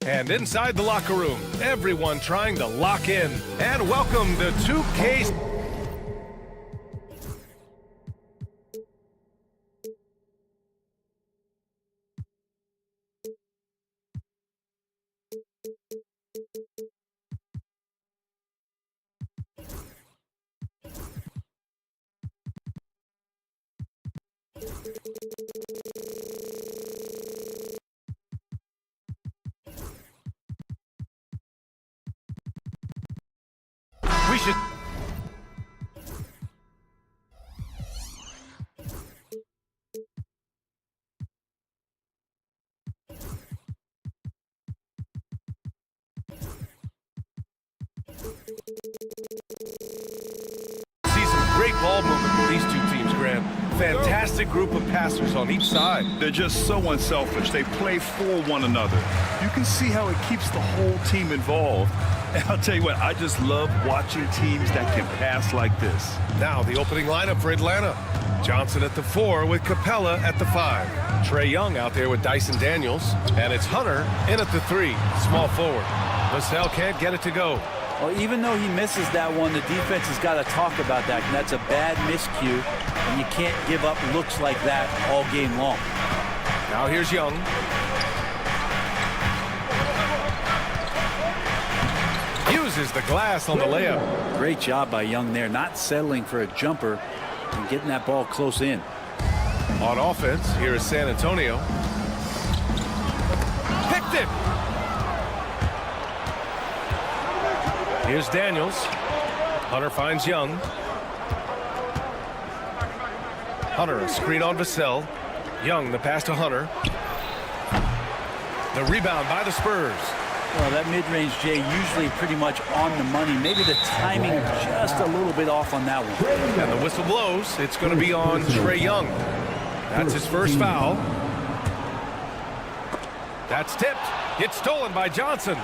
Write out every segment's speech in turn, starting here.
And inside the locker room, everyone trying to lock in. And welcome to 2K. We should... see some great ball movement with these two teams, Grant. Fantastic group of passers on each side. They're just so unselfish. They play for one another. You can see how it keeps the whole team involved. And I'll tell you what, I just love watching teams that can pass like this. Now the opening lineup for Atlanta. Johnson at the 4 with Capella at the 5. Trae Young out there with Dyson Daniels. And it's Hunter in at the 3, small forward. Vassell can't get it to go. Well, even though he misses that one, the defense has got to talk about that. And that's a bad miscue, and you can't give up looks like that all game long. Now here's Young. Uses the glass on the layup. Great job by Young there, not settling for a jumper and getting that ball close in. On offense, here is San Antonio. Picked it. Here's Daniels. Hunter finds Young. Hunter, a screen on Vassell. Young, the pass to Hunter. The rebound by the Spurs. Well, that mid-range, Jay, usually pretty much on the money. Maybe the timing just a little bit off on that one. And the whistle blows. It's going to be on Trae Young. That's his first foul. That's tipped. It's stolen by Johnson.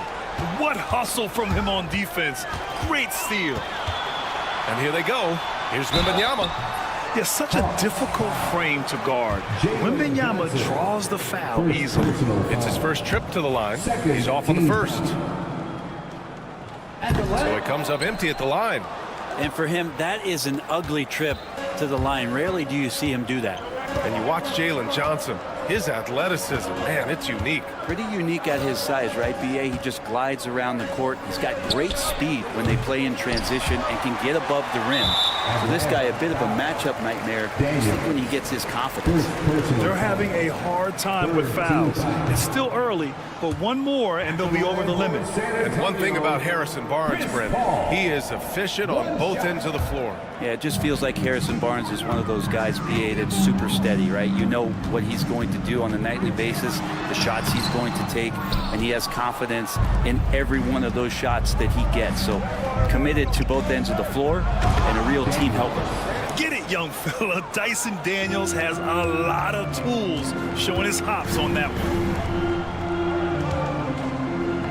What hustle from him on defense. Great steal. And here they go. Here's Wembanyama. Yeah, such a difficult frame to guard. Wembanyama draws the foul easily. It's his first trip to the line. He's off on the first. So it comes up empty at the line. And for him, that is an ugly trip to the line. Rarely do you see him do that. And you watch Jalen Johnson. His athleticism, man, it's unique. Pretty unique at his size, right, B.A.? He just glides around the court. He's got great speed when they play in transition and can get above the rim. So this guy, a bit of a matchup nightmare, just think when he gets his confidence. They're having a hard time with fouls. It's still early, but one more and they'll be over the limit. And one thing about Harrison Barnes, Brent, he is efficient on both ends of the floor. Yeah, it just feels like Harrison Barnes is one of those guys, B.A., that's super steady, right? You know what he's going to do on a nightly basis, the shots he's going to take, and he has confidence in every one of those shots that he gets. So committed to both ends of the floor and a real team helper. Get it, young fella. Dyson Daniels has a lot of tools, showing his hops on that one.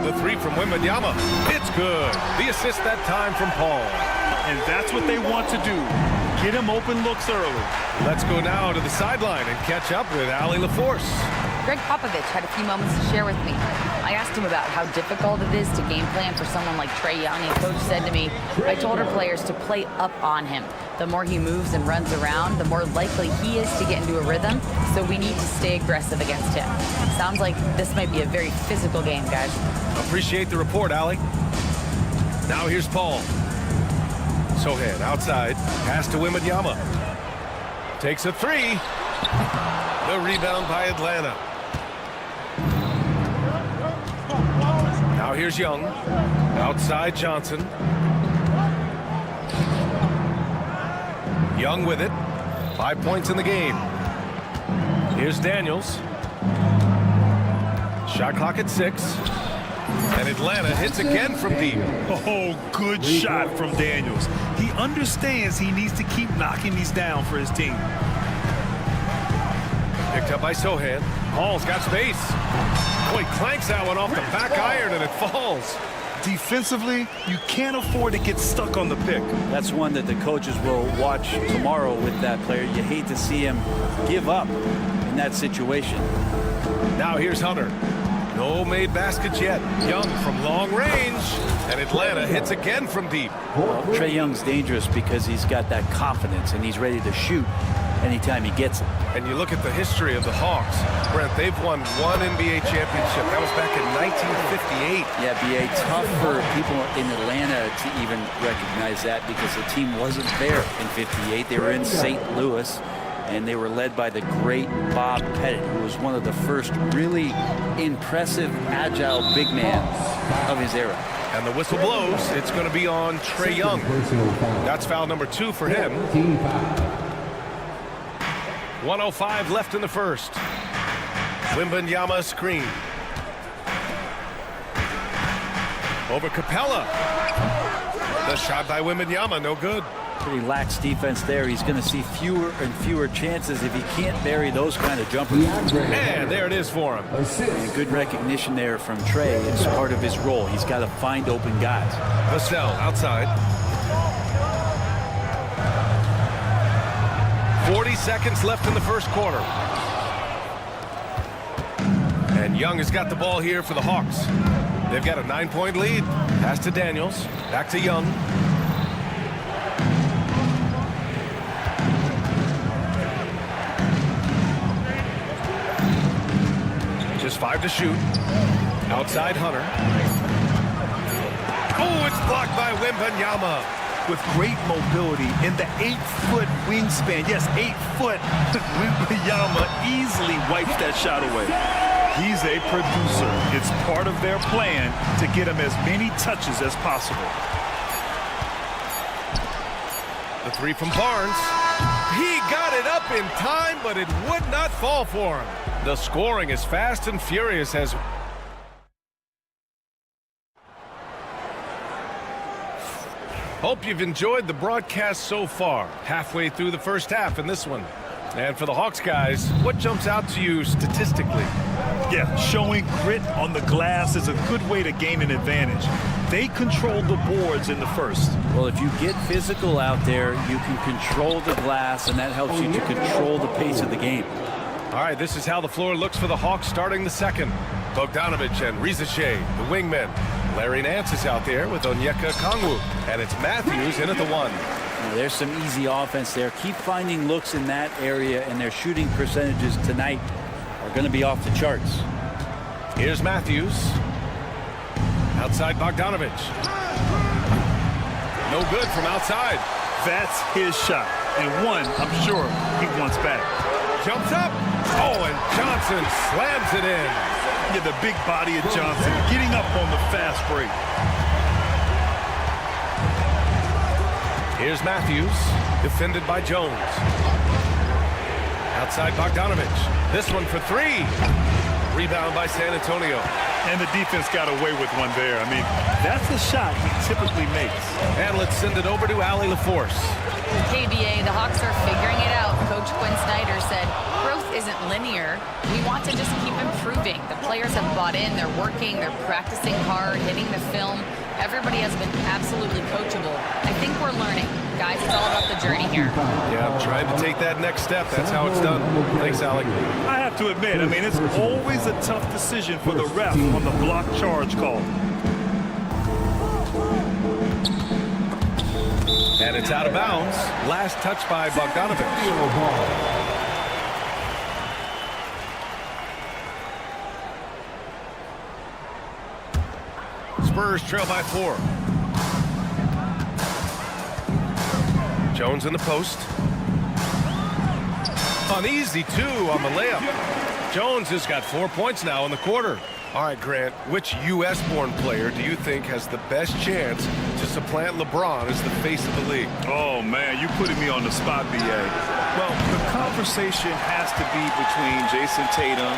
The 3 from Wembanyama. It's good. The assist that time from Paul. And that's what they want to do. Get him open looks early. Let's go now to the sideline and catch up with Allie LaForce. Greg Popovich had a few moments to share with me. I asked him about how difficult it is to game plan for someone like Trae Young, and Coach said to me, I told our players to play up on him. The more he moves and runs around, the more likely he is to get into a rhythm, so we need to stay aggressive against him. Sounds like this might be a very physical game, guys. Appreciate the report, Allie. Now here's Paul. Sohan outside, pass to Wembanyama. Takes a 3. The rebound by Atlanta. Now here's Young. Outside Johnson. Young with it. 5 points in the game. Here's Daniels. Shot clock at 6. And Atlanta hits again from deep. Oh, good shot from Daniels. He understands he needs to keep knocking these down for his team. Picked up by Sohan. Paul's got space. Oh, he clanks that one off the back iron and it falls. Defensively, you can't afford to get stuck on the pick. That's one that the coaches will watch tomorrow with that player. You hate to see him give up in that situation. Now here's Hunter. No made baskets yet. Young from long range, and Atlanta hits again from deep. Well, Trae Young's dangerous because he's got that confidence and he's ready to shoot anytime he gets it. And you look at the history of the Hawks. Brent, they've won one NBA championship. That was back in 1958. Yeah, B.A., tough for people in Atlanta to even recognize that because the team wasn't there in 58. They were in St. Louis, and they were led by the great Bob Pettit, who was one of the first really impressive, agile big man of his era. And the whistle blows. It's going to be on Trae Young. That's foul number 2 for him. 1:05 left in the first. Wembanyama screen. Over Capella. The shot by Wembanyama, no good. Pretty lax defense there. He's going to see fewer and fewer chances if he can't bury those kind of jumpers. And there it is for him. And good recognition there from Trae. It's part of his role. He's got to find open guys. Vassell outside. 40 seconds left in the first quarter. And Young has got the ball here for the Hawks. They've got a 9-point lead. Pass to Daniels. Back to Young. Just 5 to shoot. Outside Hunter. Oh, it's blocked by Wembanyama. With great mobility in the 8-foot wingspan. Yes, 8 foot. Wembanyama easily wipes that shot away. He's a producer. It's part of their plan to get him as many touches as possible. The 3 from Barnes. He got it up in time, but it would not fall for him. The scoring is fast and furious as hope you've enjoyed the broadcast so far. Halfway through the first half in this one. And for the Hawks guys, what jumps out to you statistically? Yeah, showing grit on the glass is a good way to gain an advantage. They controlled the boards in the first. Well, if you get physical out there, you can control the glass, and that helps you to control the pace of the game. All right, this is how the floor looks for the Hawks starting the second. Bogdanovich and Rizachet, the wingmen. Larry Nance is out there with Onyeka Kongwu. And it's Matthews in at the 1. Now, there's some easy offense there. Keep finding looks in that area, and their shooting percentages tonight are going to be off the charts. Here's Matthews. Outside Bogdanovich. No good from outside. That's his shot. And one, I'm sure, he wants back. Jumps up. Oh, and Johnson slams it in. Yeah, the big body of Johnson getting up on the fast break. Here's Matthews, defended by Jones. Outside Bogdanovich. This one for 3. Rebound by San Antonio. And the defense got away with one there. I mean, that's the shot he typically makes. And let's send it over to Allie LaForce. KBA, the Hawks are figuring it out. Coach Quinn Snyder said, growth isn't linear. We want to just keep improving. The players have bought in. They're working. They're practicing hard, hitting the film. Everybody has been absolutely coachable. I think we're learning. Guys, it's all about the journey here. Yeah, I'm trying to take that next step. That's how it's done. Thanks, Allie. I have to admit, I mean, it's always a tough decision for the ref on the block charge call. And it's out of bounds. Last touch by Bogdanovich. Spurs trail by 4. Jones in the post. An easy 2 on the layup. Jones has got 4 points now in the quarter. All right, Grant, which U.S.-born player do you think has the best chance to supplant LeBron as the face of the league? Oh, man, you putting me on the spot, B.A. Well, the conversation has to be between Jason Tatum,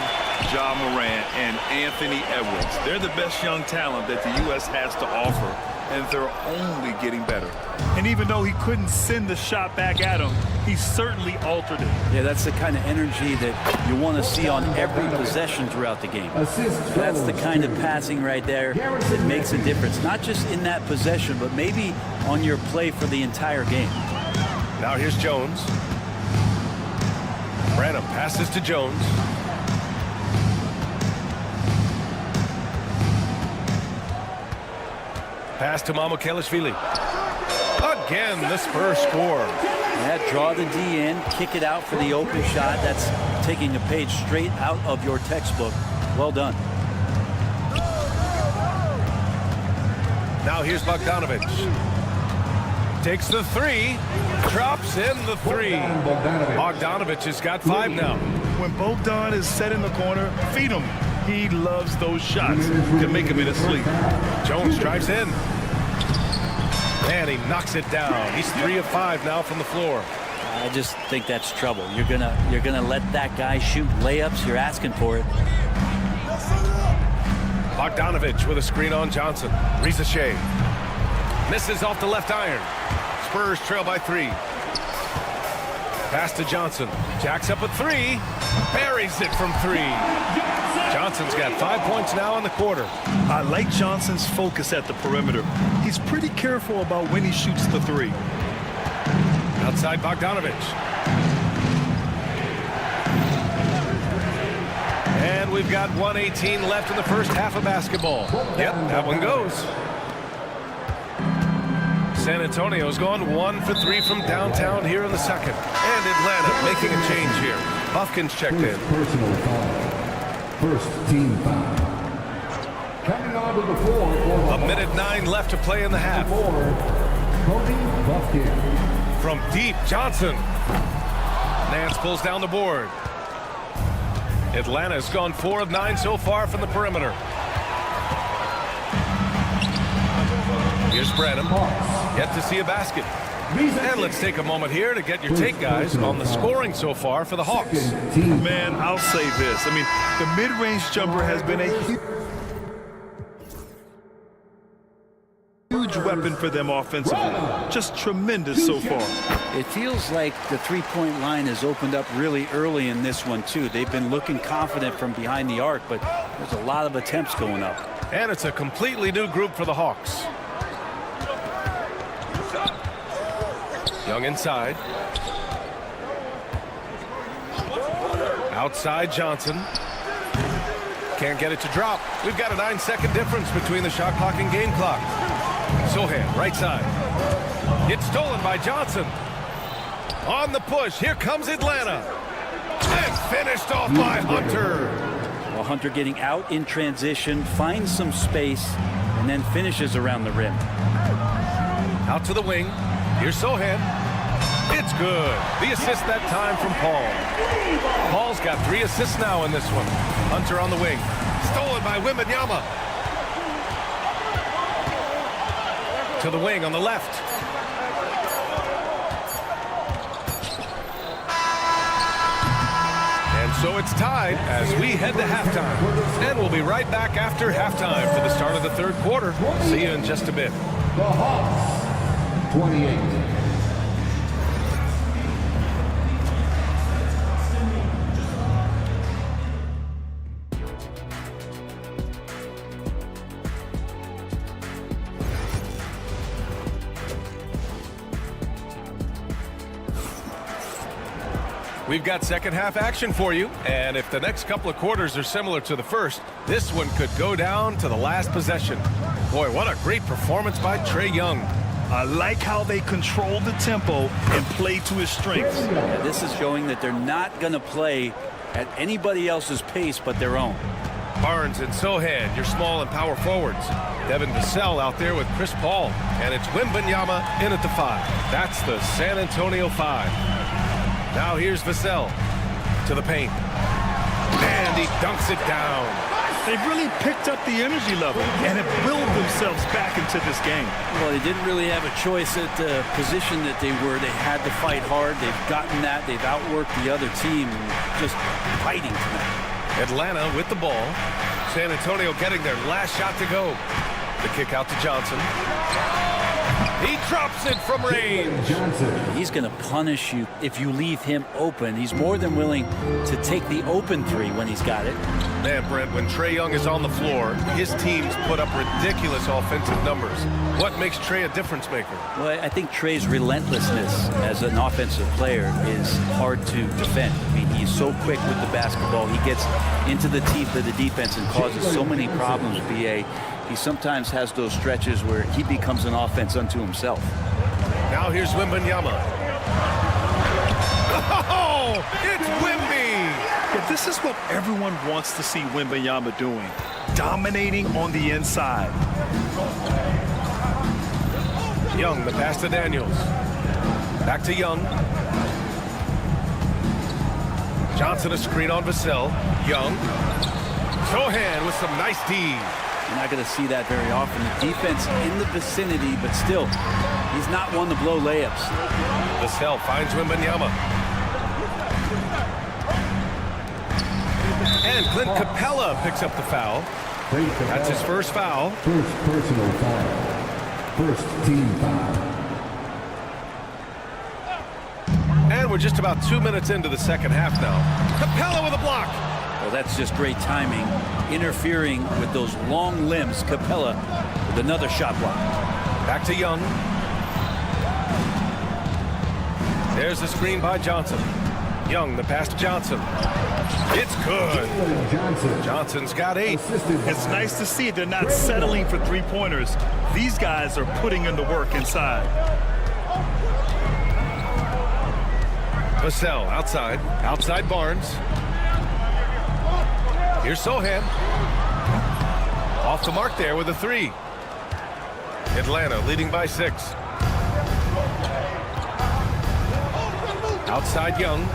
Ja Morant, and Anthony Edwards. They're the best young talent that the U.S. has to offer, and they're only getting better. And even though he couldn't send the shot back at him, he certainly altered it. Yeah, that's the kind of energy that you want to see on every possession throughout the game. That's the kind of passing right there that makes a difference, not just in that possession, but maybe on your play for the entire game. Now here's Jones. Branham passes to Jones. Pass to Mamukelashvili. Again, the Spurs score. Yeah, draw the D in, kick it out for the open shot. That's taking a page straight out of your textbook. Well done. Now here's Bogdanovic. Takes the three. Drops in the three. Bogdanovic has got 5 now. When Bogdan is set in the corner, feed him. He loves those shots to make him in his sleep. Jones drives in. And he knocks it down. He's 3 of 5 now from the floor. I just think that's trouble. You're gonna let that guy shoot layups. You're asking for it. Bogdanovic with a screen on Johnson. Rizachet. Misses off the left iron. Spurs trail by 3. Pass to Johnson. Jacks up a 3. Buries it from 3. Johnson's got 5 points now in the quarter. I like Johnson's focus at the perimeter. He's pretty careful about when he shoots the 3. Outside Bogdanovic. And we've got 1:18 left in the first half of basketball. Yep, that one goes. San Antonio's gone 1 for 3 from downtown here in the second. And Atlanta making a change here. Buffkin's checked in. Personal foul. First team foul. Coming onto the floor for A minute 9 left to play in the half. Cody Buffkin. From deep, Johnson. Nance pulls down the board. Atlanta's gone 4 of 9 so far from the perimeter. Here's Branham. Yet to see a basket. And let's take a moment here to get your take, guys, on the scoring so far for the Hawks. Man, I'll say this. I mean, the mid-range jumper has been a huge weapon for them offensively. Just tremendous so far. It feels like the three-point line has opened up really early in this one, too. They've been looking confident from behind the arc, but there's a lot of attempts going up. And it's a completely new group for the Hawks. Young inside. Outside Johnson. Can't get it to drop. We've got a 9-second difference between the shot clock and game clock. Sohan, right side. It's stolen by Johnson. On the push, here comes Atlanta. And finished off by Hunter. Well, Hunter getting out in transition, finds some space, and then finishes around the rim. Out to the wing. Here's Sohan. It's good. The assist that time from Paul. Paul's got 3 assists now in this one. Hunter on the wing. Stolen by Wembanyama. To the wing on the left. And so it's tied as we head to halftime. And we'll be right back after halftime for the start of the third quarter. See you in just a bit. The Hawks, 28. We've got second half action for you, and if the next couple of quarters are similar to the first, this one could go down to the last possession. Boy, what a great performance by Trae Young. I like how they control the tempo and play to his strengths. Yeah, this is showing that they're not going to play at anybody else's pace but their own. Barnes and Sohan, your small and power forwards. Devin Vassell out there with Chris Paul, and it's Wembanyama in at the 5. That's the San Antonio 5. Now here's Vassell to the paint. And he dunks it down. They've really picked up the energy level and have willed themselves back into this game. Well, they didn't really have a choice at the position that they were. They had to fight hard. They've gotten that. They've outworked the other team, just fighting tonight. Atlanta with the ball. San Antonio getting their last shot to go. The kick out to Johnson. He drops it from range. He's going to punish you if you leave him open. He's more than willing to take the open 3 when he's got it. Man, Brent, when Trae Young is on the floor, his teams put up ridiculous offensive numbers. What makes Trae a difference maker? Well, I think Trae's relentlessness as an offensive player is hard to defend. I mean, he's so quick with the basketball. He gets into the teeth of the defense and causes so many problems, BA. he sometimes has those stretches where he becomes an offense unto himself. Now here's Wembanyama. Oh, it's Wemby! Yeah, this is what everyone wants to see Wembanyama doing. Dominating on the inside. Young, the pass to Daniels. Back to Young. Johnson a screen on Vassell. Young. Sohan with some nice D. You're not going to see that very often. The defense in the vicinity, but still, he's not one to blow layups. Vassell finds Wembanyama. And Clint Capella picks up the foul. That's his first foul. First personal foul. First team foul. And we're just about 2 minutes into the second half now. Capella with a block. Well, that's just great timing. Interfering with those long limbs. Capella with another shot block. Back to Young. There's the screen by Johnson. Young, the pass to Johnson. It's good. Johnson's got 8. It's nice to see they're not settling for three-pointers. These guys are putting in the work inside. Vassell outside. Outside Barnes. Here's Sohan. Off the mark there with a 3. Atlanta leading by 6. Outside Young.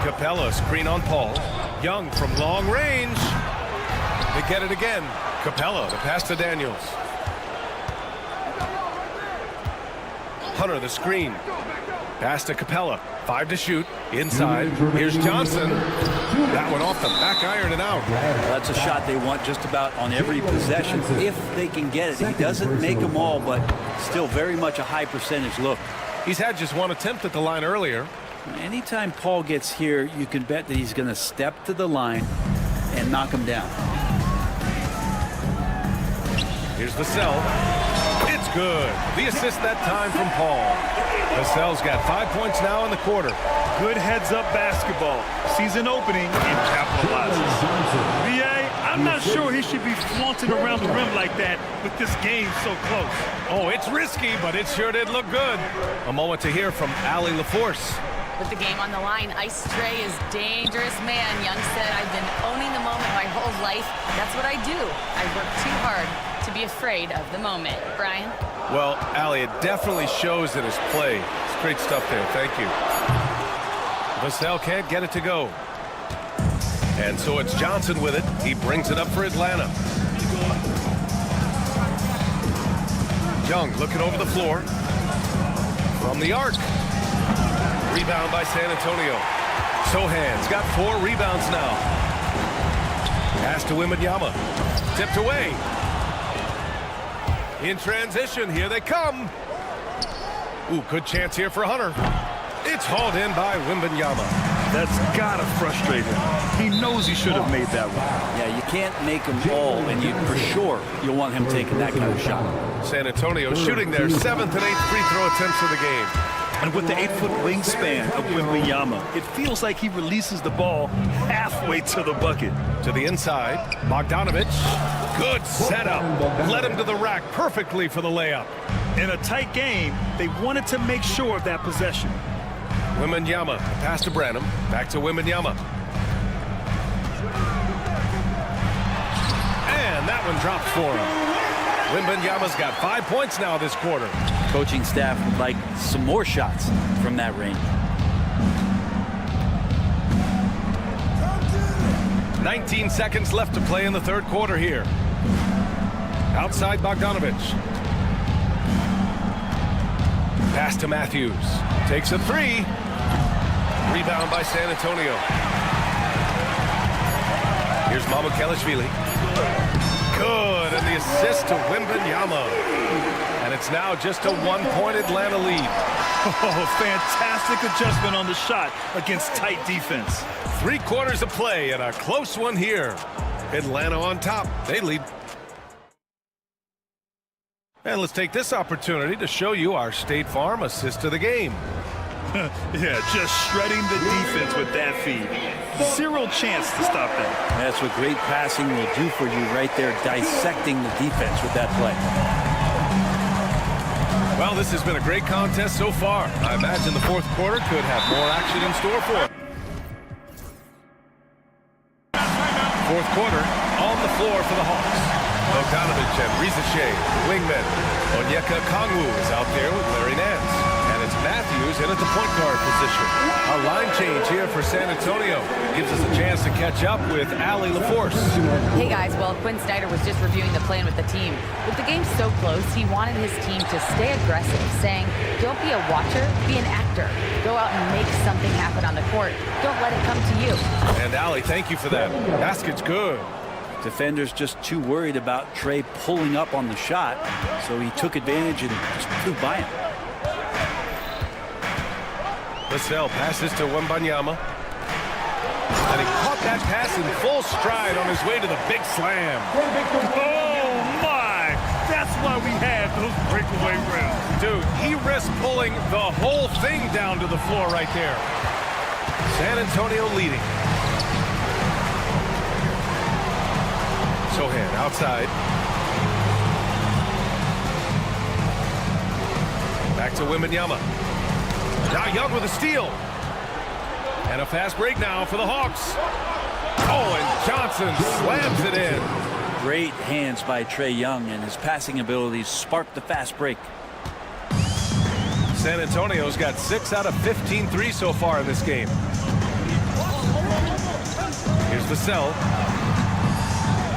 Capella screen on Paul. Young from long range. They get it again. Capella, the pass to Daniels. Hunter, the screen. Pass to Capella. 5 to shoot. Inside. Here's Johnson. That one off the back iron and out. Well, that's a shot they want just about on every possession if they can get it. He doesn't make them all, but still very much a high percentage look. He's had just one attempt at the line earlier. Anytime Paul gets here, you can bet that he's going to step to the line and knock him down. Here's Vassell. It's good. The assist that time from Paul. Vassell's got 5 points now in the quarter. Good heads-up basketball. Sees an opening and capitalizes. VA, I'm not sure he should be flaunting around the rim like that with this game so close. Oh, it's risky, but it sure did look good. A moment to hear from Allie LaForce. With the game on the line, Ice Trey is dangerous man. Young said, I've been owning the moment my whole life. That's what I do. I work too hard to be afraid of the moment. Brian? Well, Allie, it definitely shows in his play. It's great stuff there. Thank you. Vassell can't get it to go. And so it's Johnson with it. He brings it up for Atlanta. Young looking over the floor. From the arc. Rebound by San Antonio. Sohan's got 4 rebounds now. Pass to Wembanyama. Tipped away. In transition, here they come. Ooh, good chance here for Hunter. It's hauled in by Wembanyama. That's gotta frustrate him. He knows he should have made that one. Yeah, you can't make them all, and you for sure you'll want him taking that kind of shot. San Antonio shooting their 7th and 8th free throw attempts of the game. And with the 8-foot wingspan of Wembanyama, it feels like he releases the ball halfway to the bucket. To the inside, Bogdanovich. Good setup. Led him to the rack perfectly for the layup. In a tight game, they wanted to make sure of that possession. Wembanyama, pass to Branham. Back to Wembanyama. And that one drops for him. Wembanyama's got 5 points now this quarter. Coaching staff would like some more shots from that range. 19 seconds left to play in the third quarter here. Outside Bogdanovich. Pass to Matthews. Takes a 3. Rebound by San Antonio. Here's Mamukelashvili. Good, and the assist to Wembanyama. And it's now just a 1-point Atlanta lead. Oh, fantastic adjustment on the shot against tight defense. 3 quarters of play and a close one here. Atlanta on top. They lead. And let's take this opportunity to show you our State Farm assist of the game. Yeah, just shredding the defense with that feed. Zero chance to stop that. That's what great passing will do for you right there, dissecting the defense with that play. Well, this has been a great contest so far. I imagine the fourth quarter could have more action in store for it. Fourth quarter on the floor for the Hawks. Bogdanovich and Rizachet, the wingmen. Onyeka Kongwu is out there with Larry Nance. And it's Matthews in at the point guard position. A line change here for San Antonio. Gives us a chance to catch up with Allie LaForce. Hey guys, well, Quinn Snyder was just reviewing the plan with the team. With the game so close, he wanted his team to stay aggressive, saying, don't be a watcher, be an actor. Go out and make something happen on the court. Don't let it come to you. And Allie, thank you for that. Basket's good. Defenders just too worried about Trey pulling up on the shot, so he took advantage and just flew by him. Vassell passes to Wembanyama. And he caught that pass in full stride on his way to the big slam. Oh, my! That's why we have those breakaway rims. Dude, he risked pulling the whole thing down to the floor right there. San Antonio leading. Sohan outside. Back to Wembanyama. Now Young with a steal. And a fast break now for the Hawks. Oh, and Johnson slams it in. Great hands by Trae Young, and his passing abilities sparked the fast break. San Antonio's got 6 out of 15 threes so far in this game. Here's Vassell.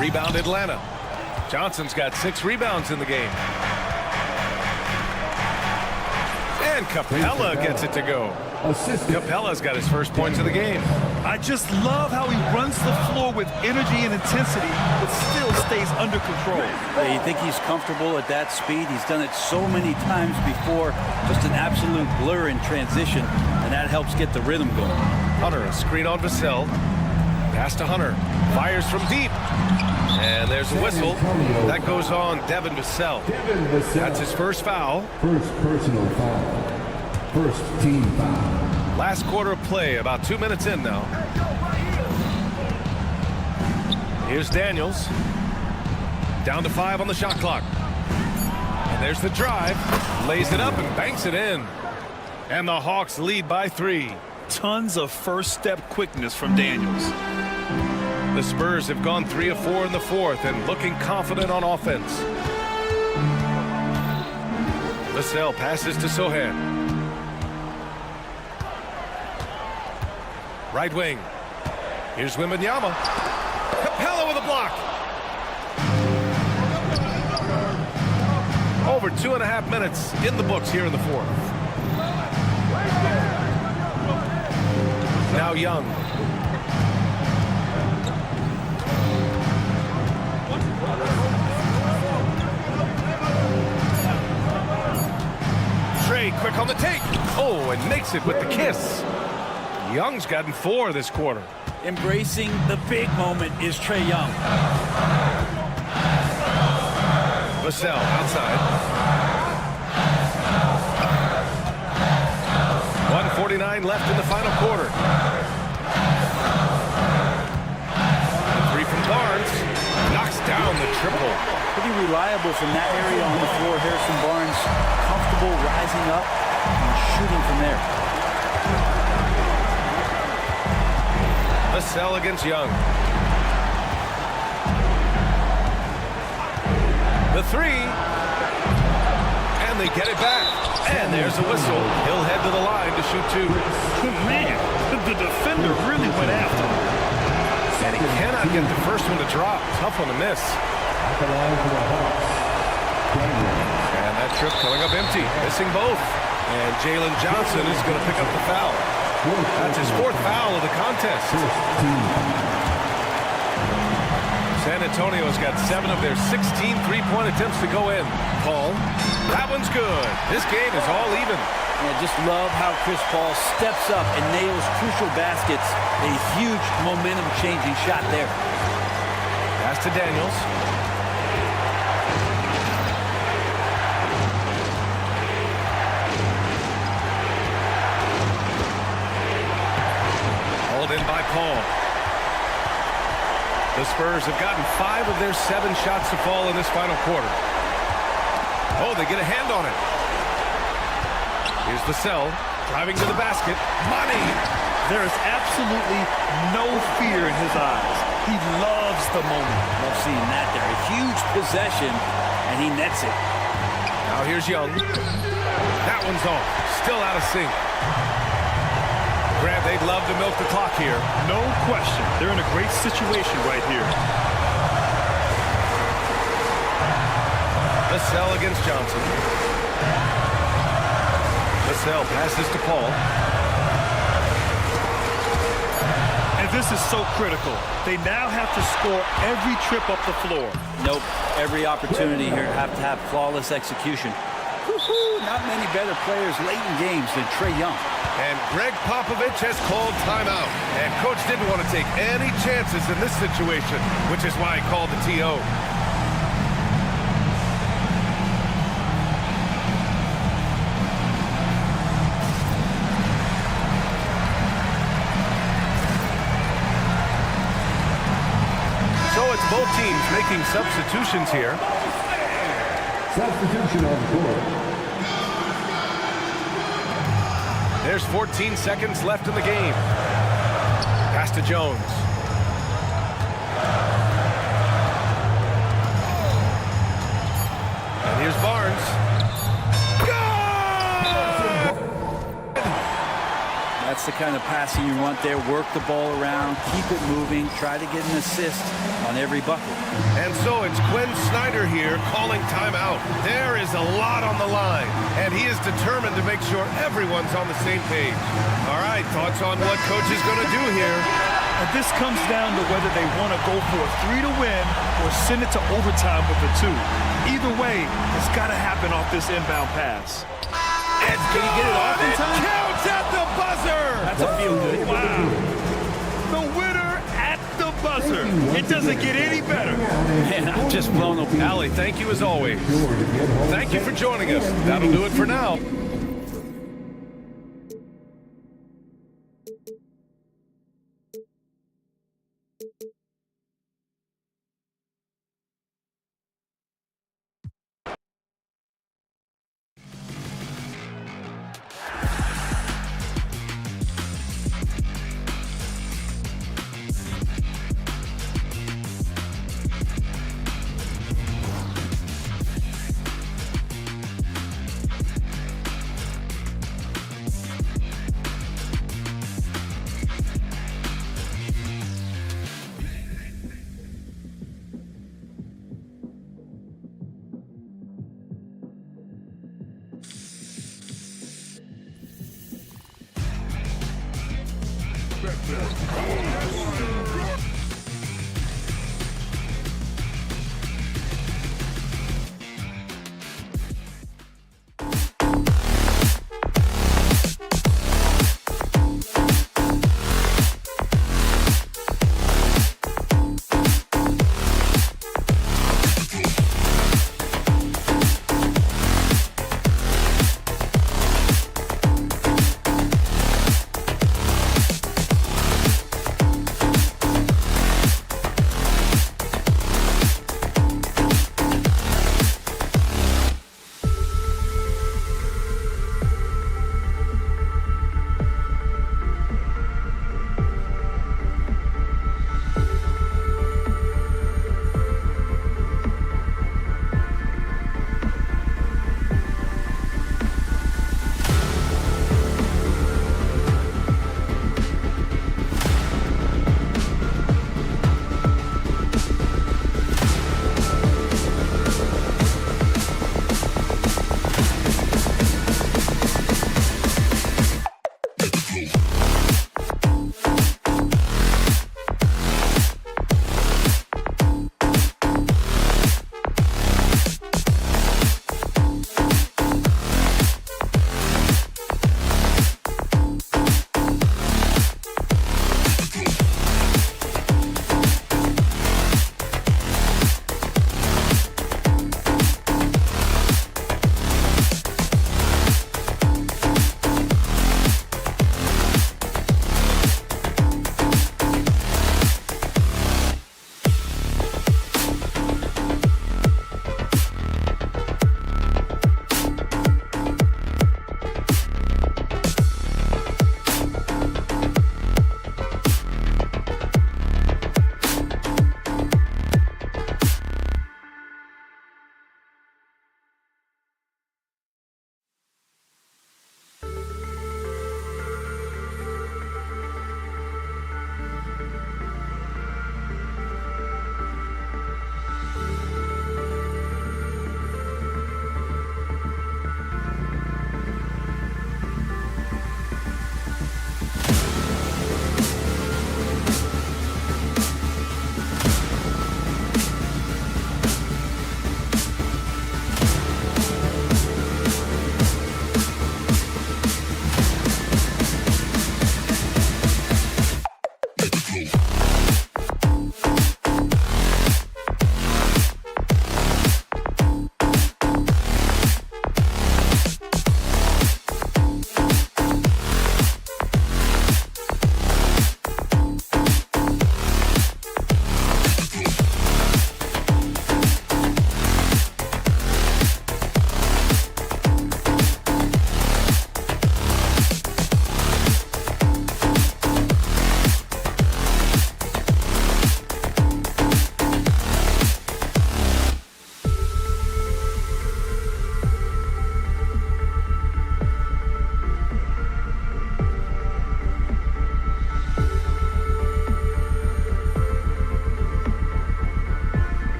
Rebound Atlanta. Johnson's got 6 rebounds in the game. And Capella gets it to go. Capella's got his first points of the game. I just love how he runs the floor with energy and intensity, but still stays under control. You think he's comfortable at that speed? He's done it so many times before. Just an absolute blur in transition, and that helps get the rhythm going. Hunter, a screen on Vassell. Pass to Hunter. Fires from deep. And there's a whistle. That goes on Devin Vassell. That's his first foul. First personal foul. First team foul. Last quarter of play, about 2 minutes in now. Here's Daniels. Down to 5 on the shot clock. And there's the drive. Lays it up and banks it in. And the Hawks lead by 3. Tons of first step quickness from Daniels. The Spurs have gone 3 of 4 in the fourth and looking confident on offense. Vassell passes to Sohan. Right wing. Here's Wembanyama. Capella with a block. Over 2.5 minutes in the books here in the fourth. Now Young. Trey quick on the take. Oh, and makes it with the kiss. Young's gotten 4 this quarter. Embracing the big moment is Trae Young. Vassell outside. 1:49 left in the final quarter. 3 from Barnes. Knocks down the triple. Pretty reliable from that area on the floor. Harrison Barnes comfortable rising up and shooting from there. Vassell against Young. The 3. And they get it back. And there's a whistle. He'll head to the line to shoot 2. Man, the defender really went after him. And he cannot get the first one to drop. Tough one to miss. And that trip coming up empty. Missing both. And Jalen Johnson is going to pick up the foul. That's his 4th foul of the contest. San Antonio's got 7 of their 16 three-point attempts to go in. Paul, that one's good. This game is all even. I just love how Chris Paul steps up and nails crucial baskets. A huge momentum-changing shot there. Pass to Daniels. in by Paul. The Spurs have gotten 5 of their 7 shots to fall in this final quarter. Oh, they get a hand on it. Here's Vassell driving to the basket. Money! There is absolutely no fear in his eyes. He loves the moment. Love seeing that there. A huge possession, and he nets it. Now here's Young. That one's off. Still out of sync. Grant, they'd love to milk the clock here. No question. They're in a great situation right here. Vassell against Johnson. Vassell passes to Paul. And this is so critical. They now have to score every trip up the floor. Nope. Every opportunity here have to have flawless execution. Not many better players late in games than Trae Young. And Greg Popovich has called timeout. And coach didn't want to take any chances in this situation, which is why he called the TO. So it's both teams making substitutions here. Substitution on the board. There's 14 seconds left in the game. Pass to Jones. And here's Barnes. That's the kind of passing you want there. Work the ball around, keep it moving, try to get an assist on every bucket. And so it's Quinn Snyder here calling timeout. There is a lot on the line, and he is determined to make sure everyone's on the same page. All right, thoughts on what coach is going to do here? And this comes down to whether they want to go for a 3 to win or send it to overtime with a 2. Either way, it's got to happen off this inbound pass. It's Can you get it off in time? Counts at the buzzer! That's a feel good. Wow. The winner at the buzzer. It doesn't get any better. Man, I'm just blown away. Allie, thank you as always. Thank you for joining us. That'll do it for now.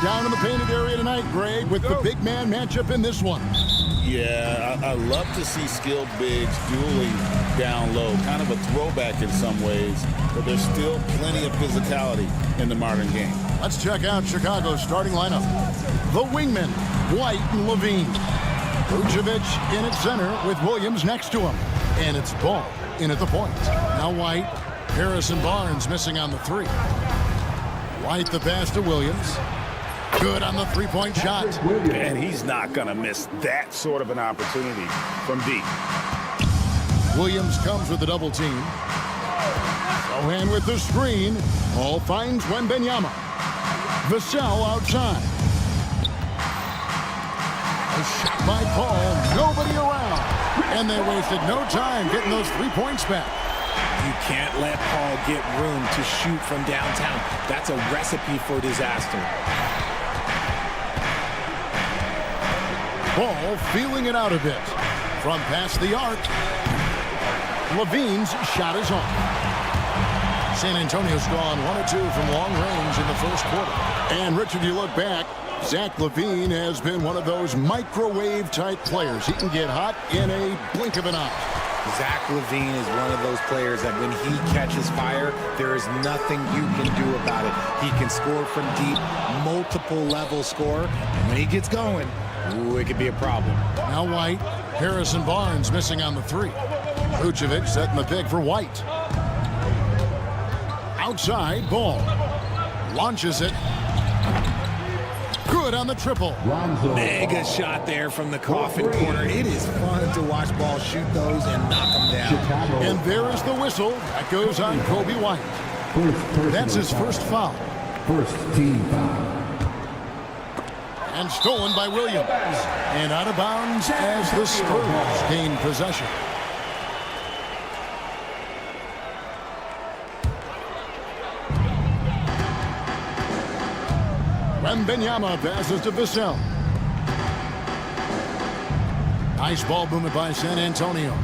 Down down in the painted area tonight, Greg, with the big man matchup in this one. Yeah, I love to see skilled bigs dueling down low. Kind of a throwback in some ways, but there's still plenty of physicality in the modern game. Let's check out Chicago's starting lineup. The wingmen, White and Levine. Vucevic in at center with Williams next to him. And it's Ball in at the point. Now White, Harrison Barnes missing on the three. White the pass to Williams. Good on the three-point shot. And he's not going to miss that sort of an opportunity from deep. Williams comes with the double team. Sohan with the screen. Ball finds Wembanyama. Vassell outside. A shot by Paul. Nobody around. And they wasted no time getting those 3 points back. You can't let Paul get room to shoot from downtown. That's a recipe for disaster. Ball feeling it out a bit. From past the arc. Levine's shot is on. San Antonio's gone 1 or 2 from long range in the first quarter. And Richard, you look back, Zach LaVine has been one of those microwave-type players. He can get hot in a blink of an eye. Zach LaVine is one of those players that when he catches fire, there is nothing you can do about it. He can score from deep, multiple level score. And when he gets going, ooh, it could be a problem. Now White, Harrison Barnes missing on the three. Vucevic setting the pick for White. Outside, Ball. Launches it. Good on the triple. Mega shot there from the coffin corner. It is fun to watch Ball shoot those and knock them down. And there is the whistle. That goes on Kobe White. That's his first foul. First team foul. And stolen by Williams. And out of bounds as the Spurs gain possession. Wembanyama passes to Vassell. Nice ball movement by San Antonio.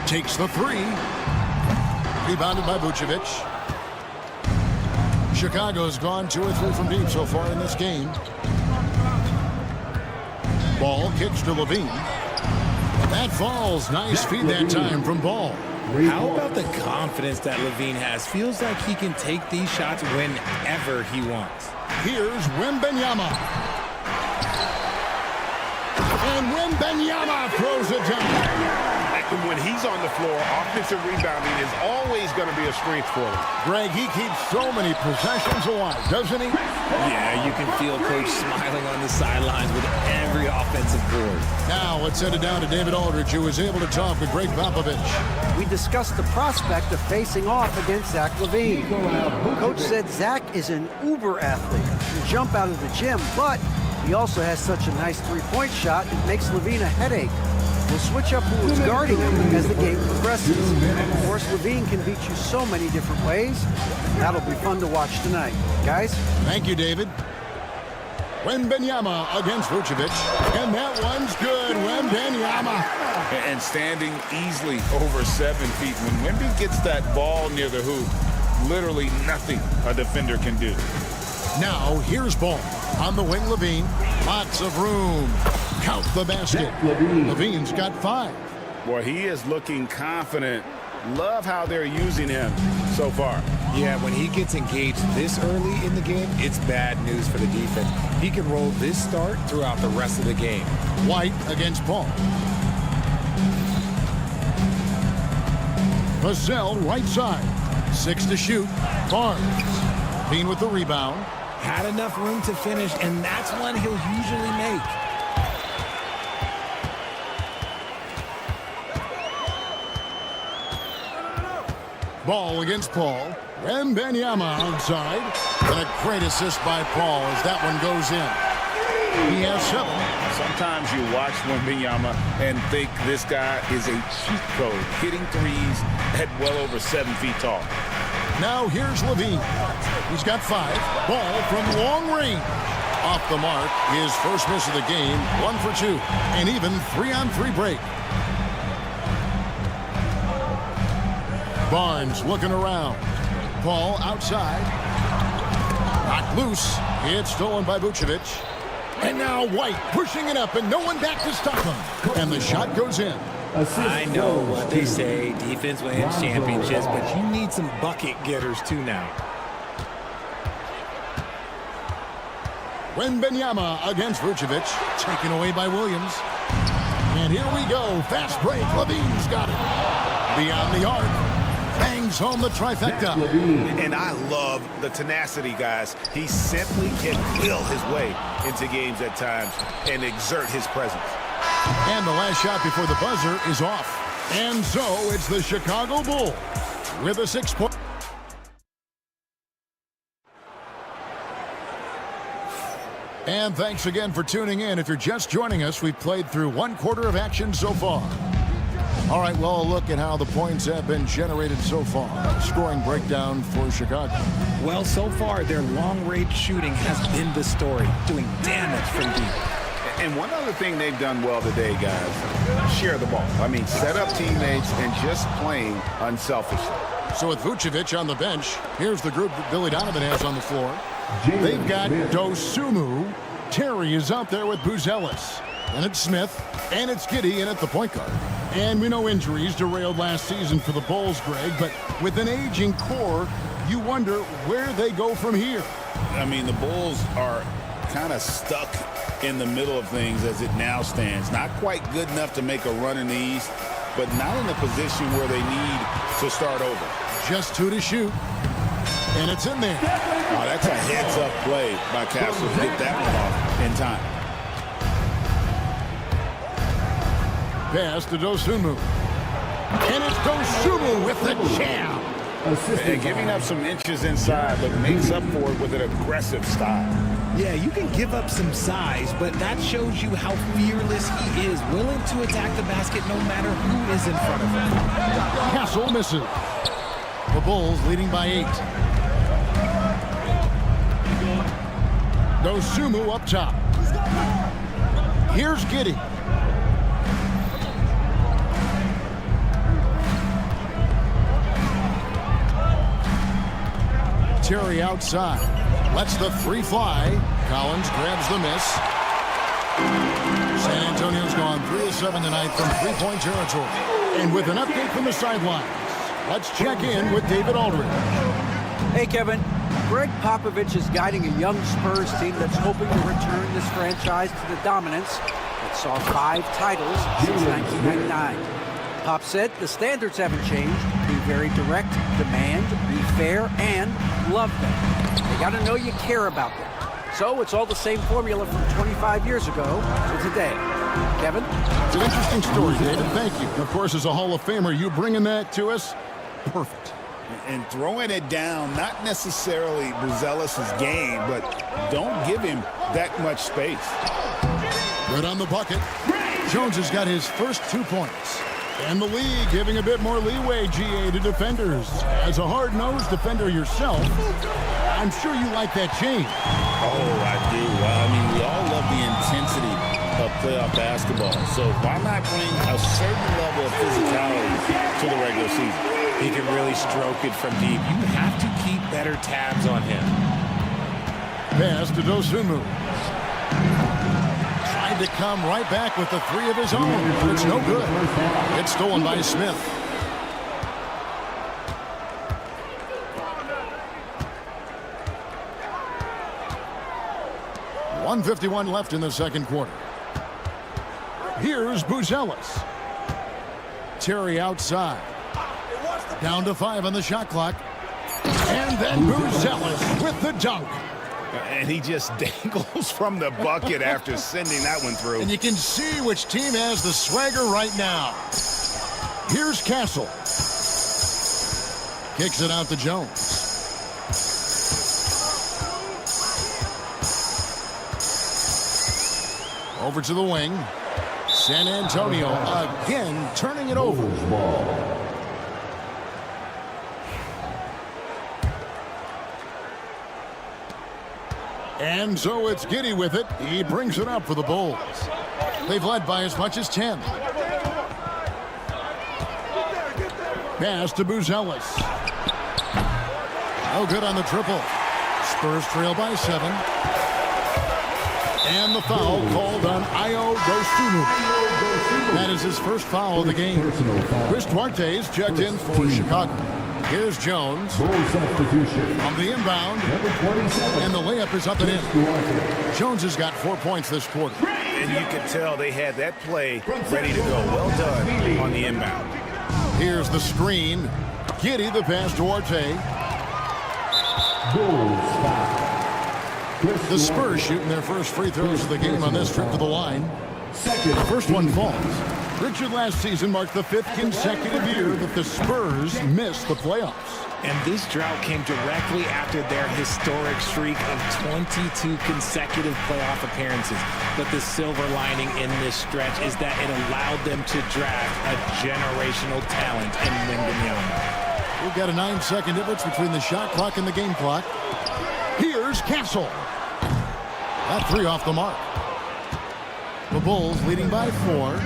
Takes the three. Rebounded by Vucevic. Chicago's gone 2 or 3 from deep so far in this game. Ball kicks to Levine. That falls. Nice feed that time from Ball. How about the confidence that LaVine has? Feels like he can take these shots whenever he wants. Here's Wembanyama. And Wembanyama throws it down. When he's on the floor, offensive rebounding is always going to be a strength for him. Greg, he keeps so many possessions alive, doesn't he? Yeah, you can feel Coach smiling on the sidelines with every offensive board. Now let's send it down to David Aldridge, who was able to talk with Greg Popovich. We discussed the prospect of facing off against Zach LaVine. Coach said Zach is an uber athlete. He can jump out of the gym, but he also has such a nice three-point shot, it makes LaVine a headache. We'll switch up who is guarding him as the game progresses. Of course, LaVine can beat you so many different ways. That'll be fun to watch tonight. Guys? Thank you, David. Wembanyama against Vucevic. And that one's good. Wembanyama. And standing easily over 7 feet. When Wemby gets that ball near the hoop, literally nothing a defender can do. Now, here's Ball. On the wing, Levine. Lots of room. Count the basket. Levine's got 5. Boy, he is looking confident. Love how they're using him so far. Yeah, when he gets engaged this early in the game, it's bad news for the defense. He can roll this start throughout the rest of the game. White against Ball. Vassell, right side. 6 to shoot. Barnes. Bean with the rebound. Had enough room to finish, and that's one he'll usually make. Ball against Paul. Wembanyama outside. And a great assist by Paul as that one goes in. He has 7. Sometimes you watch Wembanyama and think this guy is a cheat code, hitting threes at well over 7 feet tall. Now here's Levine. He's got 5. Ball from long range. Off the mark. His first miss of the game. 1 for 2. And even 3-on-3 break. Barnes looking around. Ball outside. Loose. It's stolen by Vucevic. And now White pushing it up and no one back to stop him. And the shot goes in. I know what they say, defense wins championships, but you need some bucket getters too now. Wembanyama against Vucevic, taken away by Williams. And here we go, fast break, Levine's got it. Beyond the arc, bangs home the trifecta. And I love the tenacity, guys. He simply can will his way into games at times and exert his presence. And the last shot before the buzzer is off. And so it's the Chicago Bulls with a 6-point. And thanks again for tuning in. If you're just joining us, we've played through 1/4 of action so far. All right, well, a look at how the points have been generated so far. Scoring breakdown for Chicago. Well, so far, their long-range shooting has been the story, doing damage from deep. And one other thing they've done well today, guys, share the ball. I mean, set up teammates and just playing unselfishly. So with Vucevic on the bench, here's the group that Billy Donovan has on the floor. They've got Dosunmu. Terry is out there with Buzelis. And it's Smith. And it's Giddey in at the point guard. And we know injuries derailed last season for the Bulls, Greg. But with an aging core, you wonder where they go from here. I mean, the Bulls are kind of stuck in the middle of things as it now stands. Not quite good enough to make a run in the East, but not in a position where they need to start over. Just 2 to shoot. And it's in there. Oh, that's a heads-up play by Castle to get that one off in time. Pass to Dosunmu. And it's Dosunmu with the jam. And giving up some inches inside, but makes up for it with an aggressive style. Yeah, you can give up some size, but that shows you how fearless he is, willing to attack the basket no matter who is in front of him. Castle misses. The Bulls leading by 8. Dosunmu up top. Here's Giddey. Terry outside. Lets the 3 fly. Collins grabs the miss. San Antonio's gone 3 of 7 tonight from 3-point territory. And with an update from the sidelines, let's check in with David Aldridge. Hey, Kevin. Greg Popovich is guiding a young Spurs team that's hoping to return this franchise to the dominance that saw 5 titles since 1999. Pop said the standards haven't changed. Be very direct, demand, be fair, and love them. They got to know you care about them. So it's all the same formula from 25 years ago to today. Kevin? It's an interesting story, David. Thank you. Of course, as a Hall of Famer, you bringing that to us, perfect. And throwing it down, not necessarily Buzelis' game, but don't give him that much space. Good on the bucket. Jones has got his first 2 points. And the league giving a bit more leeway, GA, to defenders. As a hard-nosed defender yourself, I'm sure you like that change. Oh, I do. I mean, we all love the intensity of playoff basketball. So why not bring a certain level of physicality to the regular season? He can really stroke it from deep. You have to keep better tabs on him. Pass to Dosunmu. Tried to come right back with the 3 of his own, but it's no good. It's stolen by Smith. .151 left in the second quarter. Here's Buzelis. Terry outside. Down to 5 on the shot clock. And then Buzelis with the dunk. And he just dangles from the bucket after sending that one through. And you can see which team has the swagger right now. Here's Castle. Kicks it out to Jones. Over to the wing. San Antonio again turning it over. And so it's Giddey with it. He brings it up for the Bulls. They've led by as much as 10. Pass to Buzelis. No good on the triple. Spurs trail by 7. And the foul called on Ayo Dosunmu. That is his first foul of the game. Chris Duarte is checked in for Chicago. Here's Jones on the inbound, and the layup is up and in. Jones has got 4 points this quarter. And you can tell they had that play ready to go. Well done on the inbound. Here's the screen. Giddey the pass to Duarte. The Spurs shooting their first free throws of the game on this trip to the line. The first one falls. Richard, last season marked the 5th consecutive year that the Spurs missed the playoffs. And this drought came directly after their historic streak of 22 consecutive playoff appearances. But the silver lining in this stretch is that it allowed them to draft a generational talent in Wembanyama. We've got a 9-second difference between the shot clock and the game clock. Here's Castle. That 3 off the mark. The Bulls leading by 4.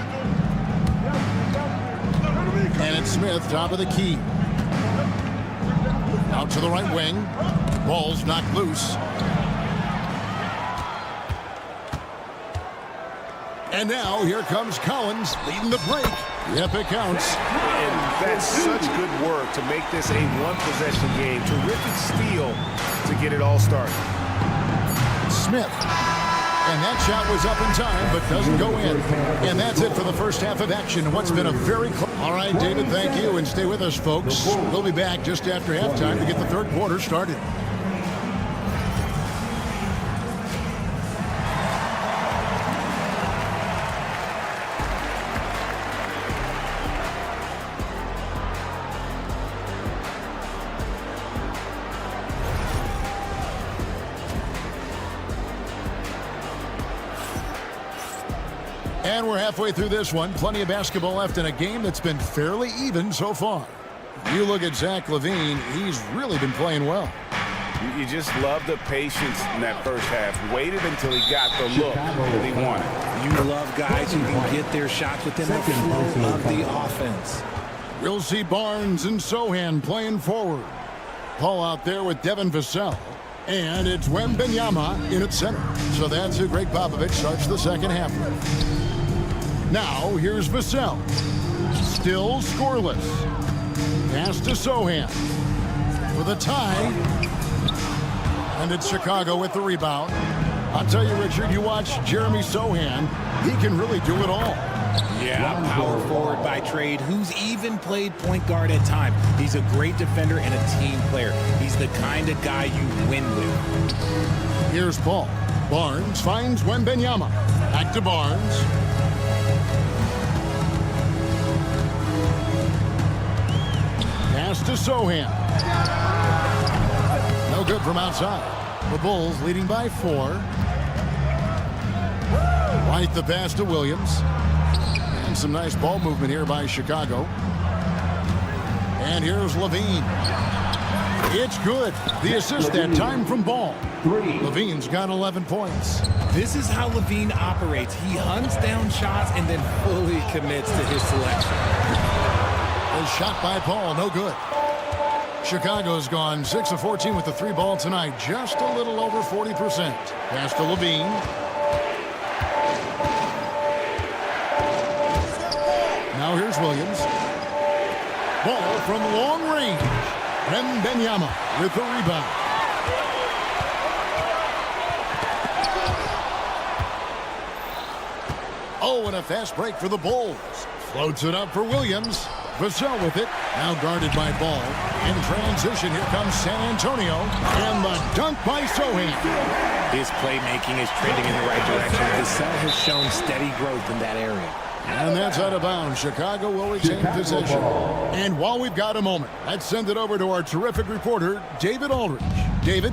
And it's Smith, top of the key. Out to the right wing. Ball's knocked loose. And now here comes Collins leading the break. Yep, it counts. And that's such good work to make this a one-possession game. Terrific steal to get it all started. Smith. And that shot was up in time, but doesn't go in. And that's it for the first half of action. What's been a very close. All right, David, thank you. And stay with us, folks. We'll be back just after halftime to get the third quarter started. And we're halfway through this one. Plenty of basketball left in a game that's been fairly even so far. You look at Zach LaVine, he's really been playing well. You just love the patience in that first half. Waited until he got the look that he wanted. You love guys who can get their shots within the flow of the offense. We'll see Barnes and Sohan playing forward. Paul out there with Devin Vassell. And it's Wembanyama in at center. So that's who Greg Popovich starts the second half with. Now, here's Vassell. Still scoreless. Pass to Sohan for the tie. And it's Chicago with the rebound. I'll tell you, Richard, you watch Jeremy Sohan. He can really do it all. Yeah, power forward by trade, who's even played point guard at times. He's a great defender and a team player. He's the kind of guy you win with. Here's Paul. Barnes finds Wembanyama. Back to Barnes. Pass to Sohan. No good from outside. The Bulls leading by 4. White the pass to Williams. And some nice ball movement here by Chicago. And here's LaVine. It's good. The assist that time from Ball. LaVine's got 11 points. This is how LaVine operates. He hunts down shots and then fully commits to his selection. A shot by Paul, no good. Chicago's gone 6 of 14 with the 3 ball tonight. Just a little over 40%. Pass to LaVine. Now here's Williams. Ball from long range. Wembanyama with the rebound. Oh, and a fast break for the Bulls. Floats it up for Williams. Vassell with it. Now guarded by Ball. In transition, here comes San Antonio. And the dunk by Sohan. His playmaking is trending in the right direction. Vassell has shown steady growth in that area. And that's out of bounds. Chicago will retain possession. And while we've got a moment, let's send it over to our terrific reporter, David Aldridge. David?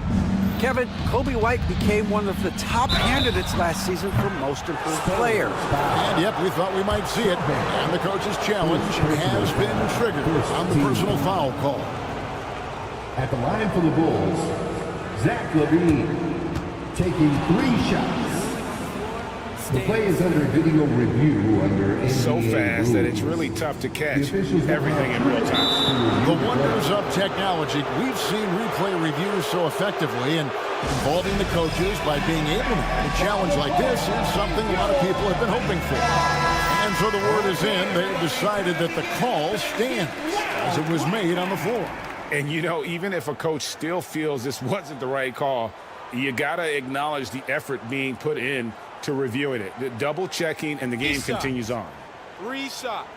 Kevin, Kobe White became one of the top candidates last season for most improved player. And yep, we thought we might see it. And the coach's challenge has been triggered on the personal foul call. At the line for the Bulls, Zach LaVine taking 3 shots. The play is under video review under NBA So fast rules. that it's really tough to catch everything in real time. The wonders of technology. We've seen replay reviews so effectively, and Involving the coaches by being able to a challenge like this is something a lot of people have been hoping for. And so the word is in. They've decided that the call stands as it was made on the floor. And, you know, even if a coach still feels this wasn't the right call, you got to acknowledge the effort being put in to reviewing it. The double checking, and the game continues on. 3 shots.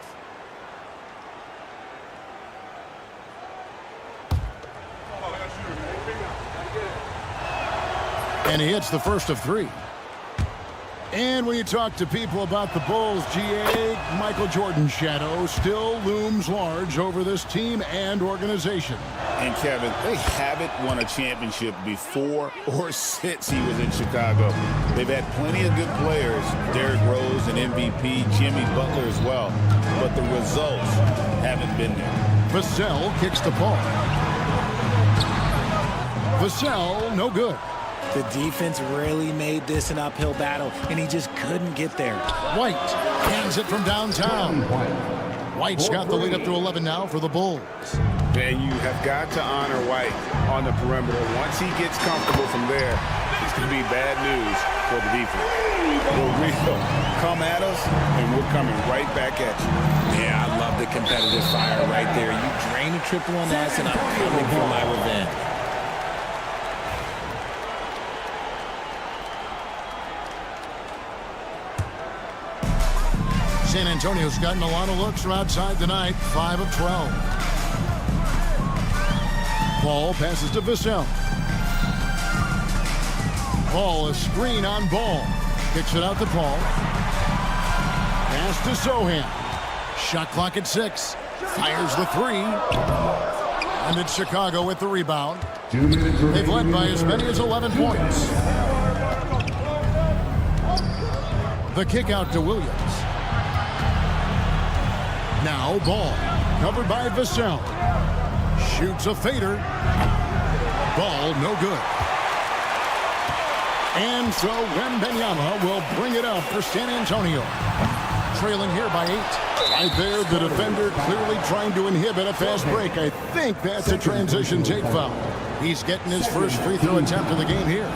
And he hits the first of 3. And when you talk to people about the Bulls, GA, Michael Jordan's shadow still looms large over this team and organization. And, Kevin, they haven't won a championship before or since he was in Chicago. They've had plenty of good players, Derrick Rose and MVP, Jimmy Butler as well, but the results haven't been there. Vassell kicks the ball. Vassell, no good. The defense really made this an uphill battle, and he just couldn't get there. White hands it from downtown. White's got the lead up to 11 now for the Bulls. And you have got to honor White on the perimeter. Once he gets comfortable from there, it's going to be bad news for the defense. We'll come at us, and we're coming right back at you. Yeah, I love the competitive fire right there. You drain a triple on us, and I'm coming for my revenge. San Antonio's gotten a lot of looks from outside tonight, 5 of 12. Ball passes to Vassell. Ball, a screen on Ball. Kicks it out to Paul. Pass to Sohan. Shot clock at 6. Fires the 3. And it's Chicago with the rebound. They've led by as many as 11 points. The kick out to Williams. Now Ball, covered by Vassell. Shoots a fader. Ball, no good. And so Wembanyama will bring it up for San Antonio. Trailing here by 8. Right there, the defender clearly trying to inhibit a fast break. I think that's a transition take foul. He's getting his first free throw attempt of the game here.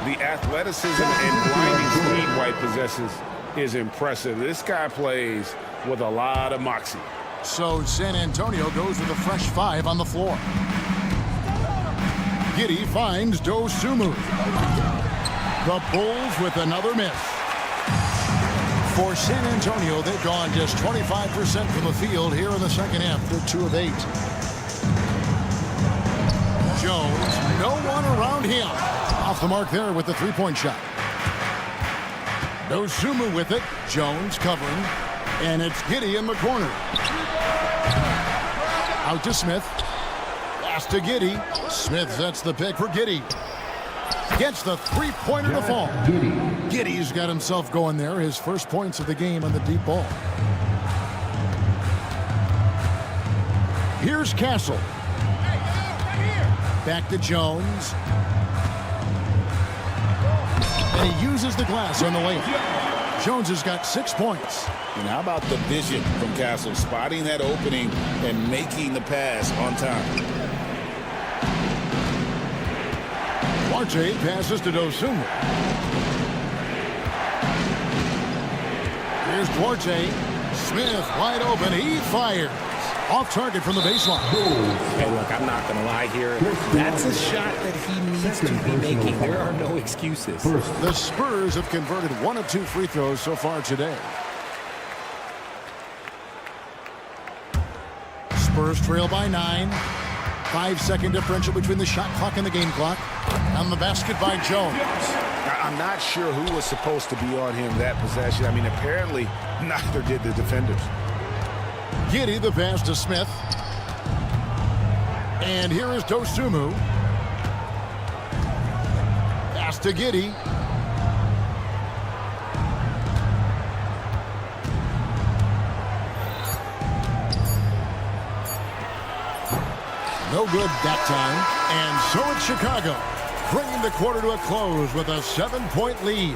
The athleticism and blinding speed White possesses is impressive. This guy plays with a lot of moxie. So San Antonio goes with a fresh 5 on the floor. Giddey finds Dosunmu. The Bulls with another miss. For San Antonio, they've gone just 25% from the field here in the second half. They're 2 of 8. Jones, no one around him. Off the mark there with the three-point shot. Dosunmu with it. Jones covering. And it's Giddey in the corner. Out to Smith. Pass to Giddey. Smith sets the pick for Giddey. Gets the three-pointer to fall. Giddey's got himself going there. His first points of the game on the deep ball. Here's Castle. Back to Jones. And he uses the glass on the layup. Jones has got 6 points. And how about the vision from Castle, spotting that opening and making the pass on time. Duarte passes to Dosunmu. Here's Duarte. Smith wide open. He fires. Off target from the baseline. Hey, look, I'm not going to lie here. That's a shot that he needs to be making. There are no excuses. The Spurs have converted 1 of 2 free throws so far today. Spurs trail by 9. 5-second differential between the shot clock and the game clock. On the basket by Jones. I'm not sure who was supposed to be on him that possession. I mean, apparently neither did the defenders. Giddey, the pass to Smith. And here is Dosunmu. Pass to Giddey. No good that time. And so it's Chicago, bringing the quarter to a close with a 7-point lead.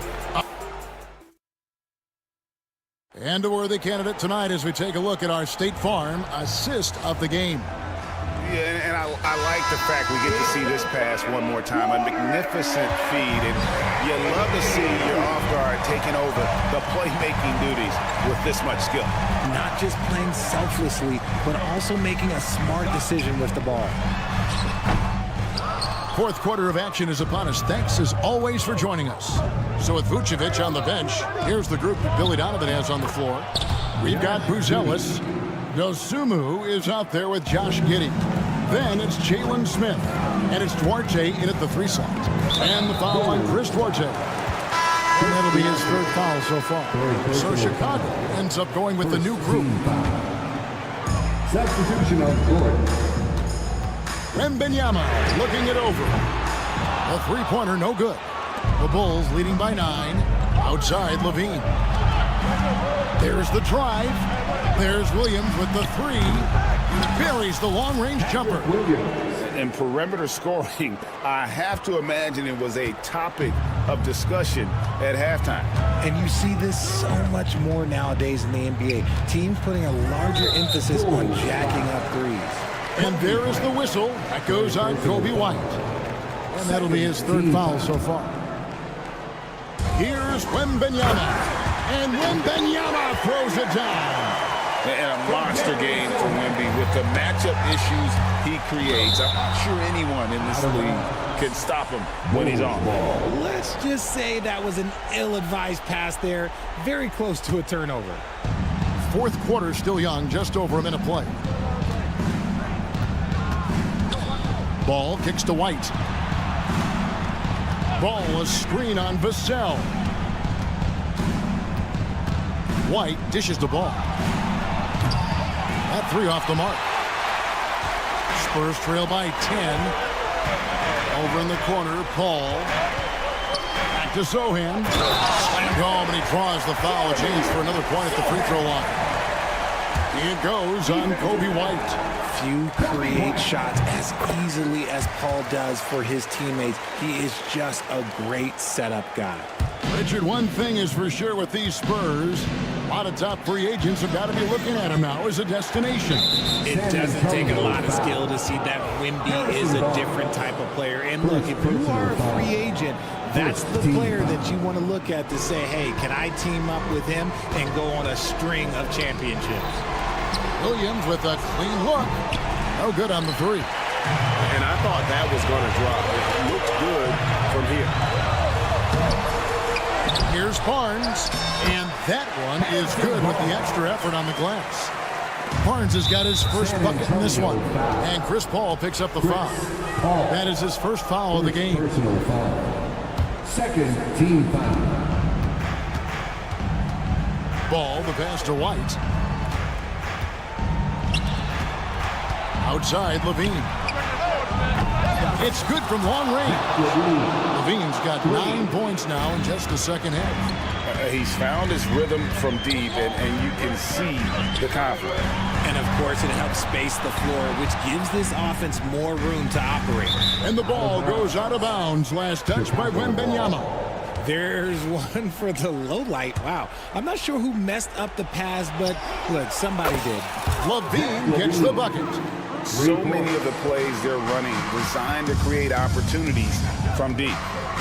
And a worthy candidate tonight as we take a look at our State Farm assist of the game. Yeah, and I like the fact we get to see this pass one more time. A magnificent feed, and you love to see your off guard taking over the playmaking duties with this much skill. Not just playing selflessly, but also making a smart decision with the ball. Fourth quarter of action is upon us. Thanks, as always, for joining us. So with Vucevic on the bench, here's the group that Billy Donovan has on the floor. We've got Buzelis. Dosumu is out there with Josh Giddey. Then it's Jalen Smith. And it's Duarte in at the 3 slot. And the foul on Chris Duarte. And that'll be his 3rd foul so far. So Chicago ends up going with the new group. Substitution on court. Wembanyama looking it over. A 3-pointer, no good. The Bulls leading by 9. Outside, Levine. There's the drive. There's Williams with the 3. Buries the long-range jumper. In perimeter scoring, I have to imagine it was a topic of discussion at halftime. And you see this so much more nowadays in the NBA. Teams putting a larger emphasis on jacking up threes. And there is the whistle. That goes on Kobe White. And that'll be his 3rd foul so far. Here's Wembanyama. And Wembanyama throws it down. And a monster game for Wemby with the matchup issues he creates. I'm not sure anyone in this league can stop him when he's on. Let's just say that was an ill-advised pass there. Very close to a turnover. Fourth quarter still young, just over a minute play. Ball kicks to White. Ball, a screen on Vassell. White dishes the ball. That 3 off the mark. Spurs trail by 10. Over in the corner, Paul. Back to Zohan. Slammed home, and he draws the foul. A chance for another point at the free throw line. It goes on Kobe White. Few create shots as easily as Paul does for his teammates. He is just a great setup guy. Richard, one thing is for sure with these Spurs, a lot of top free agents have got to be looking at him now as a destination. It doesn't take a lot of skill to see that Wemby is a different type of player. And look, if you are a free agent, that's the player that you want to look at to say, hey, can I team up with him and go on a string of championships? Williams with a clean look. No good on the 3. And I thought that was going to drop. It looked good from here. Here's Barnes, and that one is good with the extra effort on the glass. Barnes has got his first bucket in this one, and Chris Paul picks up the foul. That is his first foul of the game. Personal foul. 2nd team foul. Ball, the pass to White. Outside, Levine. It's good from long range. Levine's got 9 points now in just the second half. He's found his rhythm from deep, and you can see the confidence. And, of course, it helps space the floor, which gives this offense more room to operate. And the ball goes out of bounds. Last touch by Wembanyama. There's one for the low light. Wow. I'm not sure who messed up the pass, but look, somebody did. Levine gets the bucket. So many of the plays they're running designed to create opportunities from deep.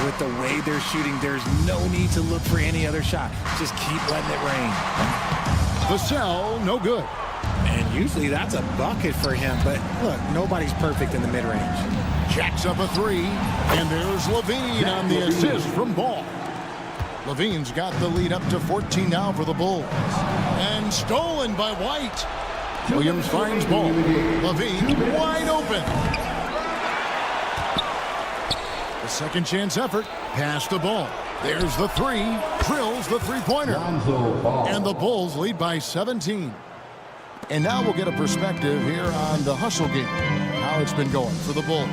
With the way they're shooting, there's no need to look for any other shot. Just keep letting it rain. Vassell, no good. And usually that's a bucket for him, but look, nobody's perfect in the mid-range. Jacks up a 3, and there's Levine on the assist from Ball. Levine's got the lead up to 14 now for the Bulls. And stolen by White. Williams finds Ball. Levine wide open. The second chance effort. Pass the ball. There's the 3. Drills the 3-pointer. And the Bulls lead by 17. And now we'll get a perspective here on the hustle game. How it's been going for the Bulls.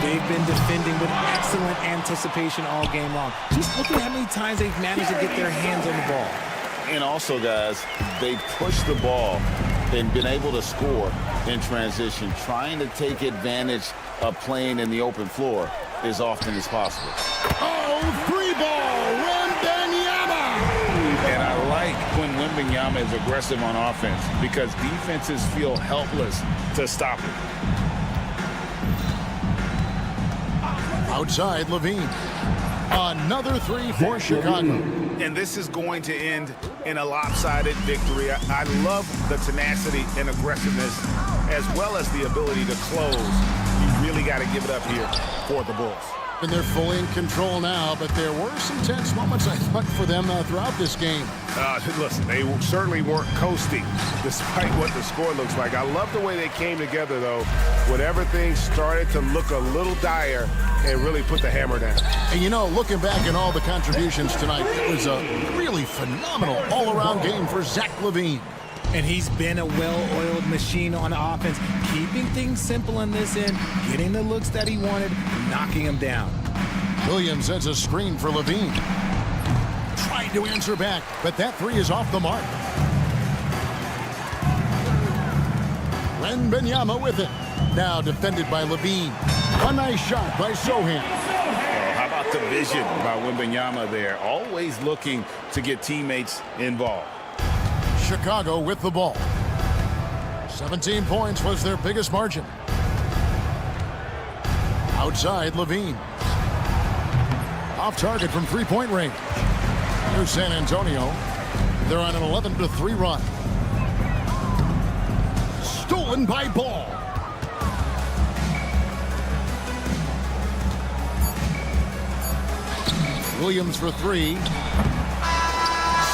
They've been defending with excellent anticipation all game long. Just look at how many times they've managed to get their hands on the ball. And also, guys, they've pushed the ball and been able to score in transition, trying to take advantage of playing in the open floor as often as possible. Oh, 3-ball, Wembanyama! And I like when Wembanyama is aggressive on offense because defenses feel helpless to stop him. Outside, Levine. Another three for Chicago. And this is going to end in a lopsided victory. I love the tenacity and aggressiveness as well as the ability to close. You really got to give it up here for the Bulls. And they're fully in control now, but there were some tense moments, I thought, for them throughout this game. Listen, they certainly weren't coasting despite what the score looks like. I love the way they came together, though, when everything started to look a little dire and really put the hammer down. And, you know, looking back at all the contributions tonight, it was a really phenomenal all-around game for Zach LaVine. And he's been a well-oiled machine on offense, keeping things simple on this end, getting the looks that he wanted, knocking him down. Williams sends a screen for Levine. Trying to answer back, but that three is off the mark. Wembanyama with it. Now defended by Levine. A nice shot by Sohan. How about the vision by Wembanyama there? Always looking to get teammates involved. Chicago with the ball. 17 points was their biggest margin. Outside, Levine. Off target from three-point range. Here's San Antonio. They're on an 11-3 run. Stolen by Ball. Williams for three.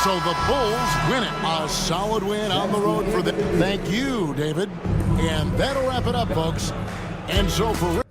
So the Bulls win it. A solid win on the road for them. Thank you, David. And that'll wrap it up, folks. And so for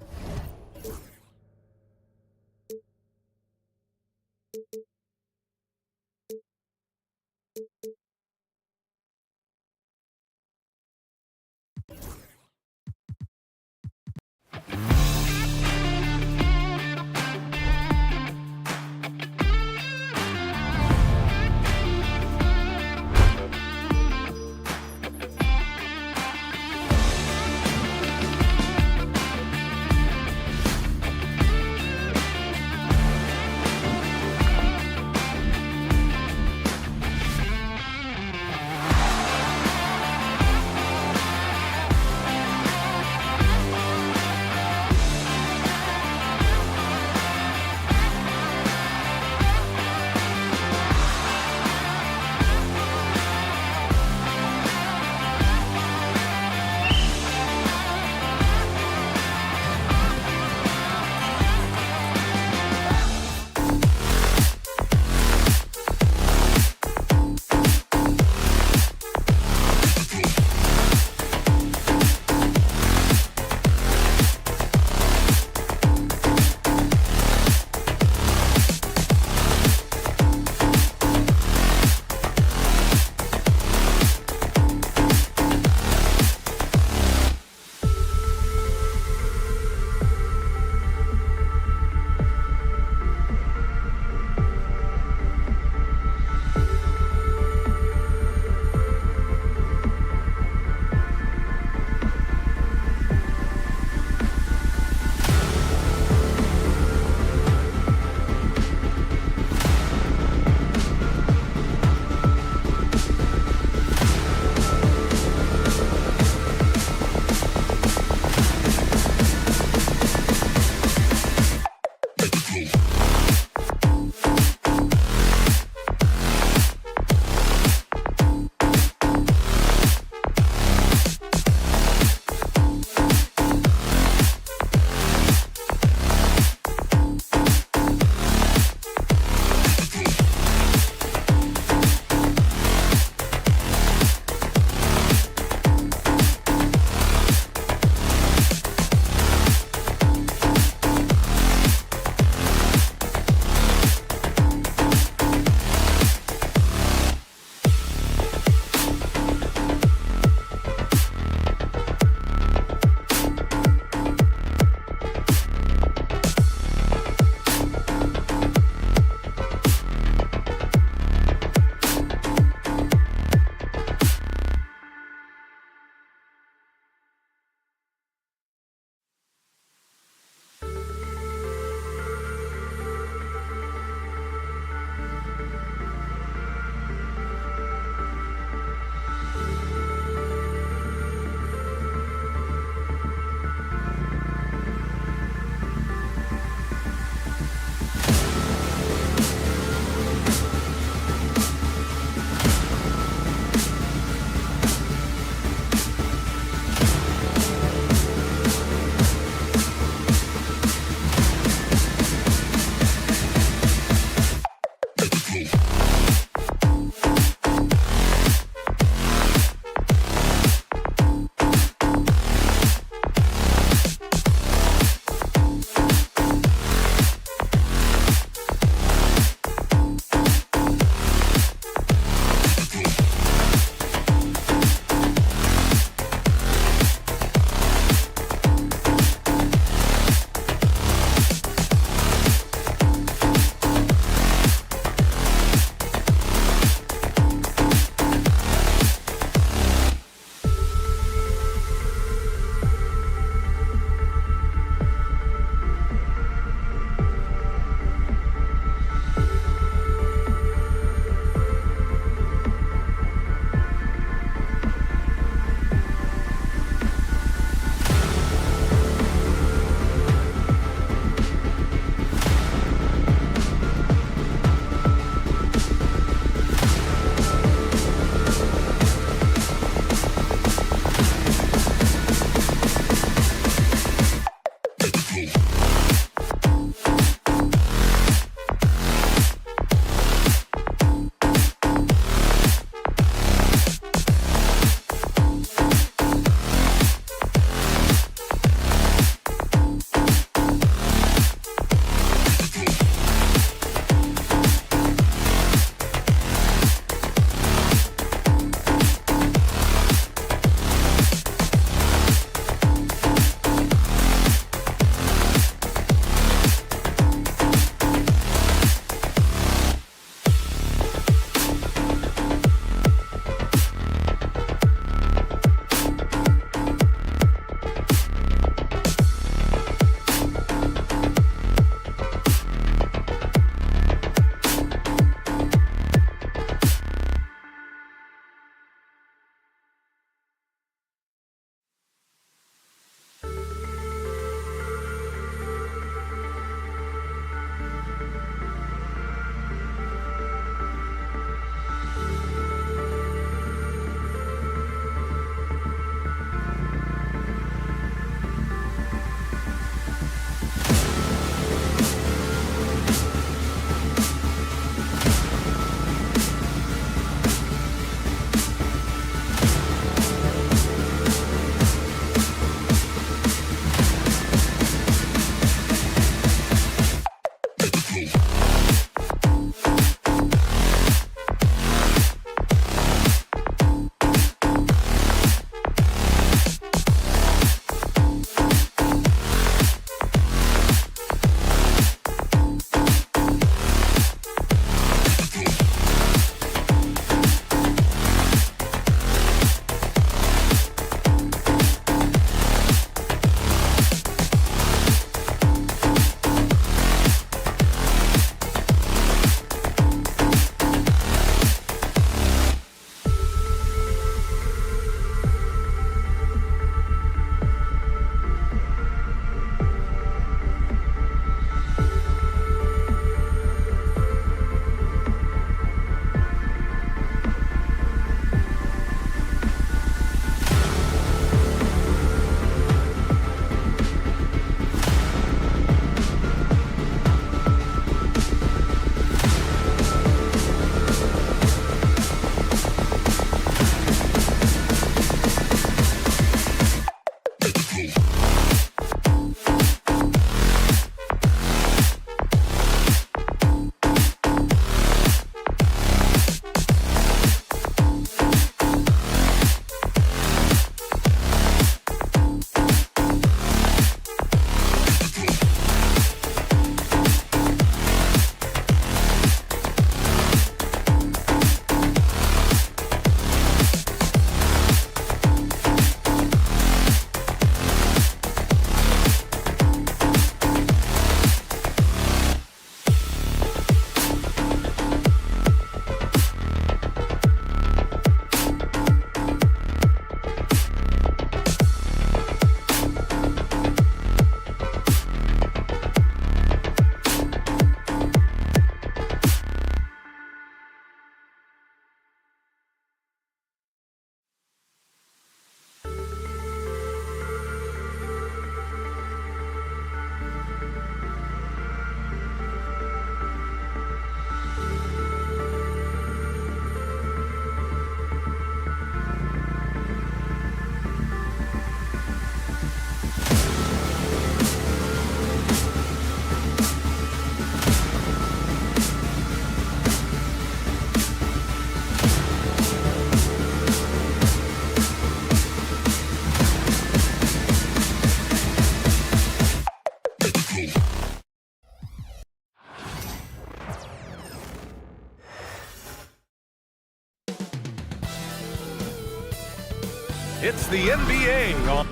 It's the NBA on.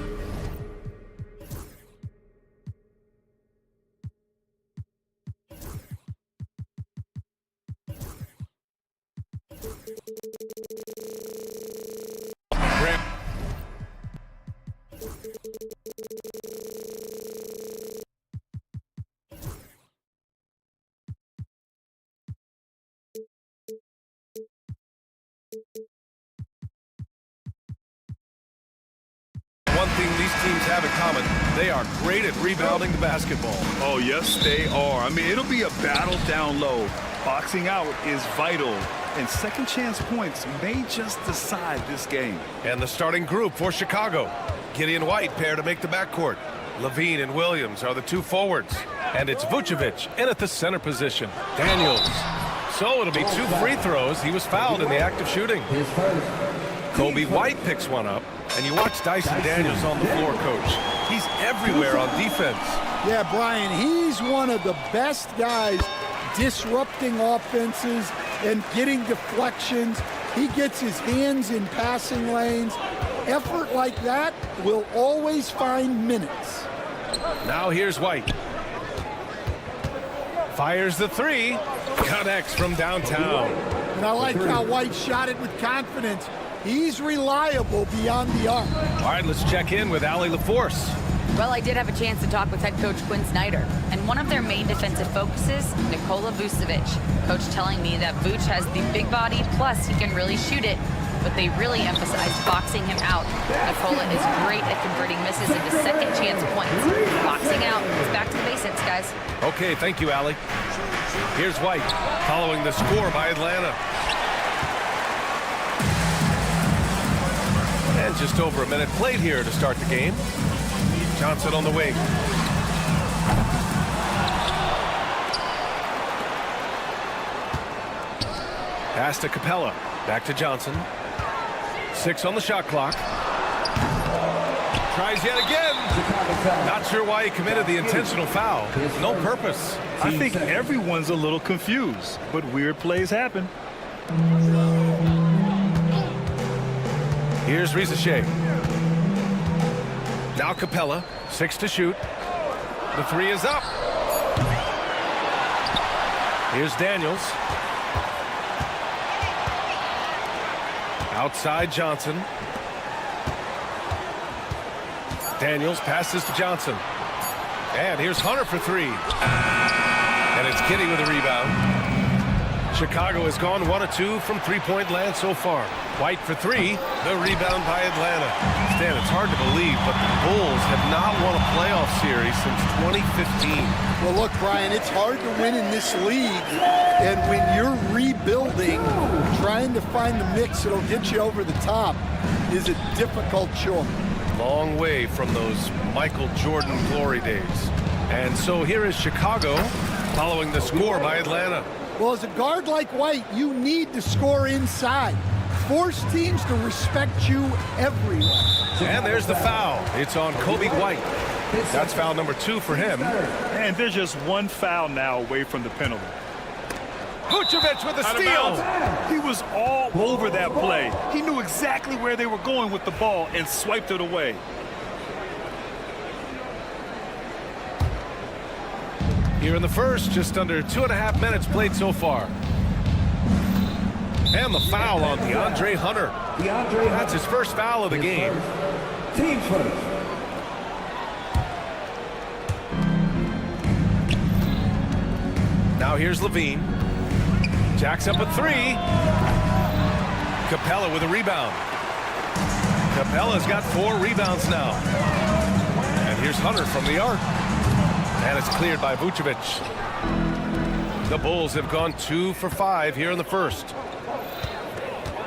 One thing these teams have in common, they are great at rebounding the basketball. Oh, yes, they are. I mean, it'll be a battle down low. Boxing out is vital, and second chance points may just decide this game. And the starting group for Chicago. Gideon White pair to make the backcourt. Levine and Williams are the two forwards. And it's Vucevic in at the center position. Daniels. So it'll be 2 free throws. He was fouled in the act of shooting. Kobe White picks one up. And you watch Dyson Daniels on the floor, Coach. He's everywhere on defense. Yeah, Brian, he's one of the best guys disrupting offenses and getting deflections. He gets his hands in passing lanes. Effort like that will always find minutes. Now here's White. Fires the 3. Connects from downtown. And I like how White shot it with confidence. He's reliable beyond the arc. All right, let's check in with Allie LaForce. Well, I did have a chance to talk with head coach Quinn Snyder, and one of their main defensive focuses, Nikola Vucevic. Coach telling me that Vuce has the big body, plus he can really shoot it, but they really emphasize boxing him out. Nikola is great at converting misses into second chance points. Boxing out, it's back to the basics, guys. Okay, thank you, Allie. Here's White, following the score by Atlanta. And just over a minute played here to start the game. Johnson on the wing. Pass to Capella. Back to Johnson. 6 on the shot clock. Tries yet again. Not sure why he committed the intentional foul. No purpose. I think everyone's a little confused, but weird plays happen. Here's Rizachet. Now Capella. 6 to shoot. The 3 is up. Here's Daniels. Outside Johnson. Daniels passes to Johnson. And here's Hunter for 3. And it's Kitty with a rebound. Chicago has gone 1 of 2 from three-point land so far. White for 3. The rebound by Atlanta. Stan, it's hard to believe, but the Bulls have not won a playoff series since 2015. Well, look, Brian, it's hard to win in this league. And when you're rebuilding, trying to find the mix that'll get you over the top is a difficult chore. Long way from those Michael Jordan glory days. And so here is Chicago following the score by Atlanta. Well, as a guard like White, you need to score inside. Force teams to respect you everywhere. And there's the foul. It's on Kobe White. That's foul number 2 for him. And there's just one foul now away from the penalty. Vucevic with the steal. He was all over that play. He knew exactly where they were going with the ball and swiped it away. Here in the first, just under 2.5 minutes played so far. And the foul on DeAndre Hunter. That's his first foul of the game. Team first. Now here's Levine. Jacks up a 3. Capella with a rebound. Capella's got 4 rebounds now. And here's Hunter from the arc. And it's cleared by Vucevic. The Bulls have gone 2 for 5 here in the first.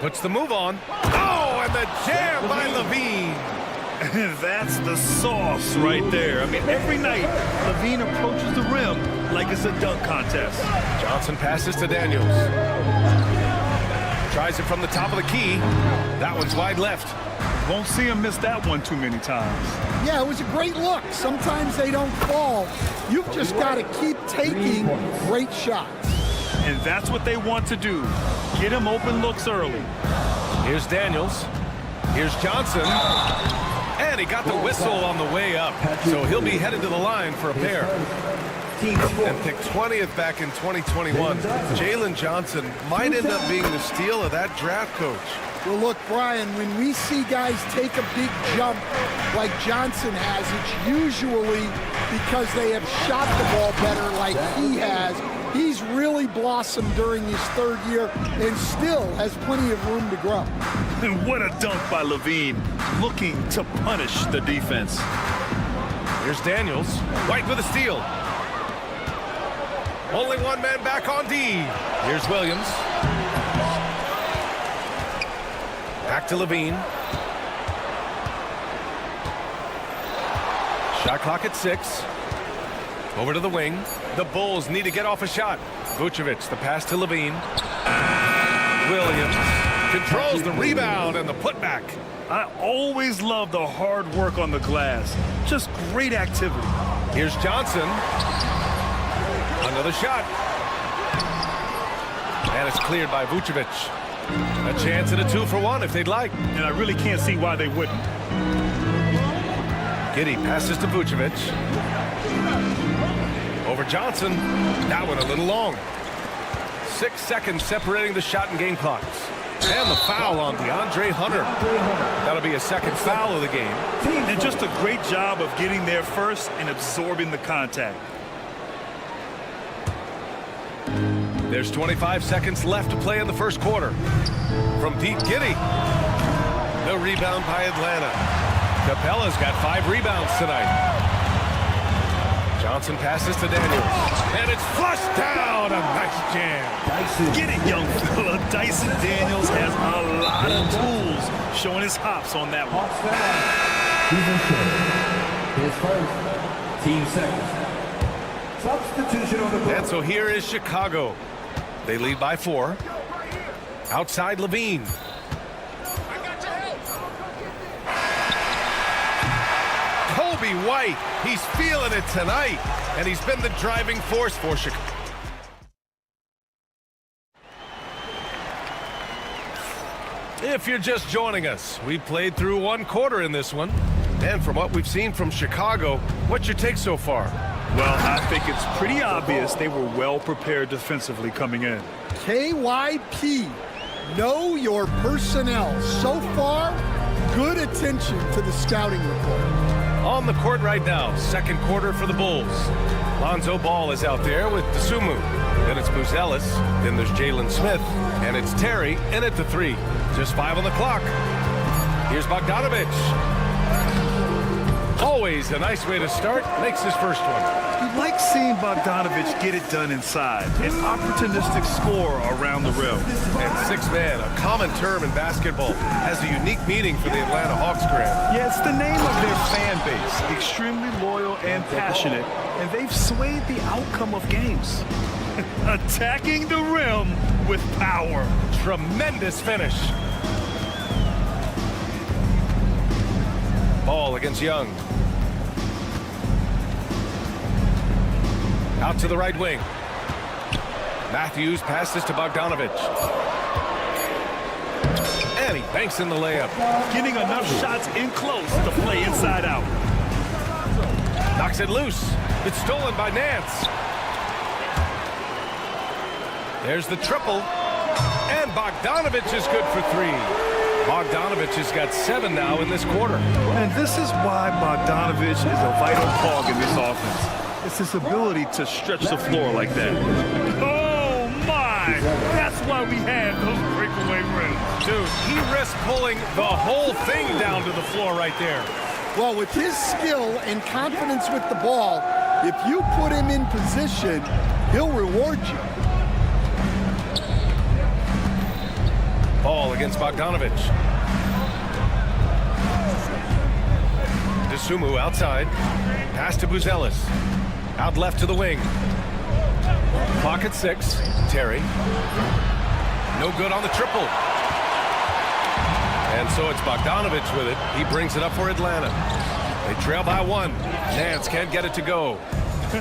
Puts the move on. Oh, and the jam by Levine. That's the sauce right there. I mean, every night, Levine approaches the rim like it's a dunk contest. Johnson passes to Daniels. Tries it from the top of the key. That one's wide left. Won't see him miss that one too many times. Yeah, it was a great look. Sometimes they don't fall. You've just got to keep taking great shots. And that's what they want to do. Get him open looks early. Here's Daniels. Here's Johnson. And he got the whistle on the way up. So he'll be headed to the line for a pair. And picked 20th back in 2021. Jalen Johnson might end up being the steal of that draft, coach. Well, look, Brian, when we see guys take a big jump like Johnson has, it's usually because they have shot the ball better like he has. He's really blossomed during his 3rd year and still has plenty of room to grow. And what a dunk by Levine, looking to punish the defense. Here's Daniels. White with a steal. Only one man back on D. Here's Williams. Back to Levine. Shot clock at 6. Over to the wing. The Bulls need to get off a shot. Vucevic, the pass to Levine. Williams controls the rebound and the putback. I always love the hard work on the glass. Just great activity. Here's Johnson. Another shot. And it's cleared by Vucevic. A chance at a 2-for-1 if they'd like. And I really can't see why they wouldn't. Giddey passes to Vucevic. Over Johnson. That one a little long. 6 seconds separating the shot and game clocks. And the foul on DeAndre Hunter. That'll be a 2nd foul of the game. And just a great job of getting there first and absorbing the contact. There's 25 seconds left to play in the first quarter. From Pete Giddey. The rebound by Atlanta. Capella's got 5 rebounds tonight. Johnson passes to Daniels. And it's flushed down. A nice jam. Get it, young fella. Dyson Daniels has a lot of tools, showing his hops on that one. His first, team second. Substitution on the court. And so here is Chicago. They lead by 4. Outside Levine. Kobe White, he's feeling it tonight, and he's been the driving force for Chicago. If you're just joining us, we played through one quarter in this one. And from what we've seen from Chicago, what's your take so far? Well, I think it's pretty obvious they were well prepared defensively coming in. KYP, know your personnel. So far, good attention to the scouting report. On the court right now, second quarter for the Bulls. Lonzo Ball is out there with Dosunmu. Then it's Buzelis. Then there's Jalen Smith. And it's Terry in at the 3. Just 5 on the clock. Here's Bogdanovic. Always a nice way to start. Makes his first one. You like seeing Bogdanovic get it done inside. An opportunistic score around the rim. And six-man, a common term in basketball, has a unique meaning for the Atlanta Hawks, Graham. Yeah, it's the name of their fan base. Extremely loyal and passionate. And they've swayed the outcome of games. Attacking the rim with power. Tremendous finish. Ball against Young. Out to the right wing. Matthews passes to Bogdanovic. And he banks in the layup. Getting enough shots in close to play inside out. Knocks it loose. It's stolen by Nance. There's the triple. And Bogdanovic is good for 3. Bogdanovic has got 7 now in this quarter. And this is why Bogdanovic is a vital cog in this offense. It's his ability to stretch the floor like that. Oh, my! That's why we have those breakaway rims. Dude, he risked pulling the whole thing down to the floor right there. Well, with his skill and confidence with the ball, if you put him in position, he'll reward you. Ball against Bogdanovic. Dosunmu outside. Pass to Buzelis. Out left to the wing. Clock at 6. Terry. No good on the triple. And so it's Bogdanovic with it. He brings it up for Atlanta. They trail by 1. Nance can't get it to go.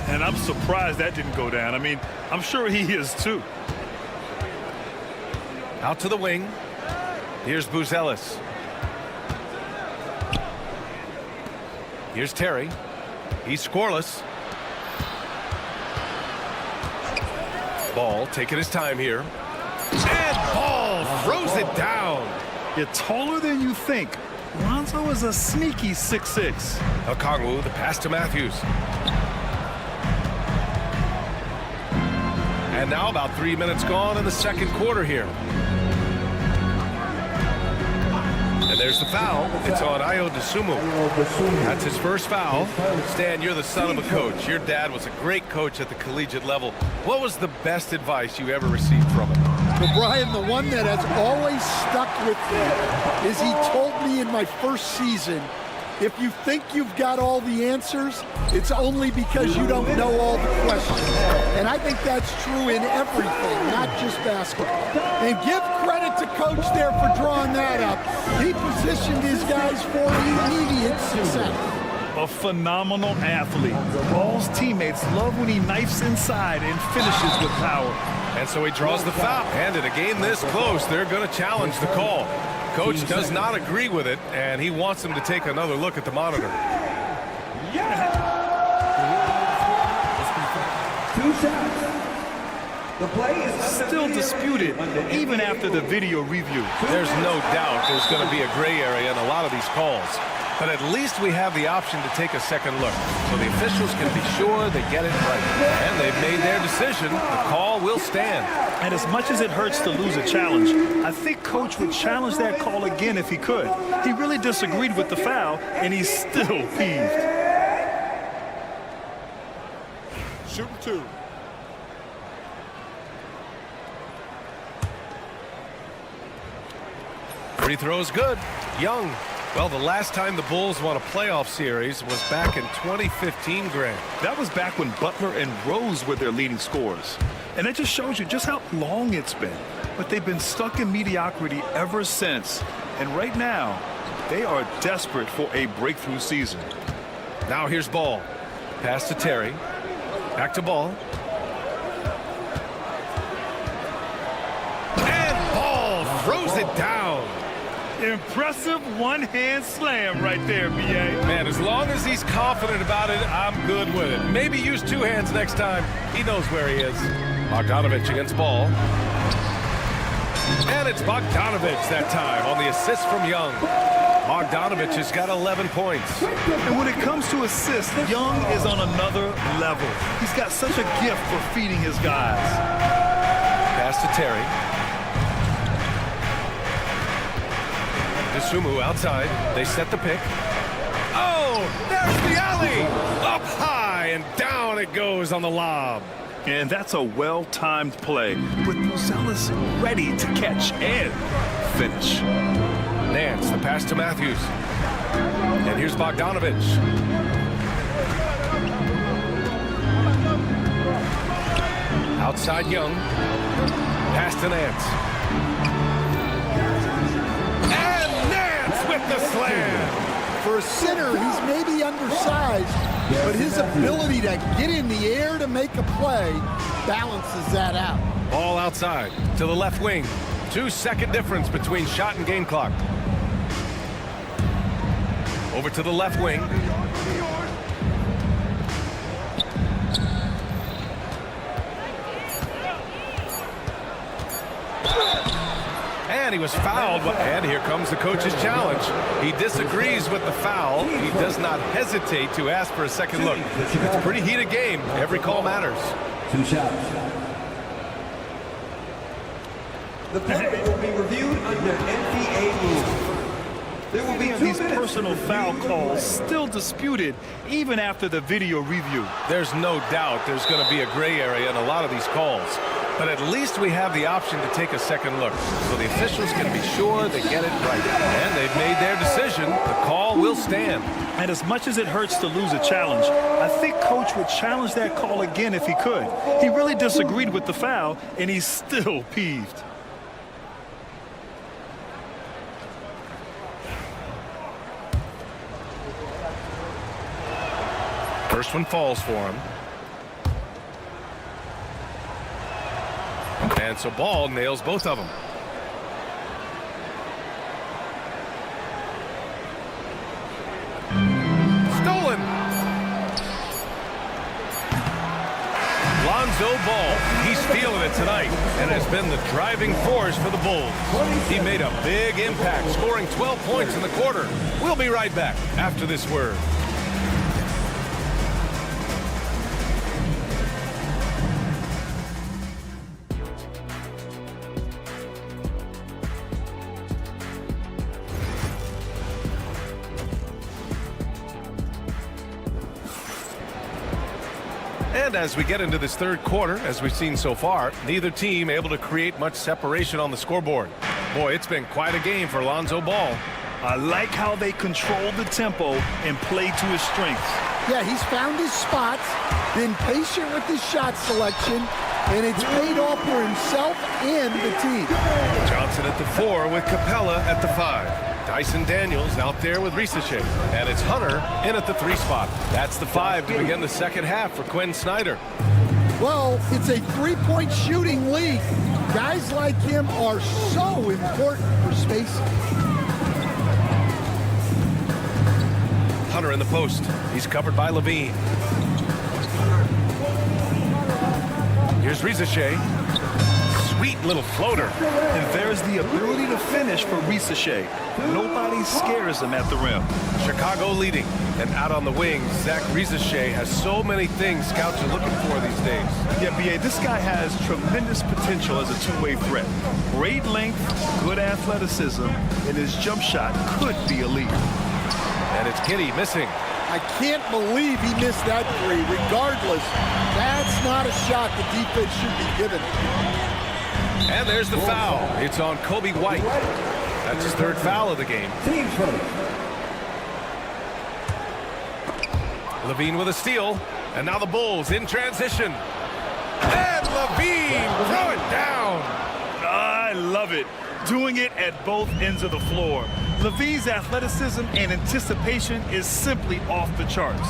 And I'm surprised that didn't go down. I mean, I'm sure he is too. Out to the wing. Here's Buzelis. Here's Terry. He's scoreless. Ball taking his time here. And Ball throws it down. You're taller than you think. Lonzo is a sneaky 6'6". Okongwu, the pass to Matthews. And now about 3 minutes gone in the second quarter here. And there's the foul. It's on Dosunmu. That's his first foul. Stan, you're the son of a coach. Your dad was a great coach at the collegiate level. What was the best advice you ever received from him? Well, Brian, the one that has always stuck with me is he told me in my first season, if you think you've got all the answers, it's only because you don't know all the questions. And I think that's true in everything, not just basketball. And give credit to Coach there for drawing that up. He positioned his guys for immediate success. A phenomenal athlete. Ball's teammates love when he knifes inside and finishes with power. And so he draws the foul. And in a game this close, they're going to challenge the call. Coach does not agree with it, and he wants him to take another look at the monitor. 2 shots. The play is still disputed, even after the video review. There's no doubt there's going to be a gray area in a lot of these calls. But at least we have the option to take a second look, so the officials can be sure they get it right. And they've made their decision. The call will stand. And as much as it hurts to lose a challenge, I think Coach would challenge that call again if he could. He really disagreed with the foul, and he's still peeved. Shooting 2. Free throw's good. Young. Well, the last time the Bulls won a playoff series was back in 2015, Grant. That was back when Butler and Rose were their leading scorers. And it just shows you just how long it's been. But they've been stuck in mediocrity ever since. And right now, they are desperate for a breakthrough season. Now here's Ball. Pass to Terry. Back to Ball. And Ball throws it down. Impressive one-hand slam right there, B.A. Man, as long as he's confident about it, I'm good with it. Maybe use two hands next time. He knows where he is. Bogdanovich against Ball. And it's Bogdanovich that time on the assist from Young. Bogdanovich has got 11 points. And when it comes to assists, Young is on another level. He's got such a gift for feeding his guys. Pass to Terry. Sumu outside. They set the pick. Oh, there's the alley. Up high and down it goes on the lob. And that's a well-timed play with Buzelis ready to catch and finish. Nance, the pass to Matthews. And here's Bogdanovich. Outside Young. Pass to Nance. With the slam. For a center, he's maybe undersized, but his ability to get in the air to make a play balances that out. Ball outside to the left wing. 2-second difference between shot and game clock. Over to the left wing. And he was fouled, and here comes the coach's challenge. He disagrees with the foul. He does not hesitate to ask for a second look. It's a pretty heated game. Every call matters. 2 shots. The play will be reviewed under NCAA rules. There will be These personal foul calls still disputed even after the video review. There's no doubt there's going to be a gray area in a lot of these calls. But at least we have the option to take a second look. So the officials can be sure they get it right. And they've made their decision. The call will stand. And as much as it hurts to lose a challenge, I think Coach would challenge that call again if he could. He really disagreed with the foul, and he's still peeved. First one falls for him. And so Ball nails both of them. Stolen. Lonzo Ball. He's feeling it tonight and has been the driving force for the Bulls. He made a big impact, scoring 12 points in the quarter. We'll be right back after this word. And as we get into this third quarter, as we've seen so far, neither team able to create much separation on the scoreboard. Boy, it's been quite a game for Lonzo Ball. I like how they control the tempo and play to his strengths. Yeah, he's found his spots, been patient with his shot selection, and it's paid off for himself and the team. Johnson at the 4 with Capella at the 5. Dyson Daniels out there with Risache. And it's Hunter in at the 3 spot. That's the 5 to begin the second half for Quinn Snyder. Well, it's a three-point shooting league. Guys like him are so important for spacing. Hunter in the post. He's covered by Levine. Here's Risache. Sweet little floater. And there's the ability to finish for Risache. Nobody scares him at the rim. Chicago leading. And out on the wing, Zach Risache has so many things scouts are looking for these days. Yeah, B.A., this guy has tremendous potential as a two-way threat. Great length, good athleticism, and his jump shot could be elite. And it's Kinney missing. I can't believe he missed that three. Regardless, that's not a shot the defense should be given. And there's the foul. It's on Kobe White. That's his third foul of the game. Levine with a steal. And now the Bulls in transition. And Levine, throw it down. I love it. Doing it at both ends of the floor. Levine's athleticism and anticipation is simply off the charts.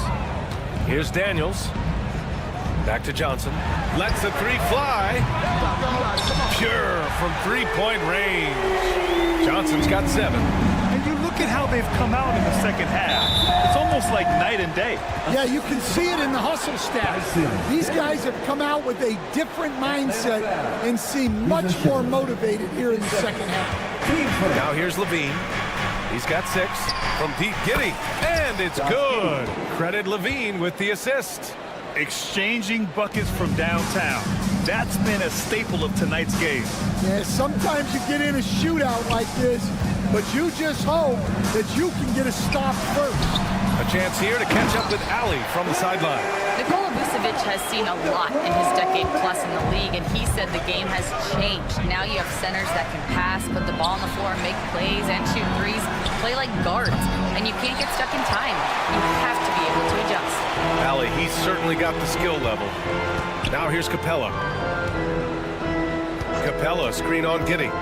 Here's Daniels. Back to Johnson. Lets the three fly. Pure from three-point range. Johnson's got 7. And you look at how they've come out in the second half. It's almost like night and day. Yeah, you can see it in the hustle stats. These guys have come out with a different mindset and seem much more motivated here in the second half. Now here's Levine. He's got 6 from deep. Giddey, and it's good. Credit Levine with the assist. Exchanging buckets from downtown. That's been a staple of tonight's game. Yeah, sometimes you get in a shootout like this, but you just hope that you can get a stop first. A chance here to catch up with Ali from the sideline. Nikola Vucevic has seen a lot in his decade plus in the league, and he said the game has changed. Now you have centers that can pass, put the ball on the floor, make plays, and shoot threes, play like guards, and you can't get stuck in time. You have to be able to adjust. Ali, he's certainly got the skill level. Now here's Capella. Capella, screen on Giddey.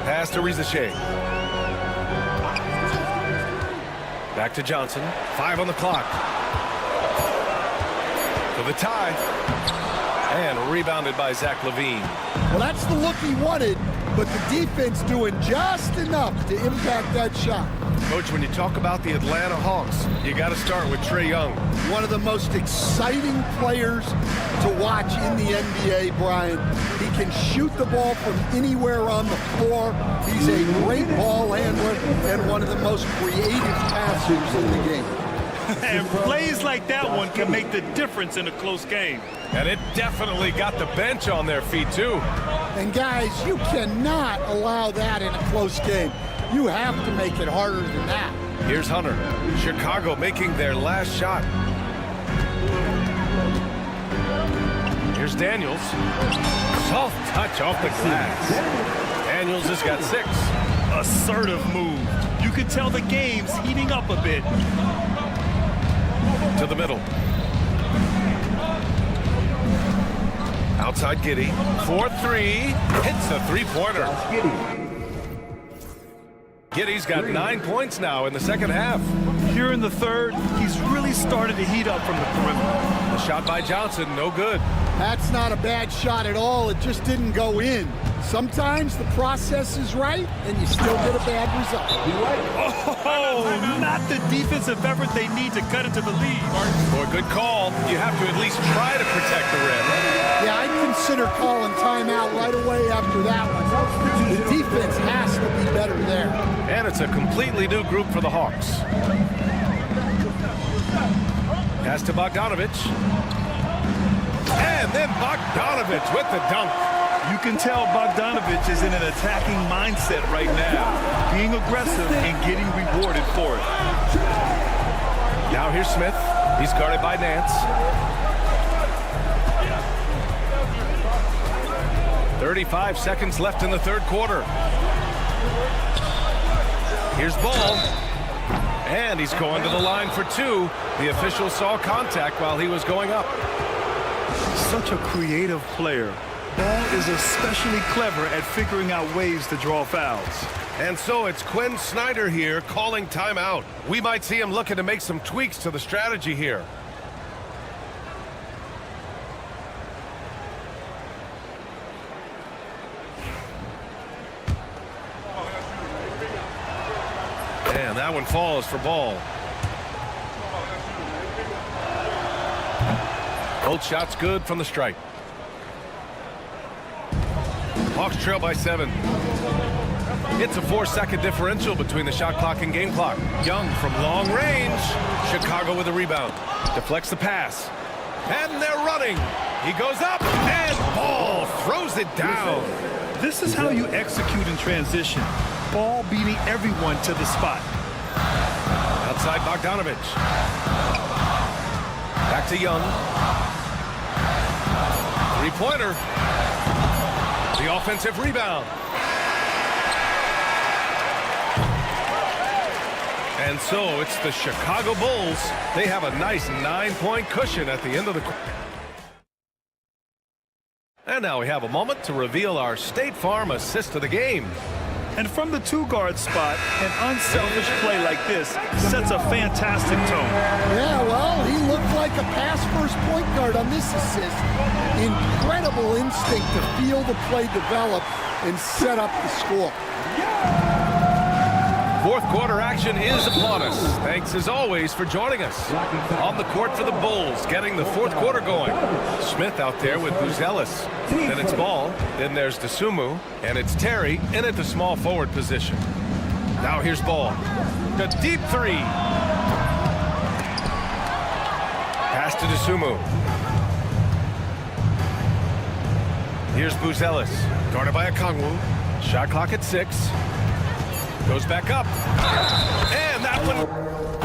Pass to Rizachet. Back to Johnson. 5 on the clock. For the tie. And rebounded by Zach LaVine. Well, that's the look he wanted, but the defense doing just enough to impact that shot. Coach, when you talk about the Atlanta Hawks, you got to start with Trae Young. One of the most exciting players to watch in the NBA, Brian. He can shoot the ball from anywhere on the floor. He's a great ball handler and one of the most creative passers in the game. And plays like that one can make the difference in a close game. And it definitely got the bench on their feet, too. And guys, you cannot allow that in a close game. You have to make it harder than that. Here's Hunter. Chicago making their last shot. Here's Daniels. Soft touch off the glass. Daniels has got 6. Assertive move. You can tell the game's heating up a bit. To the middle. Outside Giddey. 4-3. Hits the three-pointer. Giddey's got 9 points now in the second half. Here in the third, he's really started to heat up from the perimeter. The shot by Johnson, no good. That's not a bad shot at all. It just didn't go in. Sometimes the process is right, and you still get a bad result. Oh, not the defensive effort they need to cut into the lead. For a good call, you have to at least try to protect the rim. Yeah, I'd consider calling timeout right away after that one. The defense has to be better there. And it's a completely new group for the Hawks. Pass to Bogdanovich. And then Bogdanovich with the dunk. You can tell Bogdanovich is in an attacking mindset right now, being aggressive and getting rewarded for it. Now here's Smith. He's guarded by Nance. 35 seconds left in the third quarter. Here's Ball. And he's going to the line for 2. The official saw contact while he was going up. Such a creative player. Ball is especially clever at figuring out ways to draw fouls. And so it's Quinn Snyder here calling timeout. We might see him looking to make some tweaks to the strategy here. And that one falls for Ball. Both shots good from the stripe. Hawks trail by 7. It's a 4-second differential between the shot clock and game clock. Young from long range. Chicago with a rebound. Deflects the pass. And they're running. He goes up and Ball throws it down. This is how you execute in transition. Ball beating everyone to the spot. Outside Bogdanovich. Back to Young. Three-pointer. The offensive rebound. And so it's the Chicago Bulls. They have a nice 9-point cushion at the end of the quarter. And now we have a moment to reveal our State Farm assist of the game. And from the two-guard spot, an unselfish play like this sets a fantastic tone. Yeah, well, he looked like a pass-first point guard on this assist. Incredible instinct to feel the play develop and set up the score. Fourth quarter action is upon us. Thanks as always for joining us. On the court for the Bulls, getting the fourth quarter going. Smith out there with Buzelis. Then it's Ball. Then there's Dosunmu. And it's Terry in at the small forward position. Now here's Ball. The deep three. Pass to Dosunmu. Here's Buzelis. Guarded by Okongwu. Shot clock at 6. Goes back up. And that one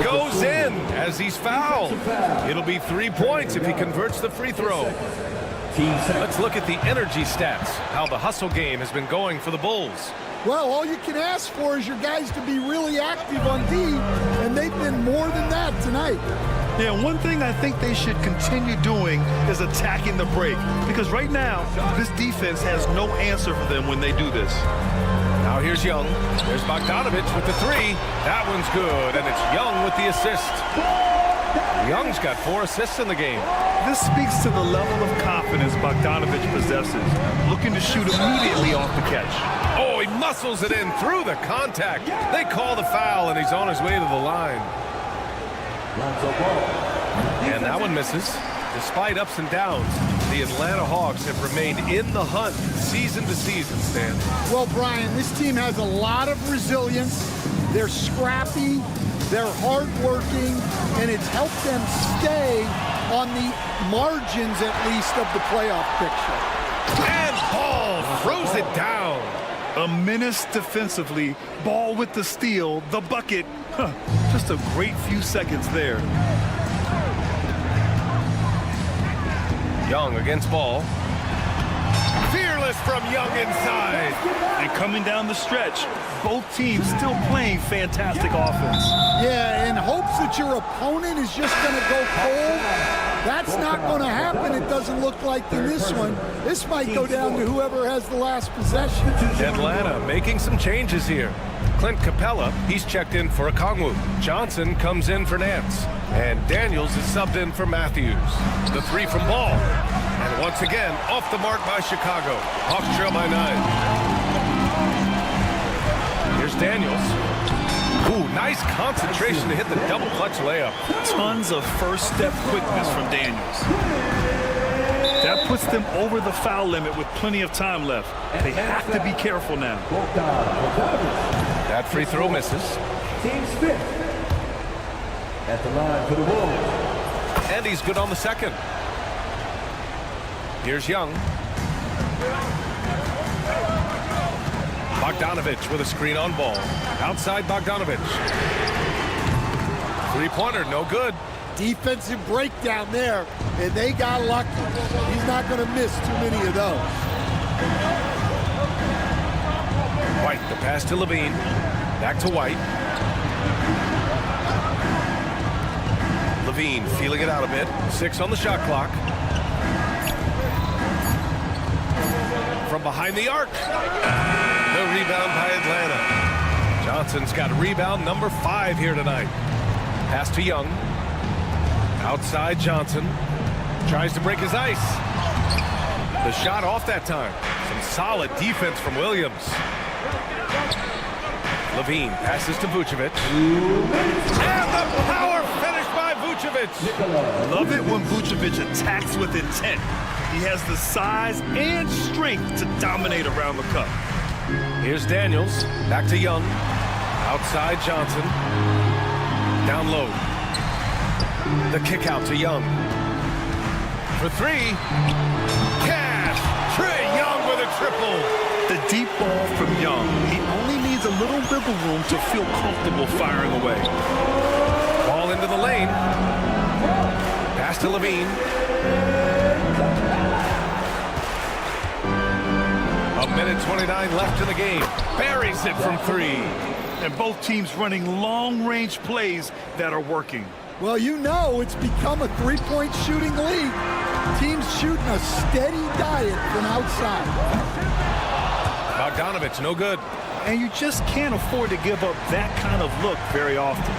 goes in as he's fouled. It'll be 3 points if he converts the free throw. Let's look at the energy stats, how the hustle game has been going for the Bulls. Well, all you can ask for is your guys to be really active on D, and they've been more than that tonight. Yeah, one thing I think they should continue doing is attacking the break. Because right now, this defense has no answer for them when they do this. Now here's Young. There's Bogdanovich with the three. That one's good, and it's Young with the assist. Young's got 4 assists in the game. This speaks to the level of confidence Bogdanovich possesses, looking to shoot immediately off the catch. Oh, he muscles it in through the contact. They call the foul, and he's on his way to the line. And that one misses. Despite ups and downs, the Atlanta Hawks have remained in the hunt season to season, Stan. Well, Brian, this team has a lot of resilience. They're scrappy, they're hardworking, and it's helped them stay on the margins, at least, of the playoff picture. And Ball throws it down. A menace defensively, Ball with the steal, the bucket. Just a great few seconds there. Young against Ball. Fearless from Young inside. And coming down the stretch, both teams still playing fantastic offense. Yeah, in hopes that your opponent is just going to go cold. That's not going to happen, it doesn't look like in this one. This might go down to whoever has the last possession. Atlanta making some changes here. Clint Capella, he's checked in for Okongwu. Johnson comes in for Nance. And Daniels is subbed in for Matthews. The three from Ball. And once again, off the mark by Chicago. Hawks trail by 9. Here's Daniels. Ooh, nice concentration to hit the double clutch layup. Tons of first step quickness from Daniels. That puts them over the foul limit with plenty of time left. They have to be careful now. That free throw misses. Team Smith at the line for the Wolves. And he's good on the second. Here's Young. Bogdanovich with a screen on Ball. Outside Bogdanovich. Three-pointer, no good. Defensive breakdown there, and they got lucky. He's not going to miss too many of those. White, the pass to Levine. Back to White. Levine feeling it out a bit. 6 on the shot clock. From behind the arc. The rebound by Atlanta. Johnson's got rebound number 5 here tonight. Pass to Young. Outside Johnson. Tries to break his ice. The shot off that time. Some solid defense from Williams. Levine passes to Vucevic. And the power finish by Vucevic. Love it when Vucevic attacks with intent. He has the size and strength to dominate around the cup. Here's Daniels. Back to Young. Outside Johnson. Down low. The kick out to Young. For 3. Cash. Trae Young with a triple. The deep ball from Young. He only needs a little wiggle room to feel comfortable firing away. Ball into the lane. Pass to Levine. A minute 29 left in the game. Buries it from 3. And both teams running long-range plays that are working. Well, you know it's become a three-point shooting league. Teams shooting a steady diet from outside. Bogdanovich, no good. And you just can't afford to give up that kind of look very often.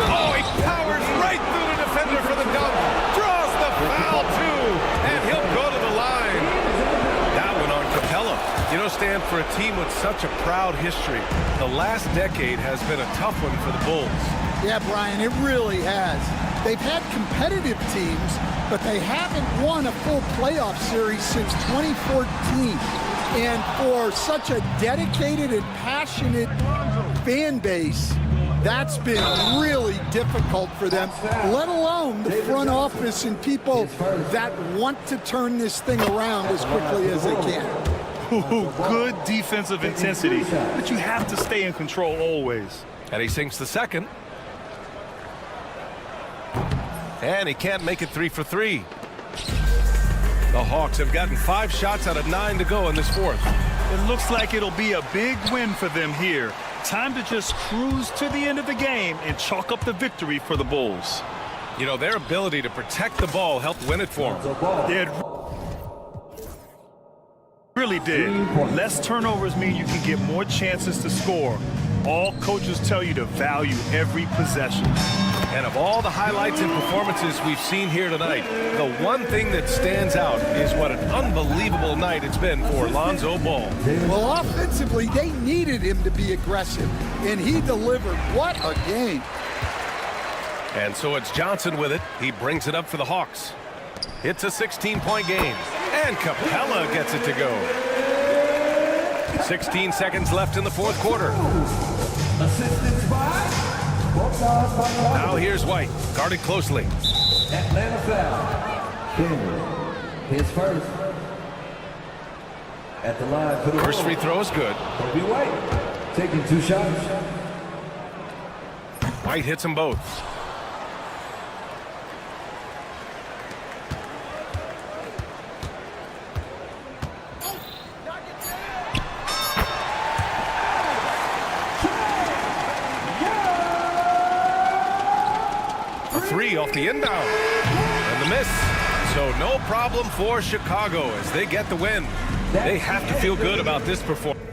Oh, he powers right through the defender for the dunk. Draws the foul, too. And he'll go to the line. That one on Capella. You know, Stan, for a team with such a proud history, the last decade has been a tough one for the Bulls. Yeah, Brian, it really has. They've had competitive teams, but they haven't won a full playoff series since 2014. And for such a dedicated and passionate fan base, that's been really difficult for them, let alone the front office and people that want to turn this thing around as quickly as they can. Ooh, good defensive intensity, but you have to stay in control always. And he sinks the second. And he can't make it 3 for 3. The Hawks have gotten 5 shots out of 9 to go in this fourth. It looks like it'll be a big win for them here. Time to just cruise to the end of the game and chalk up the victory for the Bulls. You know, their ability to protect the ball helped win it for them. It really did. Less turnovers mean you can get more chances to score. All coaches tell you to value every possession. And of all the highlights and performances we've seen here tonight, the one thing that stands out is what an unbelievable night it's been for Lonzo Ball. Well, offensively, they needed him to be aggressive, and he delivered. What a game. And so it's Johnson with it. He brings it up for the Hawks. It's a 16-point game, and Capella gets it to go. 16 seconds left in the fourth quarter. Assistance by Now here's White, guarded closely. Atlanta foul. Cameron, his first. At the line for the First free throw is good. Kobe White taking 2 shots. White hits them both. Three off the inbound. And the miss. So no problem for Chicago as they get the win. They have to feel good about this performance.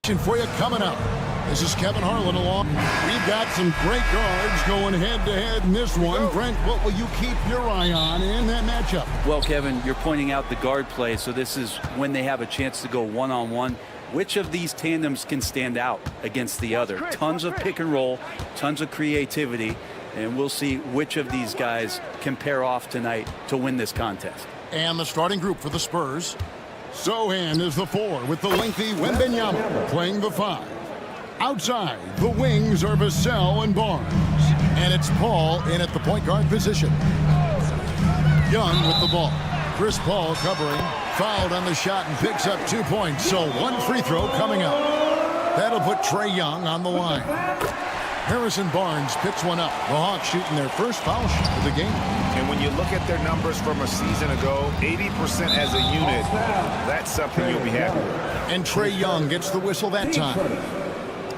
For you coming up. This is Kevin Harlan along. We've got some great guards going head-to-head in this one. Brent, what will you keep your eye on in that matchup? Well, Kevin, you're pointing out the guard play, so this is when they have a chance to go one-on-one. Which of these tandems can stand out against the other? Tons of pick and roll, tons of creativity, and we'll see which of these guys can pair off tonight to win this contest. And the starting group for the Spurs. Sohan is the 4 with the lengthy Wembanyama playing the 5. Outside, the wings are Vassell and Barnes. And it's Paul in at the point guard position. Young with the ball. Chris Paul covering. Fouled on the shot and picks up 2 points. So 1 free throw coming up. That'll put Trae Young on the line. Harrison Barnes picks one up. The Hawks shooting their first foul shot of the game. And when you look at their numbers from a season ago, 80% as a unit, that's something you'll be happy with. And Trae Young gets the whistle that time.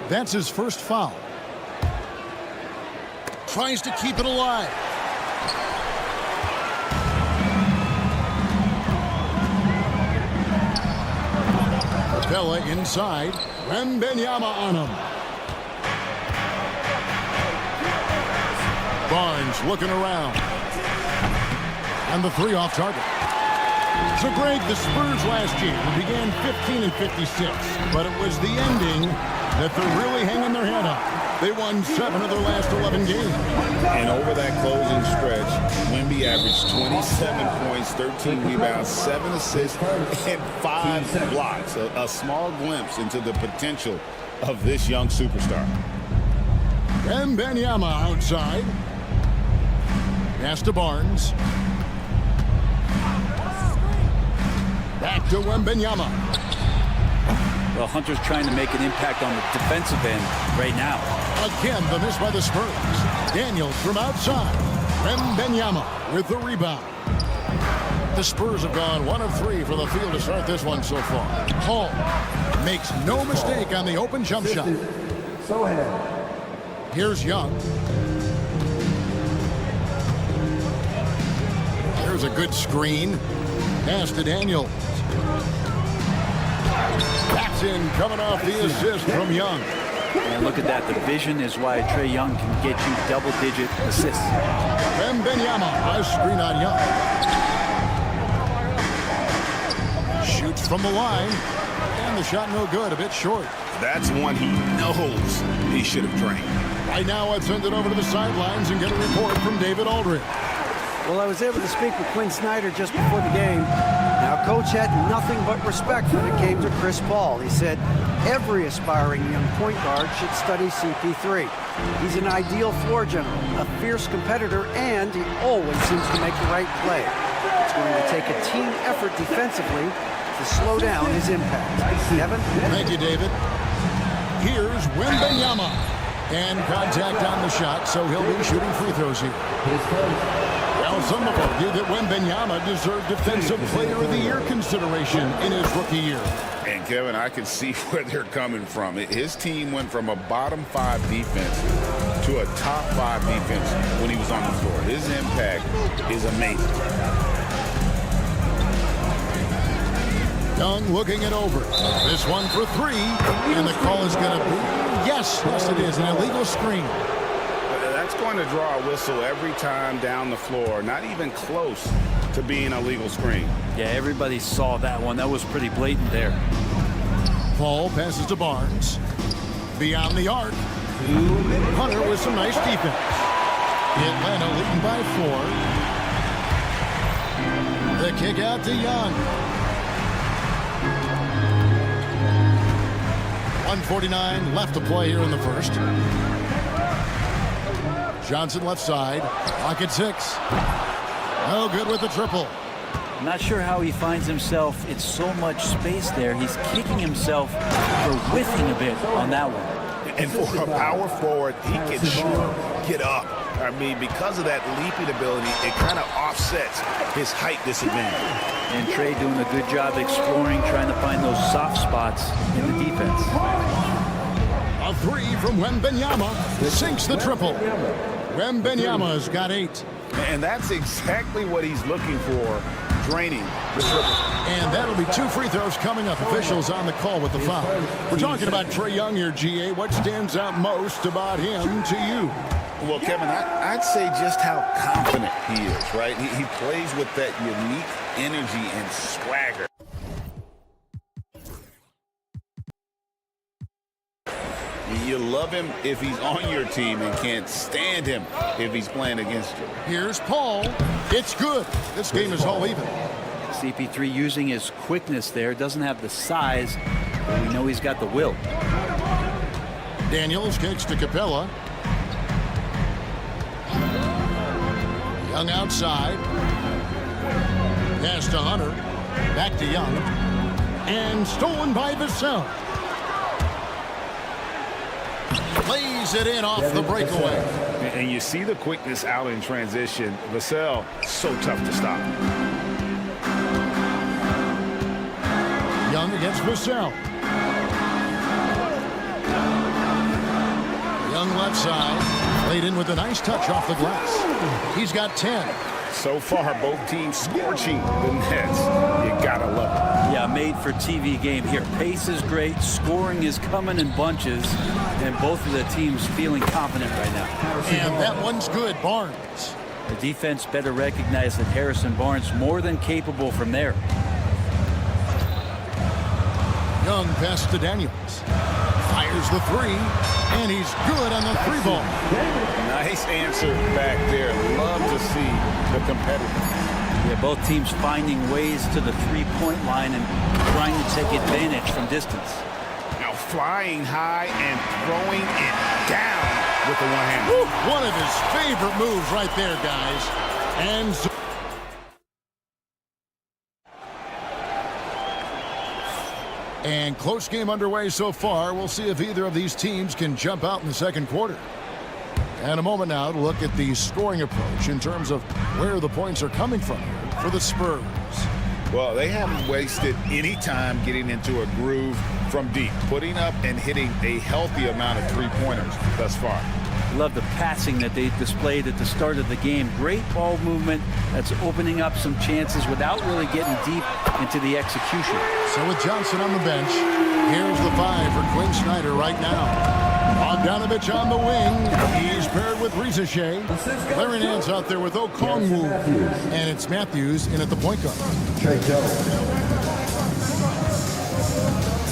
That's his first foul. Tries to keep it alive. Capella inside. Wembanyama on him. Barnes looking around. And the 3 off target. So, Greg, the Spurs last year began 15-56, but it was the ending that they're really hanging their head on. They won 7 of their last 11 games. And over that closing stretch, Wemby averaged 27 points, 13 rebounds, 7 assists, and 5 blocks. A small glimpse into the potential of this young superstar. Wembanyama outside. Pass to Barnes. Back to Wembanyama. Well, Hunter's trying to make an impact on the defensive end right now. Again, the miss by the Spurs. Daniels from outside. Wembanyama with the rebound. The Spurs have gone 1 of 3 from the field to start this one so far. Hall makes no mistake on the open jump shot. Here's Young. There's a good screen. Pass to Daniels. That's in, coming off the assist from Young. And look at that. The vision is why Trae Young can get you double-digit assists. Wembanyama, a screen on Young. Shoots from the line. And the shot no good, a bit short. That's one he knows he should have drained. Right now, I'd send it over to the sidelines and get a report from David Aldridge. Well, I was able to speak with Quinn Snyder just before the game. Now, Coach had nothing but respect when it came to Chris Paul. He said every aspiring young point guard should study CP3. He's an ideal floor general, a fierce competitor, and he always seems to make the right play. It's going to take a team effort defensively to slow down his impact. Kevin? Thank you, David. Here's Wembanyama. And contact on the shot, so he'll be shooting free throws here. Now, some have argued that Wembanyama deserved Defensive Player of the Year consideration in his rookie year. And, Kevin, I can see where they're coming from. His team went from a bottom 5 defense to a top 5 defense when he was on the floor. His impact is amazing. Young looking it over. This one for 3. And the call is going to be, yes, it is, an illegal screen. That's going to draw a whistle every time down the floor. Not even close to being a legal screen. Yeah, everybody saw that one. That was pretty blatant there. Paul passes to Barnes. Beyond the arc. Hunter with some nice defense. Atlanta leading by 4. The kick out to Young. 1:49 left to play here in the first. Johnson left side. Clock at 6. No good with the triple. I'm not sure how he finds himself. It's so much space there. He's kicking himself for whiffing a bit on that one. And for a power forward, he can sure get up. I mean, because of that leaping ability, it kind of offsets his height disadvantage. And Trae doing a good job exploring, trying to find those soft spots in the defense. A 3 from Wembanyama sinks the triple. Wembanyama's got 8. And that's exactly what he's looking for. draining the triple. And that'll be 2 free throws coming up. Officials on the call with the foul. We're talking about Trae Young here, GA. What stands out most about him to you? Well, Kevin, I'd say just how confident he is, right? He plays with that unique energy and swagger. You love him if he's on your team and can't stand him if he's playing against you. Here's Paul. It's good. This game is all even. CP3 using his quickness there. Doesn't have the size, but we know he's got the will. Daniels kicks to Capella. Young outside. Pass to Hunter. Back to Young. And stolen by Vassell. Lays it in off the breakaway. And you see the quickness out in transition. Vassell, so tough to stop. Young against Vassell. Young left side. Laid in with a nice touch off the glass. He's got 10. So far, both teams scorching the nets. You gotta love it. Yeah, made for TV game here. Pace is great. Scoring is coming in bunches. And both of the teams feeling confident right now. And that one's good. Barnes. The defense better recognize that Harrison Barnes more than capable from there. Young pass to Daniels. Fires the 3. And he's good on the 3 ball. Nice answer back there. Love to see the competitor. Yeah, both teams finding ways to the 3-point line and trying to take advantage from distance. Now flying high and throwing it down with the one hand. One of his favorite moves right there, guys. And so and close game underway so far. We'll see if either of these teams can jump out in the second quarter. And a moment now to look at the scoring approach in terms of where the points are coming from here for the Spurs. Well, they haven't wasted any time getting into a groove from deep, putting up and hitting a healthy amount of three-pointers thus far. Love the passing that they displayed at the start of the game. Great ball movement that's opening up some chances without really getting deep into the execution. So with Johnson on the bench, here's the 5 for Quinn Snyder right now. Bogdanovich on the wing. He's paired with Rizichet. Larry Nance out there with Okongwu. And it's Matthews in at the point guard.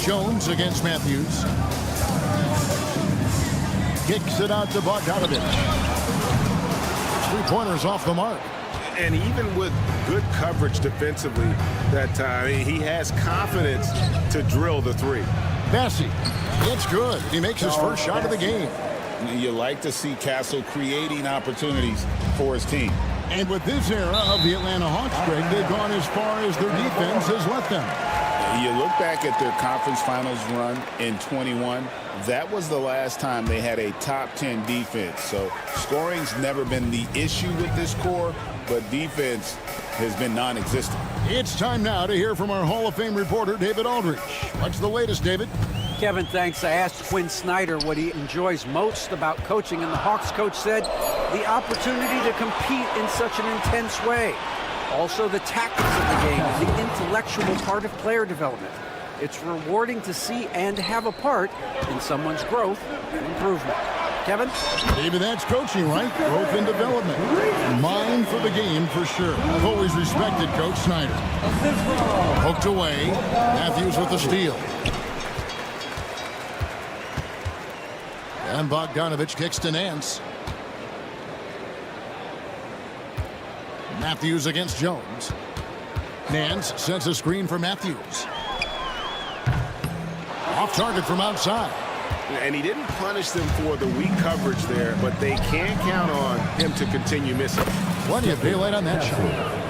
Jones against Matthews. Kicks it out to Bogdanovich. 3-pointers off the mark. And even with good coverage defensively that time, he has confidence to drill the 3. Bessie, it's good. He makes his first shot of the game. You like to see Castle creating opportunities for his team. And with this era of the Atlanta Hawks, Greg, they've gone as far as their defense has let them. You look back at their conference finals run in 21. That was the last time they had a top 10 defense. So scoring's never been the issue with this core, but defense has been non-existent. It's time now to hear from our Hall of Fame reporter, David Aldridge. What's the latest, David? Kevin, thanks. I asked Quinn Snyder what he enjoys most about coaching, and the Hawks coach said the opportunity to compete in such an intense way. Also, the tactics of the game, the intellectual part of player development. It's rewarding to see and have a part in someone's growth and improvement. Kevin? David, that's coaching, right? Growth and development. Mind for the game, for sure. I've always respected Coach Snyder. Hooked away. Matthews with the steal. And Bogdanovich kicks to Nance. Matthews against Jones. Nance sets a screen for Matthews. Off target from outside. And he didn't punish them for the weak coverage there, but they can't count on him to continue missing. Plenty of daylight on that shot.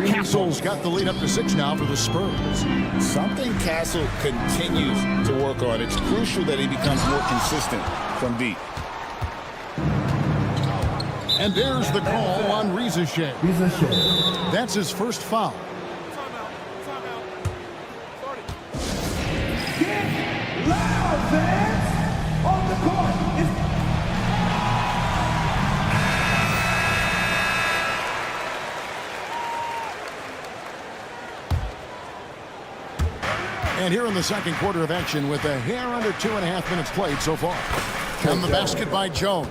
Castle's got the lead up to 6 now for the Spurs. Something Castle continues to work on. It's crucial that he becomes more consistent from deep. And there's the call on Rizichet. That's his first foul. Loud fans on the court. And here in the second quarter of action with a hair under 2.5 minutes played so far. And the basket by Jones.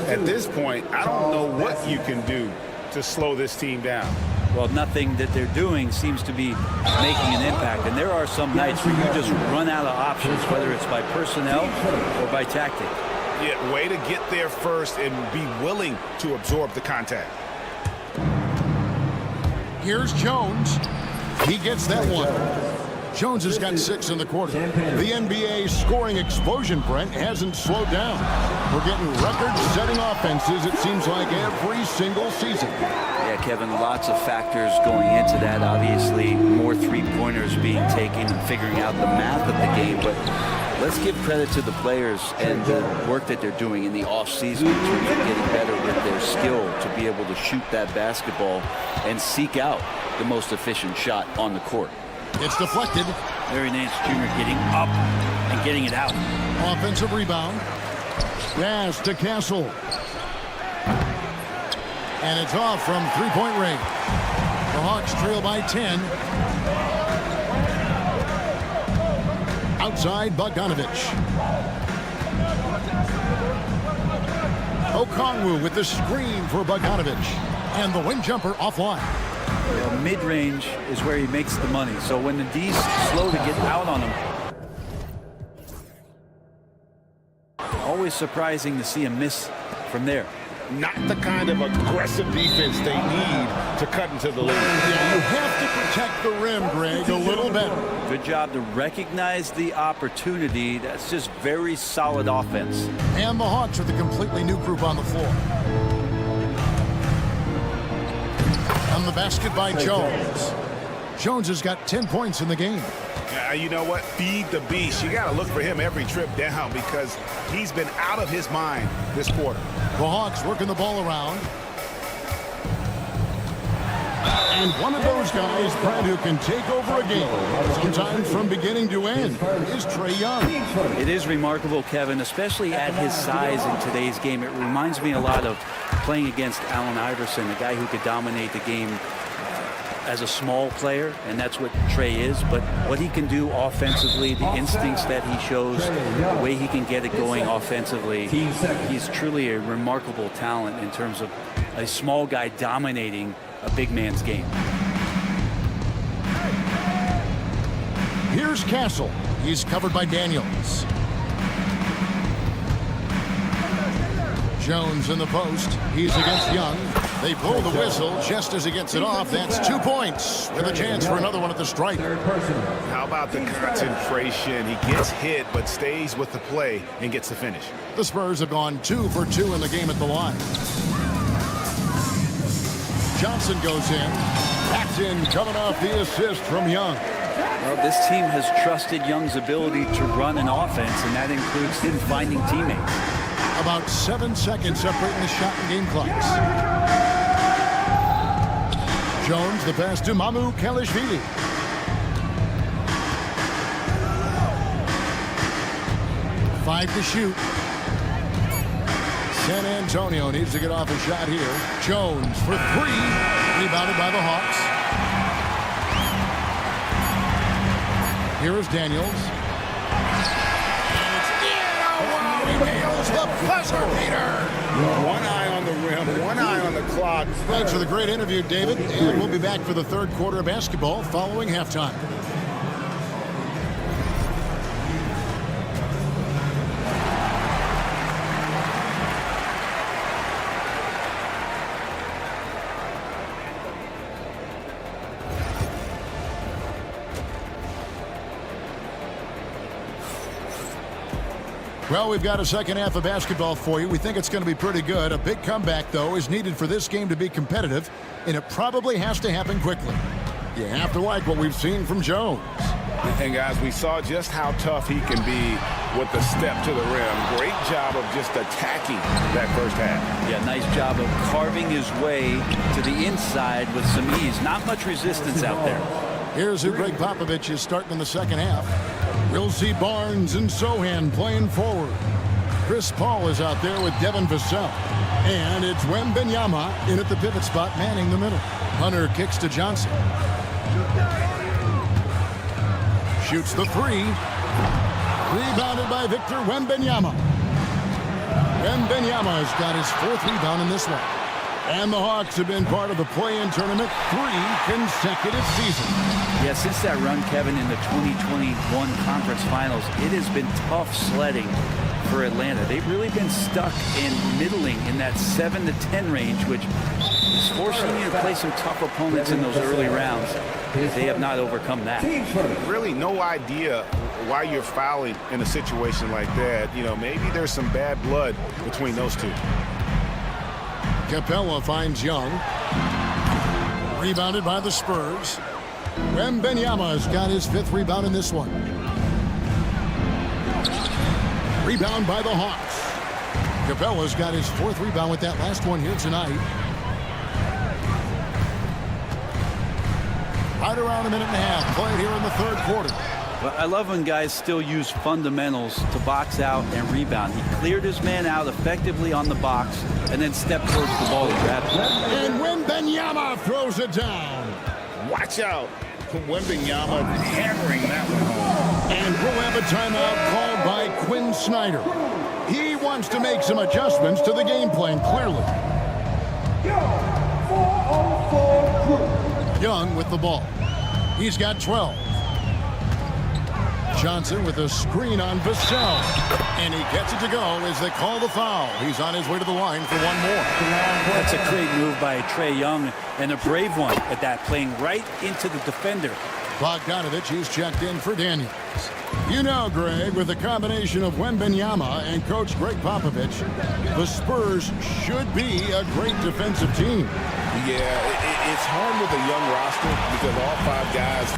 At this point, I don't know what you can do to slow this team down. Well, nothing that they're doing seems to be making an impact. And there are some nights where you just run out of options, whether it's by personnel or by tactic. Yeah, way to get there first and be willing to absorb the contact. Here's Jones. He gets that one. Jones has got 6 in the quarter. The NBA scoring explosion, Brent, hasn't slowed down. We're getting record-setting offenses, it seems like, every single season. Yeah, Kevin, lots of factors going into that. Obviously, more three-pointers being taken and figuring out the math of the game. But let's give credit to the players and the work that they're doing in the offseason in terms of getting better with their skill to be able to shoot that basketball and seek out the most efficient shot on the court. It's deflected. Larry Nance Jr. getting up and getting it out. Offensive rebound. Pass to Castle. And it's off from three-point range. The Hawks trail by 10. Outside, Bogdanovich. Okongwu with the screen for Bogdanovich. And the wing jumper offline. Well, mid-range is where he makes the money. So when the D's slow to get out on him, always surprising to see him miss from there. Not the kind of aggressive defense they need to cut into the lead. Yeah, you have to protect the rim, Greg, a little better. Good job to recognize the opportunity. That's just very solid offense. And the Hawks with a completely new group on the floor. On the basket by Jones. Jones has got 10 points in the game. You know what? Feed the beast. You got to look for him every trip down because he's been out of his mind this quarter. The Hawks working the ball around. And one of those guys, Brad, who can take over a game sometimes from beginning to end is Trae Young. It is remarkable, Kevin, especially at his size in today's game. It reminds me a lot of playing against Allen Iverson, a guy who could dominate the game as a small player, and that's what Trae is. But what he can do offensively, the instincts that he shows, the way he can get it going offensively, he's truly a remarkable talent in terms of a small guy dominating a big man's game. Here's Castle. He's covered by Daniels. Jones in the post. He's against Young. They blow the whistle just as he gets it off. That's 2 points with a chance for another one at the stripe. How about the concentration? He gets hit but stays with the play and gets the finish. The Spurs have gone 2 for 2 in the game at the line. Johnson goes in. Backed in, coming off the assist from Young. Well, this team has trusted Young's ability to run an offense, and that includes him finding teammates. About 7 seconds separating the shot and game clocks. Jones, the pass to Mamu Kalishvili. Five to shoot. San Antonio needs to get off a shot here. Jones for 3. Rebounded by the Hawks. Here is Daniels. He nails the buzzer beater. One eye on the rim, one eye on the clock. Thanks for the great interview, David. And we'll be back for the third quarter of basketball following halftime. Well, we've got a second half of basketball for you. We think it's going to be pretty good. A big comeback, though, is needed for this game to be competitive, and it probably has to happen quickly. You have to like what we've seen from Jones. And, guys, we saw just how tough he can be with the step to the rim. Great job of just attacking that first half. Yeah, nice job of carving his way to the inside with some ease. Not much resistance out there. Here's who Greg Popovich is starting in the second half. We'll see Barnes and Sohan playing forward. Chris Paul is out there with Devin Vassell. And it's Wembanyama in at the pivot spot, manning the middle. Hunter kicks to Johnson. Shoots the three. Rebounded by Victor Wembanyama. Wembanyama has got his 4th rebound in this one. And the Hawks have been part of the play-in tournament 3 consecutive seasons. Yeah, since that run, Kevin, in the 2021 conference finals, it has been tough sledding for Atlanta. They've really been stuck in middling in that 7 to 10 range, which is forcing you to play some tough opponents in those early rounds. They have not overcome that. Really no idea why you're fouling in a situation like that. You know, maybe there's some bad blood between those two. Capella finds Young. Rebounded by the Spurs. Wembanyama has got his 5th rebound in this one. Rebound by the Hawks. Capella's got his 4th rebound with that last one here tonight. Right around a minute and a half played here in the 3rd quarter. Well, I love when guys still use fundamentals to box out and rebound. He cleared his man out effectively on the box and then stepped towards the ball and grabbed it. And Wembanyama throws it down. Watch out. Wembanyama hammering that one home. And we'll have a timeout called by Quinn Snyder. He wants to make some adjustments to the game plan, clearly. Young with the ball. He's got 12. Johnson with a screen on Vassell. And he gets it to go as they call the foul. He's on his way to the line for one more. That's a great move by Trae Young, and a brave one at that, playing right into the defender. Bogdanovich is checked in for Daniels. You know, Greg, with the combination of Wembanyama and Coach Greg Popovich, the Spurs should be a great defensive team. Yeah, it's hard with a young roster because all 5 guys...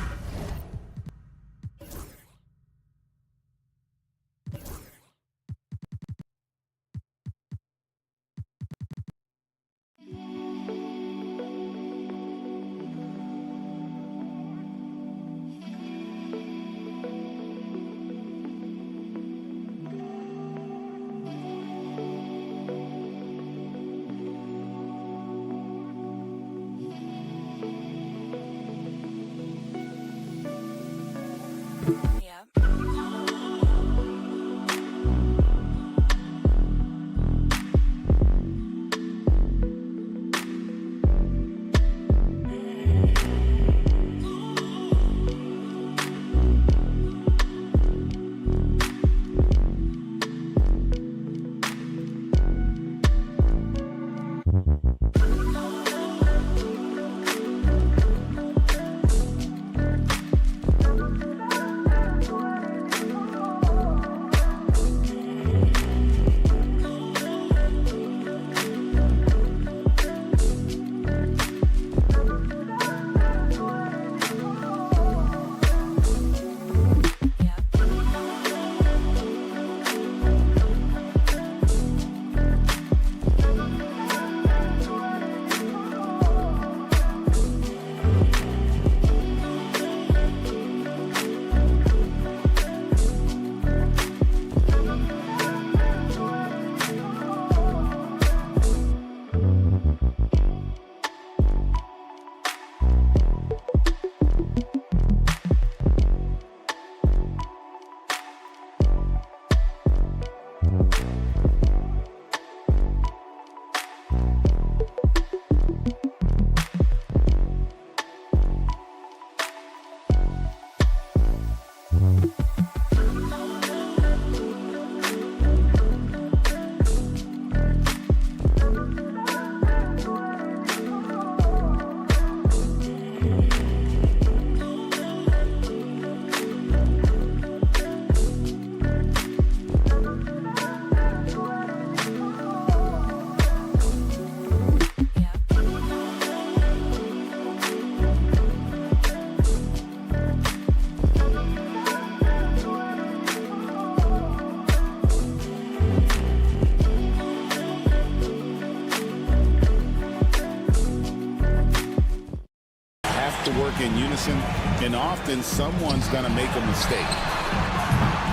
In unison, and often someone's going to make a mistake.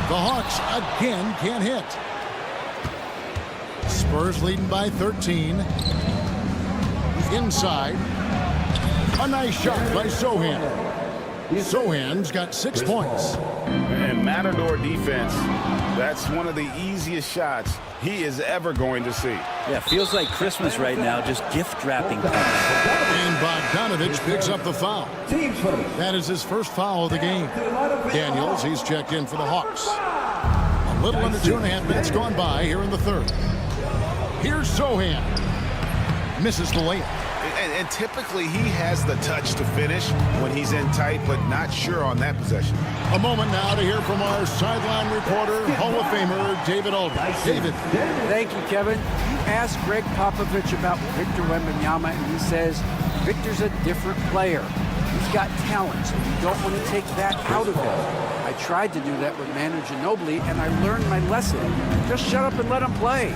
The Hawks again can't hit. Spurs leading by 13. Inside. A nice shot by Sohan. Sohan's got 6 points. And Matador defense, that's one of the easiest shots he is ever going to see. Yeah, feels like Christmas right now, just gift wrapping. And Bogdanovich picks up the foul. That is his first foul of the game. Daniels, he's checked in for the Hawks. A little under 2.5 minutes gone by here in the third. Here's Sohan. Misses the layup. And typically he has the touch to finish when he's in tight, but not sure on that possession. A moment now to hear from our sideline reporter, Hall of Famer David Aldridge. David. Thank you, Kevin. You asked Greg Popovich about Victor Wembanyama, and he says Victor's a different player. He's got talent, so you don't want to take that out of him. I tried to do that with Manu Ginobili, and I learned my lesson. Just shut up and let him play.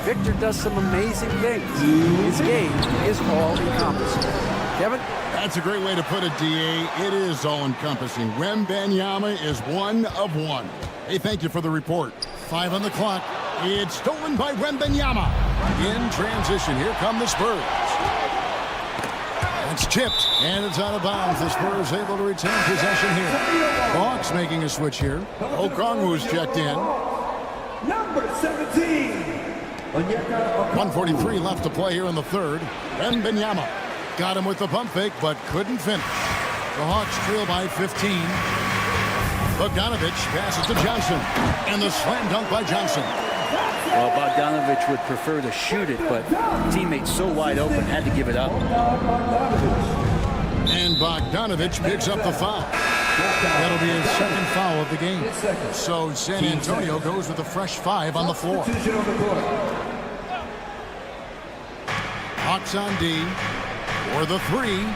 Victor does some amazing things. His game is all-encompassing. Kevin? That's a great way to put it, D.A. It is all-encompassing. Wembanyama is one of one. Hey, thank you for the report. 5 on the clock. It's stolen by Wembanyama. In transition, here come the Spurs. It's chipped, and it's out of bounds. The Spurs able to retain possession here. The Hawks making a switch here. Okongwu's checked in. Number 17. 1:43 left to play here in the third. Wembanyama got him with the pump fake, but couldn't finish. The Hawks trail by 15. Bogdanovich passes to Johnson, and the slam dunk by Johnson. Well, Bogdanovich would prefer to shoot it, but teammates so wide open had to give it up. And Bogdanovich picks up the foul. That'll be his second foul of the game. So San Antonio goes with a fresh 5 on the floor. Hawks on D for the 3.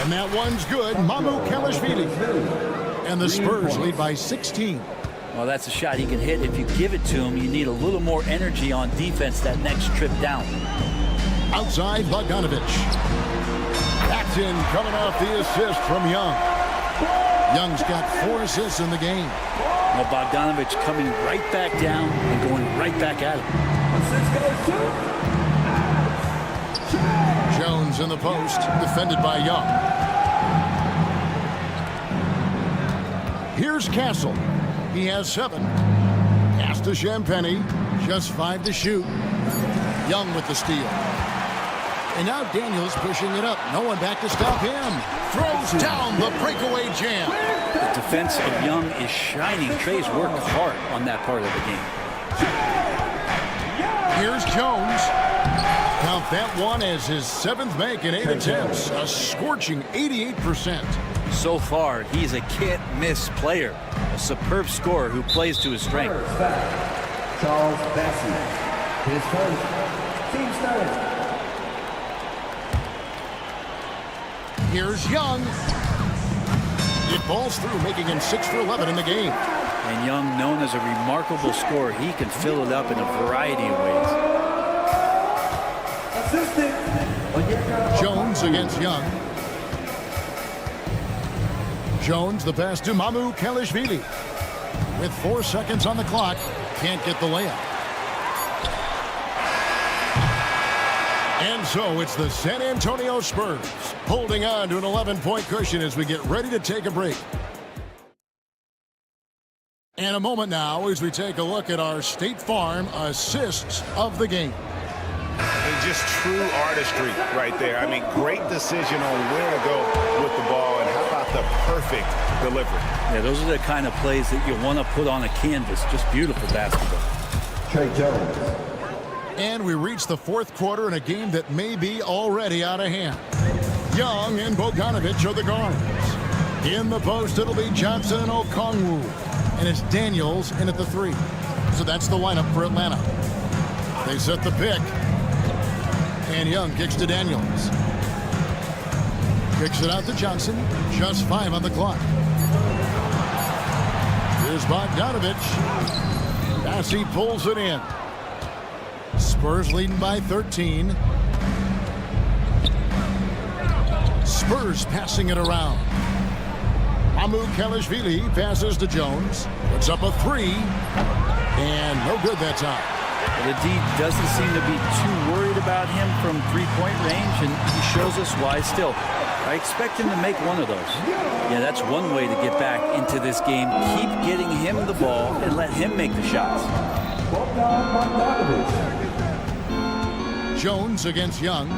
And that one's good. Mamukelashvili. And the Spurs lead by 16. Well, that's a shot he can hit. If you give it to him, you need a little more energy on defense that next trip down. Outside, Bogdanovich. Acton coming off the assist from Young. Young's got 4 assists in the game. Well, Bogdanovich coming right back down and going right back at him. Jones in the post, defended by Young. Here's Castle. He has 7. Pass to Champagny. Just 5 to shoot. Young with the steal. And now Daniels pushing it up. No one back to stop him. Throws down the breakaway jam. The defense of Young is shining. Trey's worked hard on that part of the game. Here's Jones. Count that one as his 7th make in 8 attempts. A scorching 88%. So far, he's a can't-miss player. A superb scorer who plays to his strength. Charles Bassey. His first team starter. Here's Young. It falls through, making him 6 for 11 in the game. And Young, known as a remarkable scorer, he can fill it up in a variety of ways. Jones against Young. Jones, the pass to Mamukelashvili. With 4 seconds on the clock, can't get the layup. And so it's the San Antonio Spurs holding on to an 11-point cushion as we get ready to take a break. And a moment now as we take a look at our State Farm assists of the game. And just true artistry right there. I mean, great decision on where to go with the ball, and how about the perfect delivery. Yeah, those are the kind of plays that you want to put on a canvas. Just beautiful basketball. Trey Jones. And we reach the 4th quarter in a game that may be already out of hand. Young and Bogdanovich are the guards. In the post, it'll be Johnson and Okongwu. And it's Daniels in at the 3. So that's the lineup for Atlanta. They set the pick. And Young kicks to Daniels. Kicks it out to Johnson. Just 5 on the clock. Here's Bogdanovich. Bassey pulls it in. Spurs leading by 13. Spurs passing it around. Mamukelashvili passes to Jones. Puts up a 3. And no good that time. The D doesn't seem to be too worried about him from 3-point range, and he shows us why still. I expect him to make one of those. Yeah, that's one way to get back into this game. Keep getting him the ball and let him make the shots. Jones against Young.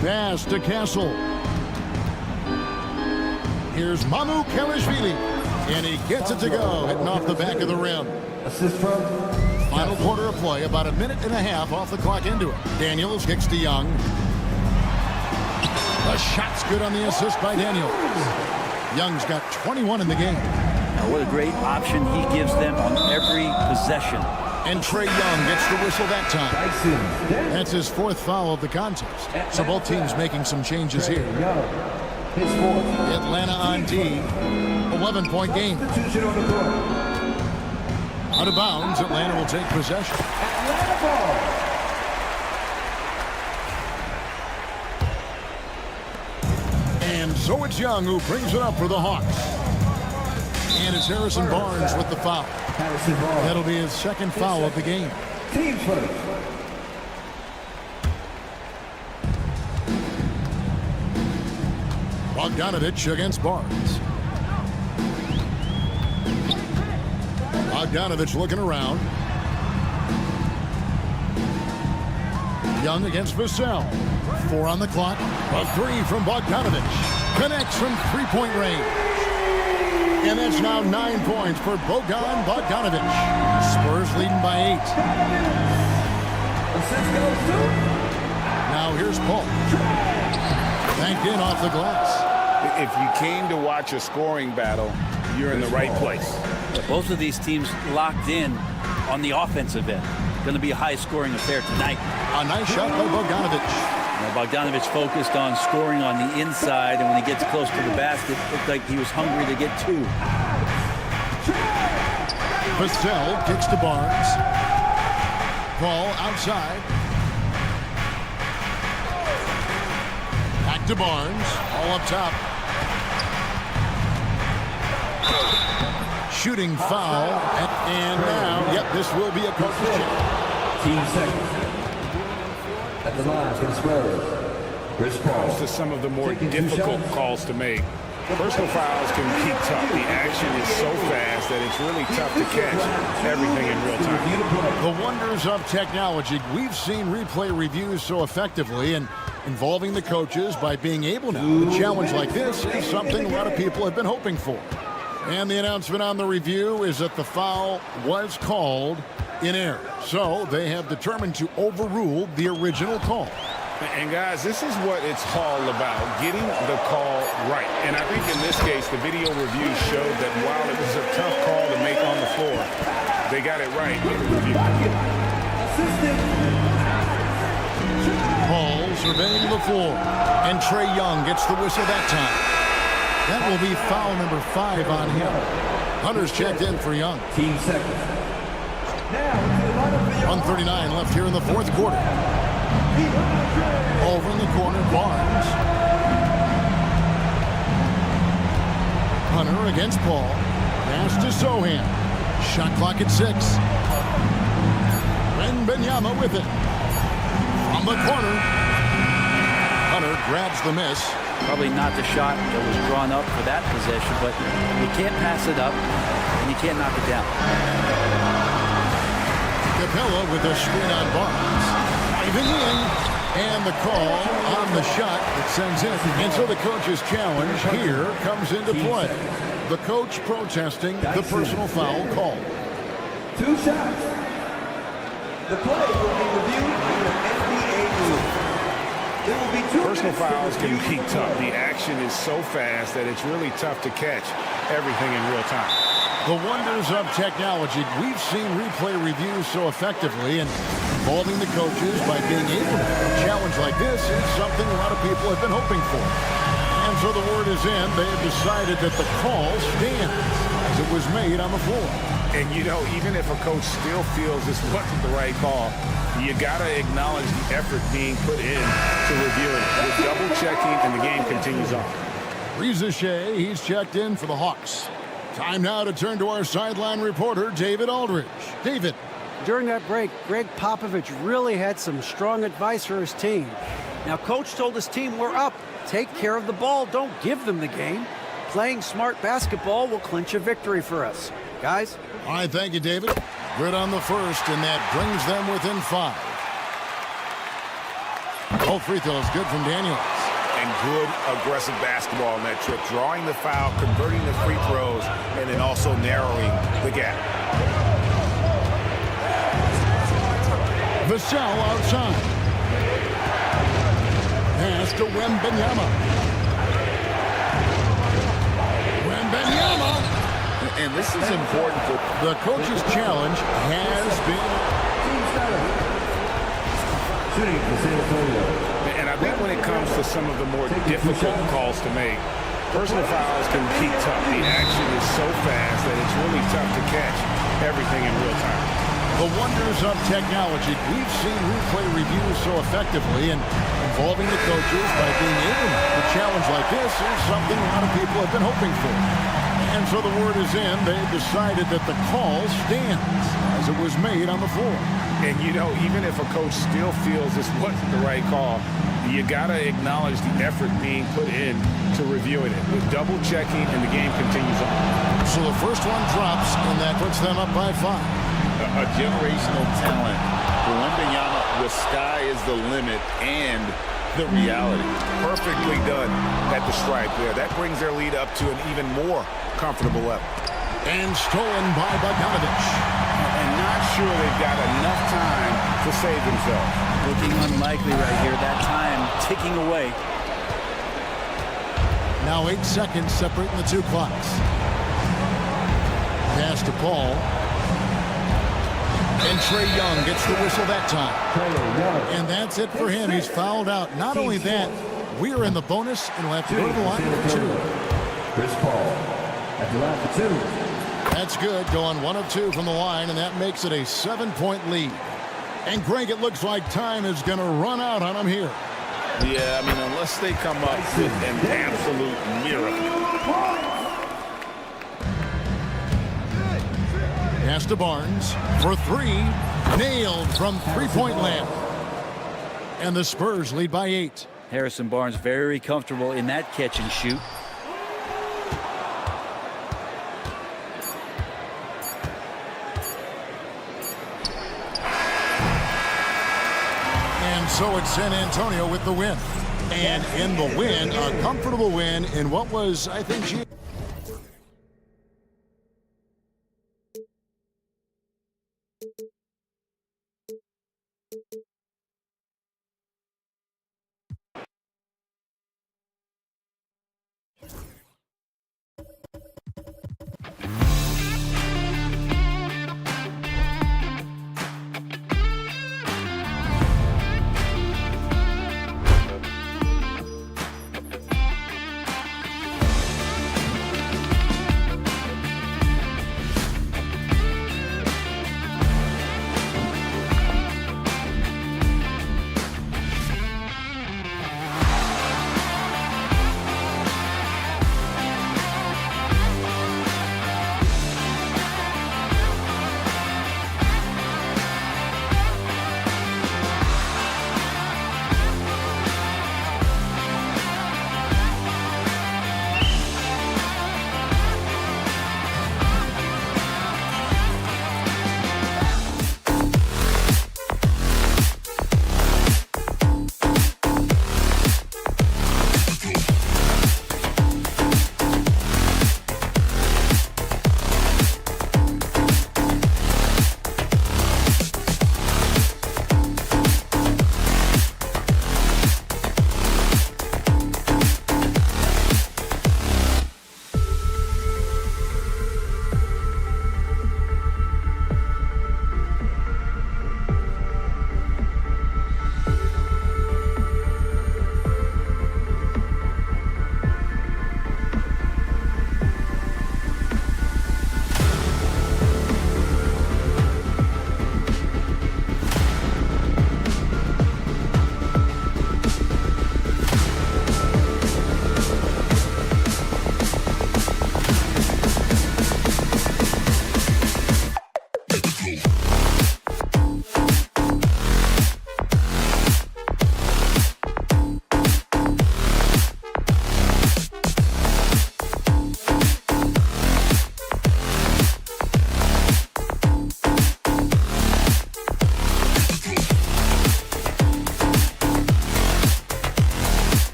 Pass to Castle. Here's Mamu Kelishvili. And he gets it to go, hitting off the back of the rim. Assist from Final quarter of play, about a minute and a half off the clock into it. Daniels kicks to Young. The shot's good on the assist by Daniels. Young's got 21 in the game. Now, what a great option he gives them on every possession. And Trae Young gets the whistle that time. That's his 4th foul of the contest. So both teams making some changes here. Atlanta on D. 11-point game. Out of bounds, Atlanta will take possession. And so it's Young who brings it up for the Hawks. And it's Harrison Barnes with the foul. That'll be his 2nd foul of the game. Team first. Bogdanovich against Barnes. Bogdanovich looking around. Young against Vassell. 4 on the clock. A 3 from Bogdanovich. Connects from 3-point range. And that's now 9 points for Bogan Bogdanovich. Spurs leading by 8. Now here's Paul. Banked in off the glass. If you came to watch a scoring battle, you're in the right place. Both of these teams locked in on the offensive end. Going to be a high-scoring affair tonight. A nice shot by Bogdanovich. Now, Bogdanovich focused on scoring on the inside, and when he gets close to the basket, it looked like he was hungry to get 2. Vassell kicks to Barnes. Ball outside. Back to Barnes. All up top. Shooting foul. And now, yep, this will be a coach's check. Team second. At the line for the Spurs, Chris Paul. This is some of the more difficult calls to make. Personal fouls can be tough. The action is so fast that it's really tough to catch everything in real time. The wonders of technology. We've seen replay reviews so effectively and involving the coaches by being able to. A challenge like this is something a lot of people have been hoping for. And the announcement on the review is that the foul was called in error. So they have determined to overrule the original call. And guys, this is what it's all about, getting the call right. And I think in this case, the video review showed that while it was a tough call to make on the floor, they got it right with the review. Paul surveying the floor, and Trae Young gets the whistle that time. That will be foul number 5 on him. Hunter's checked in for Young. Team second. 1:39 left here in the 4th quarter. Over in the corner, Barnes. Hunter against Paul. Pass to Sohan. Shot clock at 6. Wembanyama with it. From the corner. Hunter grabs the miss. Probably not the shot that was drawn up for that possession, but you can't pass it up, and you can't knock it down. Capella with a screen on Barnes. Driving in. And the call on the shot that sends it. And so the coach's challenge here comes into play. The coach protesting the personal foul call. 2 shots. The play will be reviewed under NBA rules. There will be 2 Personal fouls can be tough. The action is so fast that it's really tough to catch everything in real time. The wonders of technology. We've seen replay reviews so effectively and involving the coaches by being able to. A challenge like this is something a lot of people have been hoping for. And so the word is in. They have decided that the call stands as it was made on the floor. And, you know, even if a coach still feels this wasn't the right call, you got to acknowledge the effort being put in to reviewing it. With double-checking, and the game continues on. Reza Shea, he's checked in for the Hawks. Time now to turn to our sideline reporter, David Aldridge. David. During that break, Greg Popovich really had some strong advice for his team. Now, Coach told his team, we're up. Take care of the ball. Don't give them the game. Playing smart basketball will clinch a victory for us. Guys? All right, thank you, David. Good on the first, and that brings them within 5. Both free throws good from Daniels. And good aggressive basketball on that trip. Drawing the foul, converting the free throws, and then also narrowing the gap. Vassell outside. Pass to Wembanyama. Wembanyama. And this is important. The coach's challenge has been. And I think when it comes to some of the more difficult calls to make, personal fouls can be tough. The action is so fast that it's really tough to catch everything in real time. The wonders of technology. We've seen replay reviews so effectively, and involving the coaches by being able to challenge like this is something a lot of people have been hoping for. And so the word is in. They've decided that the call stands as it was made on the floor. And, you know, even if a coach still feels this wasn't the right call, you got to acknowledge the effort being put in to reviewing it. With double-checking, and the game continues on. So the first one drops, and that puts them up by 5. A generational talent. For Wembanyama, the sky is the limit and the reality. Perfectly done at the stripe there. That brings their lead up to an even more comfortable level. And stolen by Bogdanovich. And not sure they've got enough time to save themselves. Looking unlikely right here. That time ticking away. Now 8 seconds separating the two clocks. Pass to Paul. And Trae Young gets the whistle that time. And that's it for him. He's fouled out. Not only that, we're in the bonus, and we'll have to go to the line for 2. Chris Paul at the line for 2. That's good, going 1 of 2 from the line, and that makes it a 7-point lead. And Greg, it looks like time is going to run out on them here. Yeah, I mean, unless they come up with an absolute miracle. Pass to Barnes for 3. Nailed from three-point land. And the Spurs lead by 8. Harrison Barnes very comfortable in that catch and shoot. And so it's San Antonio with the win. And in the win, a comfortable win in what was, I think,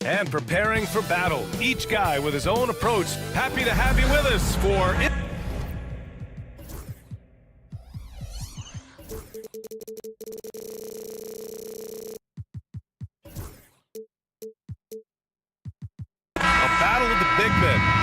And preparing for battle. Each guy with his own approach. Happy to have you with us for it. A battle of the big men.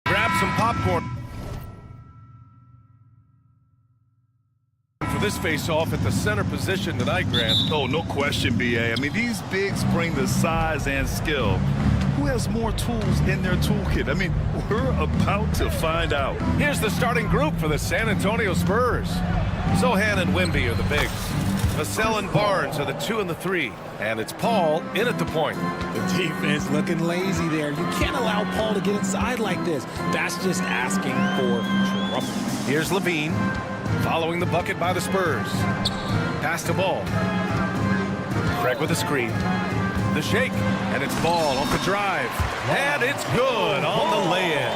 Grab some popcorn for this face-off at the center position tonight, Grant. Oh, no question, BA. I mean, these bigs bring the size and skill. Who has more tools in their toolkit? I mean, we're about to find out. Here's the starting group for the San Antonio Spurs. Zohan and Wemby are the bigs. Vassell and Barnes are the 2 and the 3. And it's Paul in at the point. The defense looking lazy there. You can't allow Paul to get inside like this. That's just asking for trouble. Here's Levine, following the bucket by the Spurs. Pass to Ball. Craig with a screen. The shake, and it's Ball off the drive. And it's good on the lay-in.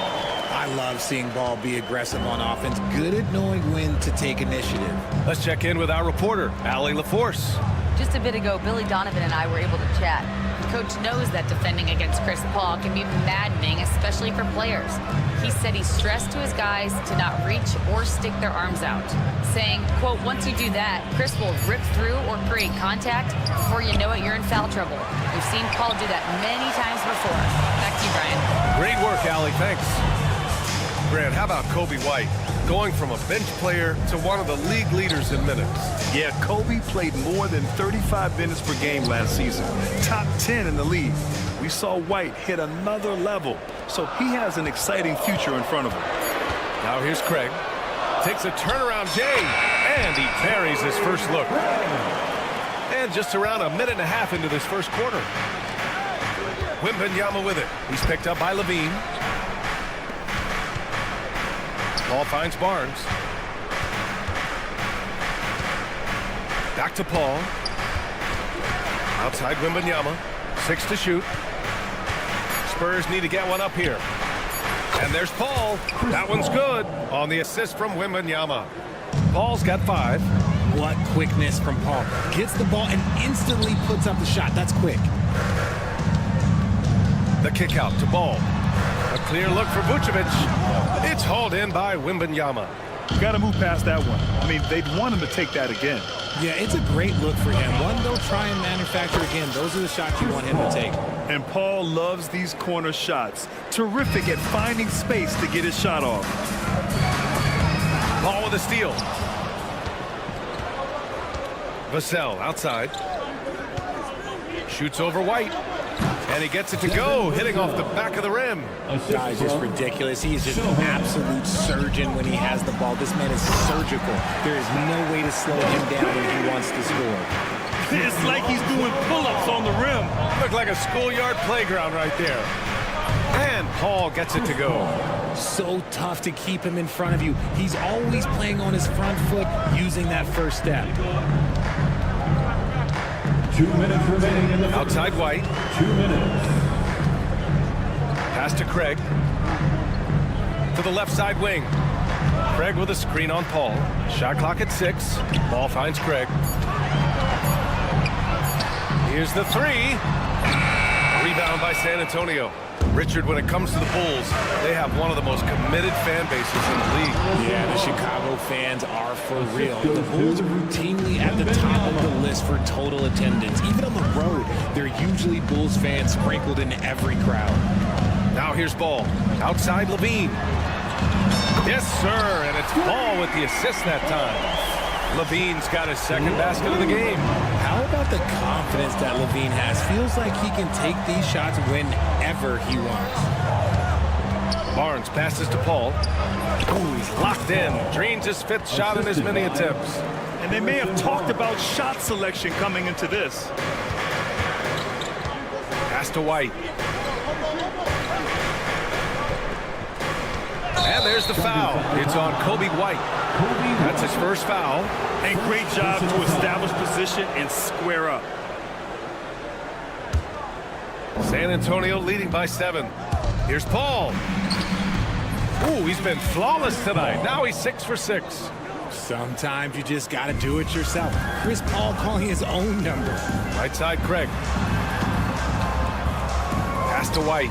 I love seeing Ball be aggressive on offense. Good at knowing when to take initiative. Let's check in with our reporter, Allie LaForce. Just a bit ago, Billy Donovan and I were able to chat. The coach knows that defending against Chris Paul can be maddening, especially for players. He said he stressed to his guys to not reach or stick their arms out, saying, quote, once you do that, Chris will rip through or create contact. Before you know it, you're in foul trouble. We've seen Paul do that many times before. Back to you, Brian. Great work, Allie. Thanks. Grant, how about Kobe White? Going from a bench player to one of the league leaders in minutes. Yeah, Kobe played more than 35 minutes per game last season. Top 10 in the league. We saw White hit another level, so he has an exciting future in front of him. Now here's Craig. Takes a turnaround J, and he parries his first look. And just around a minute and a half into this first quarter. Wembanyama with it. He's picked up by Levine. Paul finds Barnes. Back to Paul. Outside Wembanyama. 6 to shoot. Spurs need to get one up here. And there's Paul. That one's good on the assist from Wembanyama. Paul's got 5. What quickness from Paul. Gets the ball and instantly puts up the shot. That's quick. The kick out to Ball. A clear look for Vucevic. It's hauled in by Wembanyama. Got to move past that one. I mean, they'd want him to take that again. Yeah, it's a great look for him. One they'll try and manufacture again. Those are the shots you want him to take. And Paul loves these corner shots. Terrific at finding space to get his shot off. Paul with a steal. Vassell outside. Shoots over White. And he gets it to go, hitting off the back of the rim. Guy's just ridiculous. He's just an absolute surgeon when he has the ball. This man is surgical. There is no way to slow him down when he wants to score. It's like he's doing pull-ups on the rim. Looked like a schoolyard playground right there. And Paul gets it to go. So tough to keep him in front of you. He's always playing on his front foot, using that first step. 2 minutes remaining in the outside White. 2 minutes. Pass to Craig. To the left side wing. Craig with a screen on Paul. Shot clock at 6. Ball finds Craig. Here's the 3. Rebound by San Antonio. Richard, when it comes to the Bulls, they have one of the most committed fan bases in the league. Yeah, the Chicago fans are for real. The Bulls are routinely at the top of the list for total attendance. Even on the road, there are usually Bulls fans sprinkled in every crowd. Now here's Ball. Outside Levine. Yes, sir, and it's Ball with the assist that time. Levine's got his second basket of the game. How about the confidence that Levine has? Feels like he can take these shots whenever he wants. Barnes passes to Paul. Oh, he's locked in. Drains his 5th shot in as many attempts. And they may have talked about shot selection coming into this. Pass to White. And there's the foul. It's on Kobe White. That's his first foul. And great job to establish position and square up. San Antonio leading by 7. Here's Paul. Ooh, he's been flawless tonight. Now he's 6 for 6. Sometimes you just got to do it yourself. Chris Paul calling his own number. Right side, Craig. Pass to White.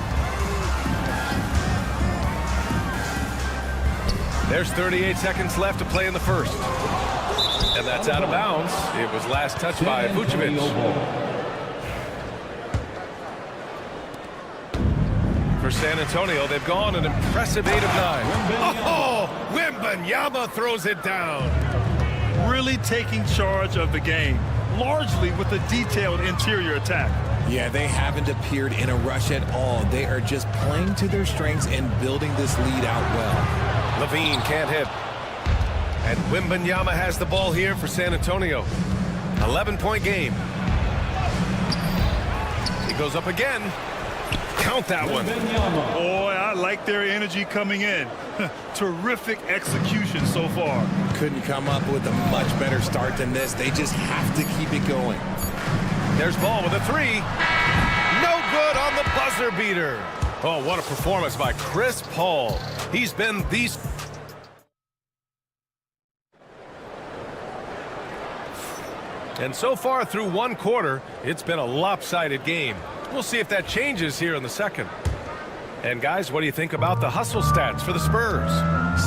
There's 38 seconds left to play in the first. And that's out of bounds. It was last touched by Vucevic. For San Antonio, they've gone an impressive 8 of 9. Oh, Wembanyama throws it down. Really taking charge of the game, largely with a detailed interior attack. Yeah, they haven't appeared in a rush at all. They are just playing to their strengths and building this lead out well. Levine can't hit. And Wembanyama has the ball here for San Antonio. 11-point game. He goes up again. Count that one. Boy, I like their energy coming in. Terrific execution so far. Couldn't come up with a much better start than this. They just have to keep it going. There's Ball with a 3. No good on the buzzer beater. Oh, what a performance by Chris Paul. He's been these... And so far through one quarter, it's been a lopsided game. We'll see if that changes here in the second. And guys, what do you think about the hustle stats for the Spurs?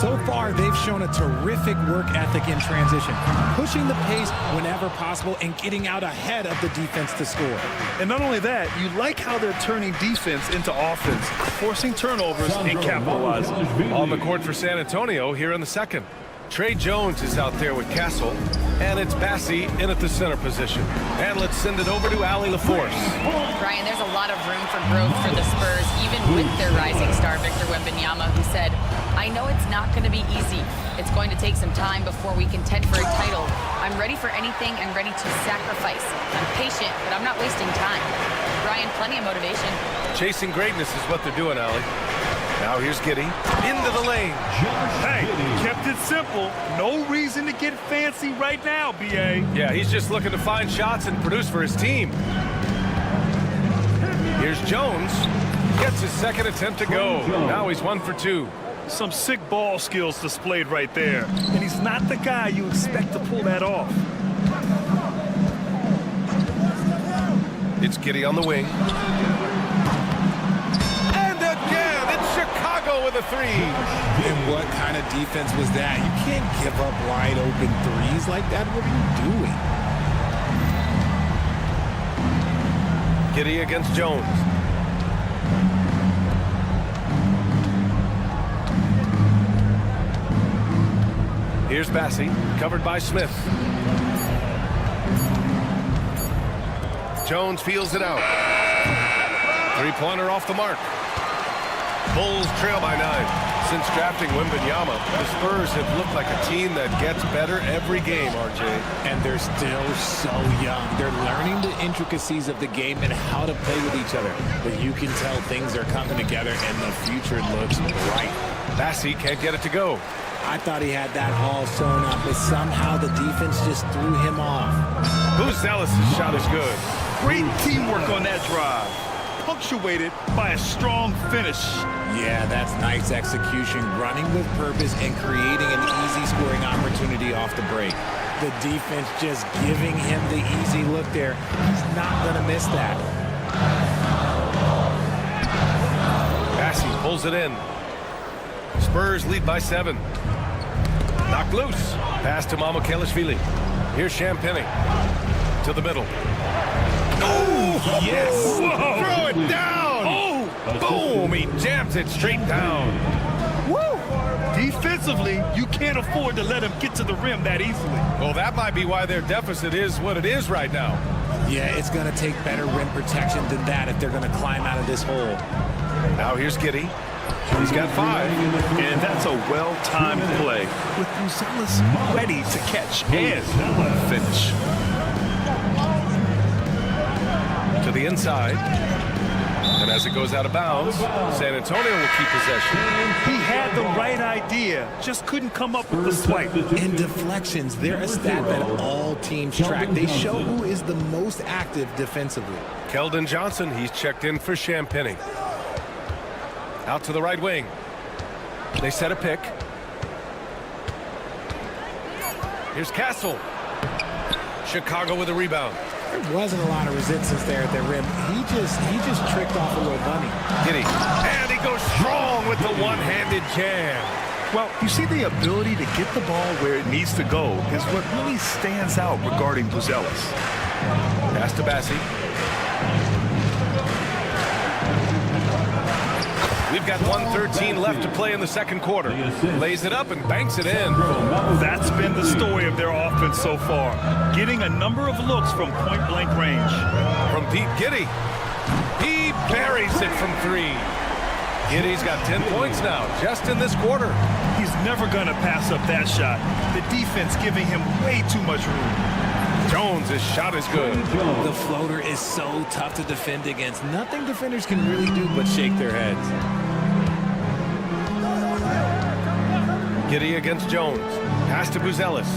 So far, they've shown a terrific work ethic in transition, pushing the pace whenever possible and getting out ahead of the defense to score. And not only that, you like how they're turning defense into offense, forcing turnovers and capitalizing. On the court for San Antonio here in the second. Trey Jones is out there with Castle, and it's Bassi in at the center position. And let's send it over to Allie LaForce. Brian, there's a lot of room for growth for the Spurs, even with their rising star, Victor Wembanyama, who said, I know it's not going to be easy. It's going to take some time before we contend for a title. I'm ready for anything and ready to sacrifice. I'm patient, but I'm not wasting time. Brian, plenty of motivation. Chasing greatness is what they're doing, Allie. Now here's Giddey into the lane. Hey, kept it simple. No reason to get fancy right now, B.A. Yeah, he's just looking to find shots and produce for his team. Here's Jones. Gets his second attempt to go. Now he's 1 for 2. Some sick ball skills displayed right there. And he's not the guy you expect to pull that off. It's Giddey on the wing. With a 3. And what kind of defense was that? You can't give up wide open threes like that. What are you doing? Giddey against Jones. Here's Bassi, covered by Smith. Jones feels it out. 3-pointer off the mark. Bulls trail by 9. Since drafting Wembanyama, the Spurs have looked like a team that gets better every game, RJ. And they're still so young. They're learning the intricacies of the game and how to play with each other. But you can tell things are coming together and the future looks bright. Bassi can't get it to go. I thought he had that all sewn up, but somehow the defense just threw him off. Zealous' shot is good. Great teamwork on that drive. Punctuated by a strong finish. Yeah, that's nice execution, running with purpose and creating an easy scoring opportunity off the break. The defense just giving him the easy look there. He's not going to miss that. Bassi pulls it in. Spurs lead by 7. Knocked loose. Pass to Mamukelashvili. Here's Champagny. To the middle. Oh, yes! Whoa. Throw it down! Oh! Boom! He jams it straight down. Woo! Defensively, you can't afford to let him get to the rim that easily. Well, that might be why their deficit is what it is right now. Yeah, it's going to take better rim protection than that if they're going to climb out of this hole. Now here's Giddey. He's got 5. And that's a well-timed play with Zealous ready to catch and finish. To the inside. As it goes out of bounds, San Antonio will keep possession. He had the right idea, just couldn't come up with the swipe. And deflections, they're a stat that all teams track. They show who is the most active defensively. Keldon Johnson, he's checked in for Champagny. Out to the right wing. They set a pick. Here's Castle. Chicago with a rebound. There wasn't a lot of resistance there at the rim. He just tricked off a little bunny. Giddy. And he goes strong with the one-handed jam. Well, you see, the ability to get the ball where it needs to go is what really stands out regarding Buzelis. Pass to Bassi. We've got 1:13 left to play in the second quarter. Lays it up and banks it in. That's been the story of their offense so far. Getting a number of looks from point-blank range. From Pete Giddy. He buries it from 3. Giddy's got 10 points now, just in this quarter. He's never going to pass up that shot. The defense giving him way too much room. Jones, his shot is good. The floater is so tough to defend against. Nothing defenders can really do but shake their heads. Giddy against Jones. Pass to Buzelis.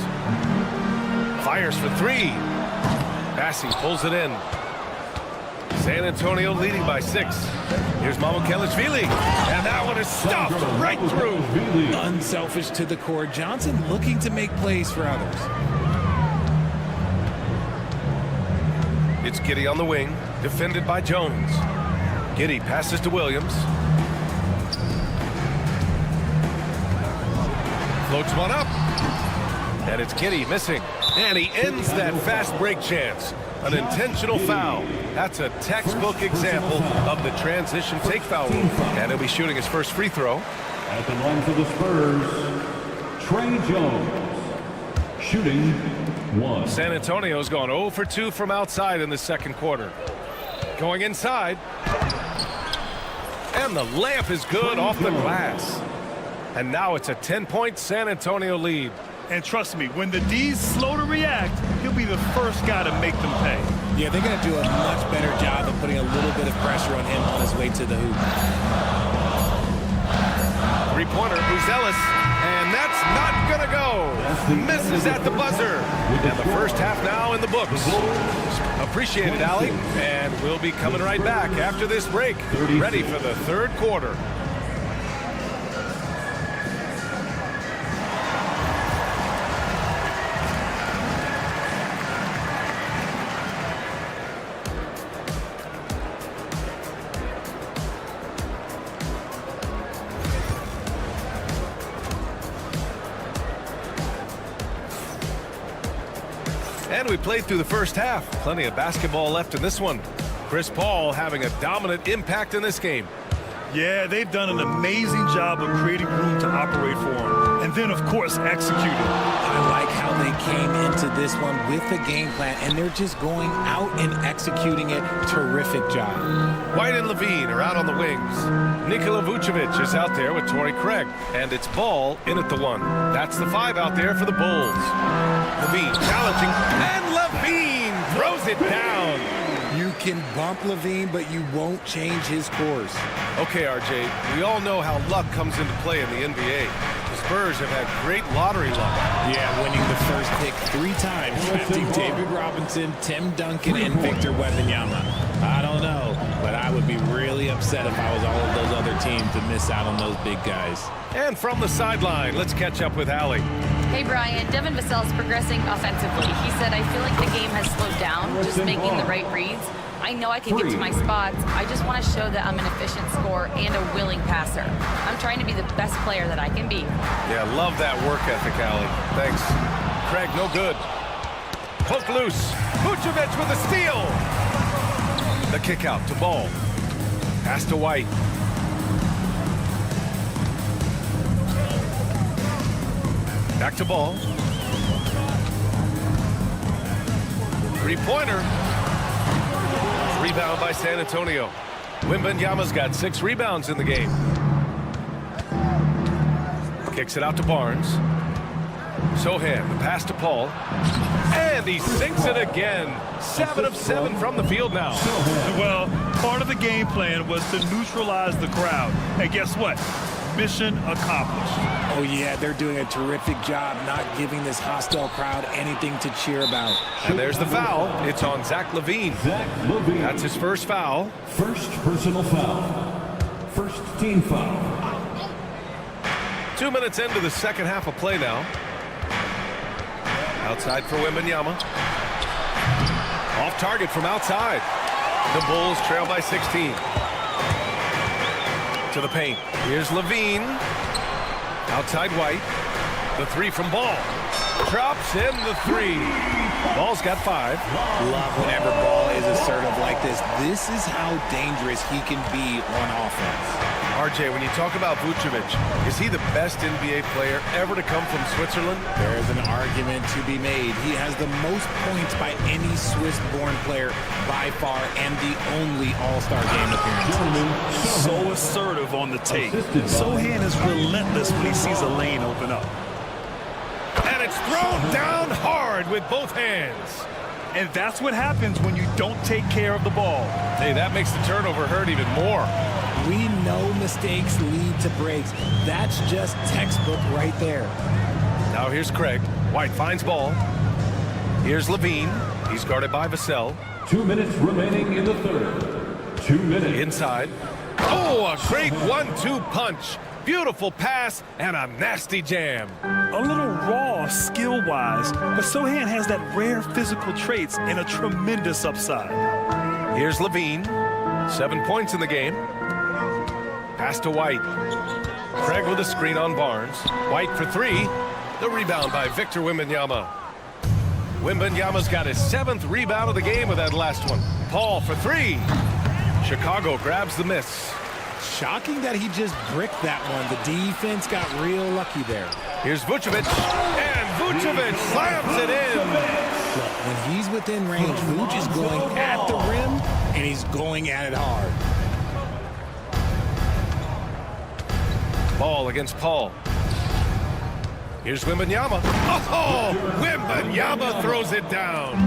Fires for 3. Bassi pulls it in. San Antonio leading by 6. Here's Mamukelashvili. And that one is stuffed right through. Unselfish to the core. Johnson looking to make plays for others. It's Giddy on the wing, defended by Jones. Giddy passes to Williams. Floats one up. And it's Giddy missing. And he ends that fast break chance. An intentional foul. That's a textbook example of the transition take foul rule. And he'll be shooting his first free throw. At the line for the Spurs, Trey Jones. Shooting 1. San Antonio's gone 0 for 2 from outside in the second quarter. Going inside. And the layup is good off the glass. And now it's a 10-point San Antonio lead. And trust me, when the D's slow to react, he'll be the first guy to make them pay. Yeah, they're going to do a much better job of putting a little bit of pressure on him on his way to the hoop. Three-pointer, Buzelis. And that's not going to go. Misses at the buzzer. And the first half now in the books. Appreciate it, Allie. And we'll be coming right back after this break. Ready for the third quarter. And we played through the first half. Plenty of basketball left in this one. Chris Paul having a dominant impact in this game. Yeah, they've done an amazing job of creating room to operate for him. And then, of course, executing. I like how they came into this one with a game plan, and they're just going out and executing it. Terrific job. White and Levine are out on the wings. Nikola Vucevic is out there with Torrey Craig. And it's Ball in at the 1. That's the 5 out there for the Bulls. Levine challenging. And Levine throws it down. You can bump Levine, but you won't change his course. Okay, RJ, we all know how luck comes into play in the NBA. The Spurs have had great lottery luck. Yeah, winning the first pick 3 times, drafting David Robinson, Tim Duncan, and Victor Wembanyama. I don't know, but I would be really upset if I was all of those other teams to miss out on those big guys. And from the sideline, let's catch up with Allie. Hey, Brian. Devin Vassell is progressing offensively. He said, I feel like the game has slowed down, just making the right reads. I know I can get to my spots. I just want to show that I'm an efficient scorer and a willing passer. I'm trying to be the best player that I can be. Yeah, love that work ethic, Allie. Thanks. Craig, no good. Poke loose. Vucevic with a steal. The kick out to Ball. Pass to White. Back to Ball. Three-pointer. Rebound by San Antonio. Wembanyama's got 6 rebounds in the game. Kicks it out to Barnes. Sohan, the pass to Paul. And he sinks it again. 7 of 7 from the field now. Well, part of the game plan was to neutralize the crowd. And guess what? Mission accomplished. Oh, yeah, they're doing a terrific job not giving this hostile crowd anything to cheer about. And there's the foul. It's on Zach LaVine. That's his first foul. First personal foul. First team foul. 2 minutes into the second half of play now. Outside for Wembanyama. Off target from outside. The Bulls trail by 16. To the paint. Here's LaVine. Outside White. The three from Ball. Drops in the three. Ball's got 5. Love whenever Ball is assertive like this. This is how dangerous he can be on offense. RJ, when you talk about Vucevic, is he the best NBA player ever to come from Switzerland? There is an argument to be made. He has the most points by any Swiss-born player by far and the only All-Star game appearance. So assertive on the take. Sohan is relentless when he sees a lane open up. And it's thrown down hard with both hands. And that's what happens when you don't take care of the ball. Hey, that makes the turnover hurt even more. We know mistakes lead to breaks. That's just textbook right there. Now here's Craig. White finds Ball. Here's LaVine. He's guarded by Vassell. 2 minutes remaining in the third. 2 minutes. Inside. Oh, a great 1-2 punch. Beautiful pass and a nasty jam. A little raw skill-wise, but Sohan has that rare physical traits and a tremendous upside. Here's LaVine. 7 points in the game. Pass to White. Craig with a screen on Barnes. White for 3. The rebound by Victor Wembanyama. Wembanyama's got his 7th rebound of the game with that last one. Paul for 3. Chicago grabs the miss. Shocking that he just bricked that one. The defense got real lucky there. Here's Vucevic. And Vucevic slams it in. Look, when he's within range, Vuce is going at the rim, and he's going at it hard. Ball against Paul. Here's Wembanyama. Oh, Wembanyama throws it down.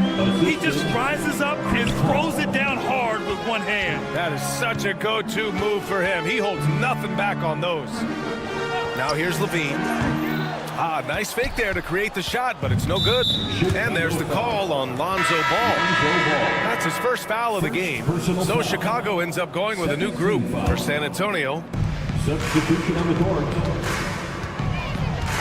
He just rises up and throws it down hard with one hand. That is such a go-to move for him. He holds nothing back on those. Now here's LaVine. Nice fake there to create the shot, but it's no good. And there's the call on Lonzo Ball. That's his first foul of the game. So Chicago ends up going with a new group for San Antonio. Substitution on the court.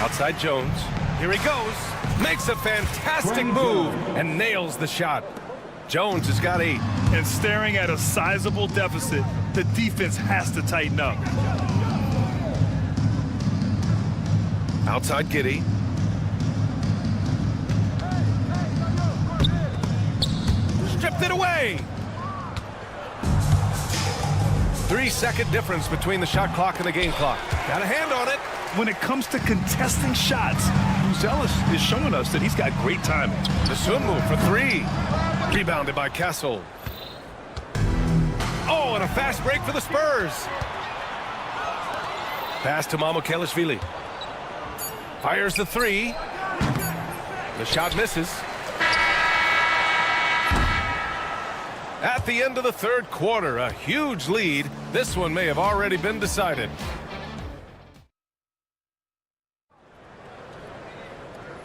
Outside Jones. Here he goes. Makes a fantastic move and nails the shot. Jones has got 8. And staring at a sizable deficit, the defense has to tighten up. Outside Giddey. Stripped it away. 3-second difference between the shot clock and the game clock. Got a hand on it. When it comes to contesting shots, Buzelis is showing us that he's got great timing. The swim move for 3. Rebounded by Castle. Oh, and a fast break for the Spurs. Pass to Mamukelashvili. Fires the 3. The shot misses. At the end of the third quarter, a huge lead. This one may have already been decided.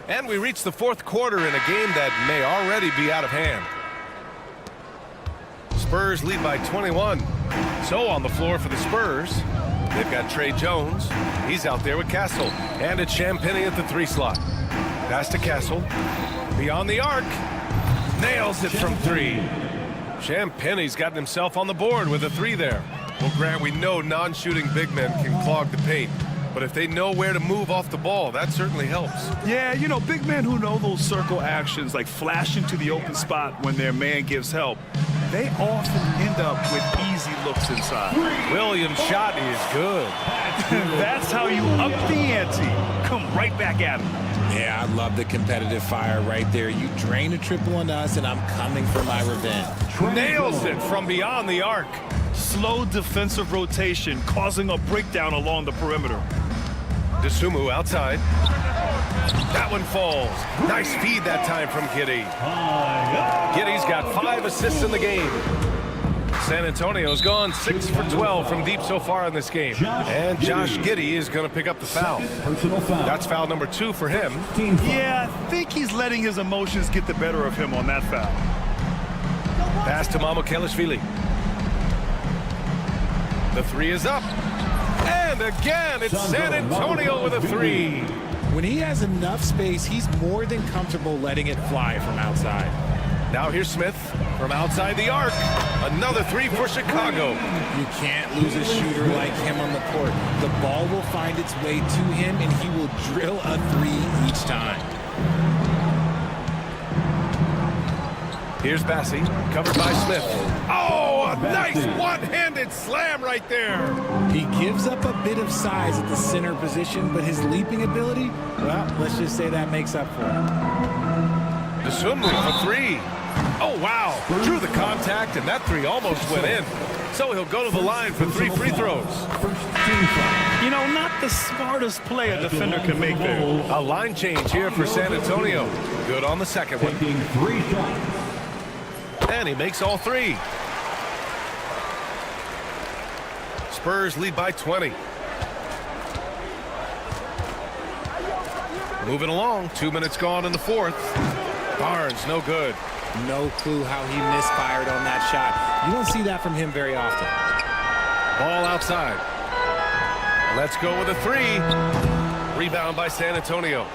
And we reach the fourth quarter in a game that may already be out of hand. Spurs lead by 21. So on the floor for the Spurs, they've got Trey Jones. He's out there with Castle. And it's Champagnie at the 3 slot. Pass to Castle. Beyond the arc. Nails it from 3. Champagnie's gotten himself on the board with a 3 there. Well, Grant, we know non-shooting big men can clog the paint. But if they know where to move off the ball, that certainly helps. Yeah, you know, big men who know those circle actions, like flashing to the open spot when their man gives help, they often end up with easy looks inside. Williams' shot is good. That's how you up the ante. Come right back at him. Yeah, I love the competitive fire right there. You drain a triple on us, and I'm coming for my revenge. Nails it from beyond the arc. Slow defensive rotation, causing a breakdown along the perimeter. DeSumo outside. That one falls. Nice feed that time from Giddey. Giddey's got 5 assists in the game. San Antonio's gone 6 for 12 from deep so far in this game. And Josh Giddey is going to pick up the foul. That's foul number 2 for him. Yeah, I think he's letting his emotions get the better of him on that foul. Pass to Mamukelashvili. The 3 is up. And again, it's San Antonio with a 3. When he has enough space, he's more than comfortable letting it fly from outside. Now here's Smith from outside the arc. Another 3 for Chicago. You can't lose a shooter like him on the court. The ball will find its way to him, and he will drill a 3 each time. Here's Bassi, covered by Smith. Oh, a nice one-handed slam right there. He gives up a bit of size at the center position, but his leaping ability, well, let's just say that makes up for it. DeSumlu for 3. Oh, wow. Drew the contact, and that 3 almost went in. So he'll go to the line for 3 free throws. You know, not the smartest play a defender can make there. A line change here for San Antonio. Good on the second one. And he makes all 3. Spurs lead by 20. Moving along, 2 minutes gone in the 4th. Barnes, no good. No clue how he misfired on that shot. You don't see that from him very often. Ball outside. Let's go with a 3. Rebound by San Antonio.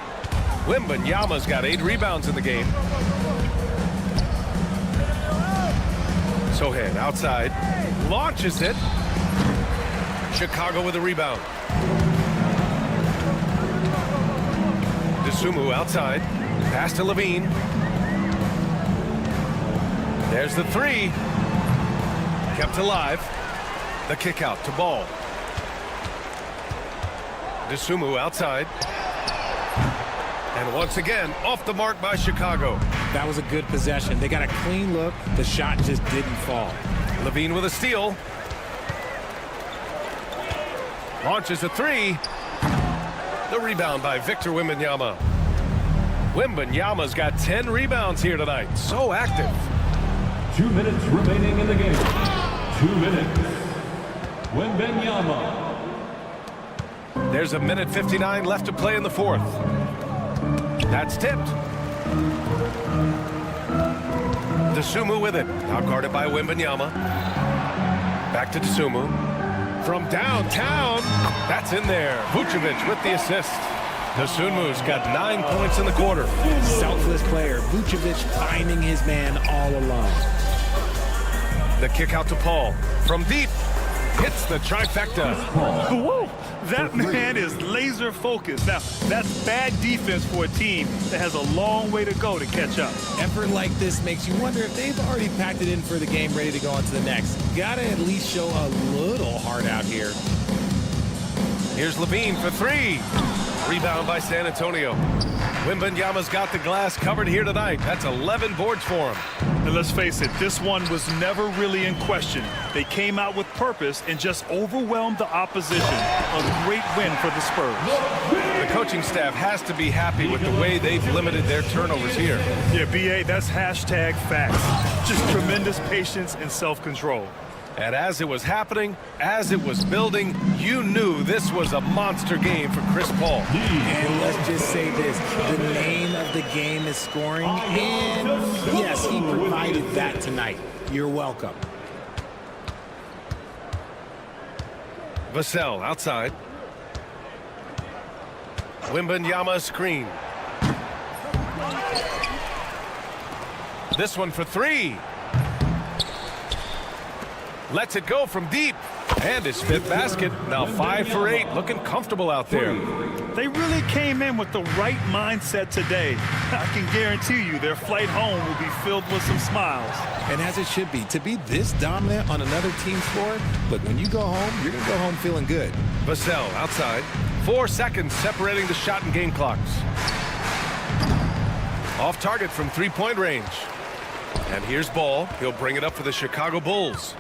Wembanyama's got 8 rebounds in the game. Sohan outside. Launches it. Chicago with a rebound. DeSumlu outside. Pass to Levine. There's the 3. Kept alive. The kick out to Ball. DeSumlu outside. And once again, off the mark by Chicago. That was a good possession. They got a clean look. The shot just didn't fall. Levine with a steal. Launches a 3. The rebound by Victor Wembanyama. Wembanyama's got 10 rebounds here tonight. So active. 2 minutes remaining in the game. 2 minutes. Wembanyama. There's a minute 59 left to play in the 4th. That's tipped. DeSumlu with it. Now guarded by Wembanyama. Back to DeSumlu. From downtown. That's in there. Vucevic with the assist. DeSumlu's got 9 points in the quarter. Selfless player. Vucevic finding his man all alone. The kick out to Paul. From deep. Hits the trifecta. Whoa, that man is laser focused. Now, that's bad defense for a team that has a long way to go to catch up. Effort like this makes you wonder if they've already packed it in for the game, ready to go on to the next. Gotta at least show a little heart out here. Here's Levine for 3. Rebound by San Antonio. Wembanyama's got the glass covered here tonight. That's 11 boards for him. And let's face it, this one was never really in question. They came out with purpose and just overwhelmed the opposition. A great win for the Spurs. The coaching staff has to be happy with the way they've limited their turnovers here. Yeah, BA, that's hashtag facts. Just tremendous patience and self-control. And as it was happening, as it was building, you knew this was a monster game for Chris Paul. And let's just say this, the name of the game is scoring, and yes, he provided that tonight. You're welcome. Vassell outside. Wembanyama screen. This one for 3. Lets it go from deep. And his 5th basket. Now 5 for 8. Looking comfortable out there. They really came in with the right mindset today. I can guarantee you their flight home will be filled with some smiles. And as it should be, to be this dominant on another team's floor, look, when you go home, you're going to go home feeling good. Vassell outside. 4 seconds separating the shot and game clocks. Off target from 3-point range. And here's Ball. He'll bring it up for the Chicago Bulls.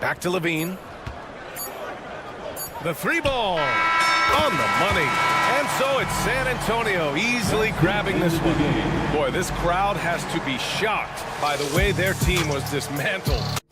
Back to Levine. The three ball on the money. And so it's San Antonio easily grabbing this one. Boy, this crowd has to be shocked by the way their team was dismantled.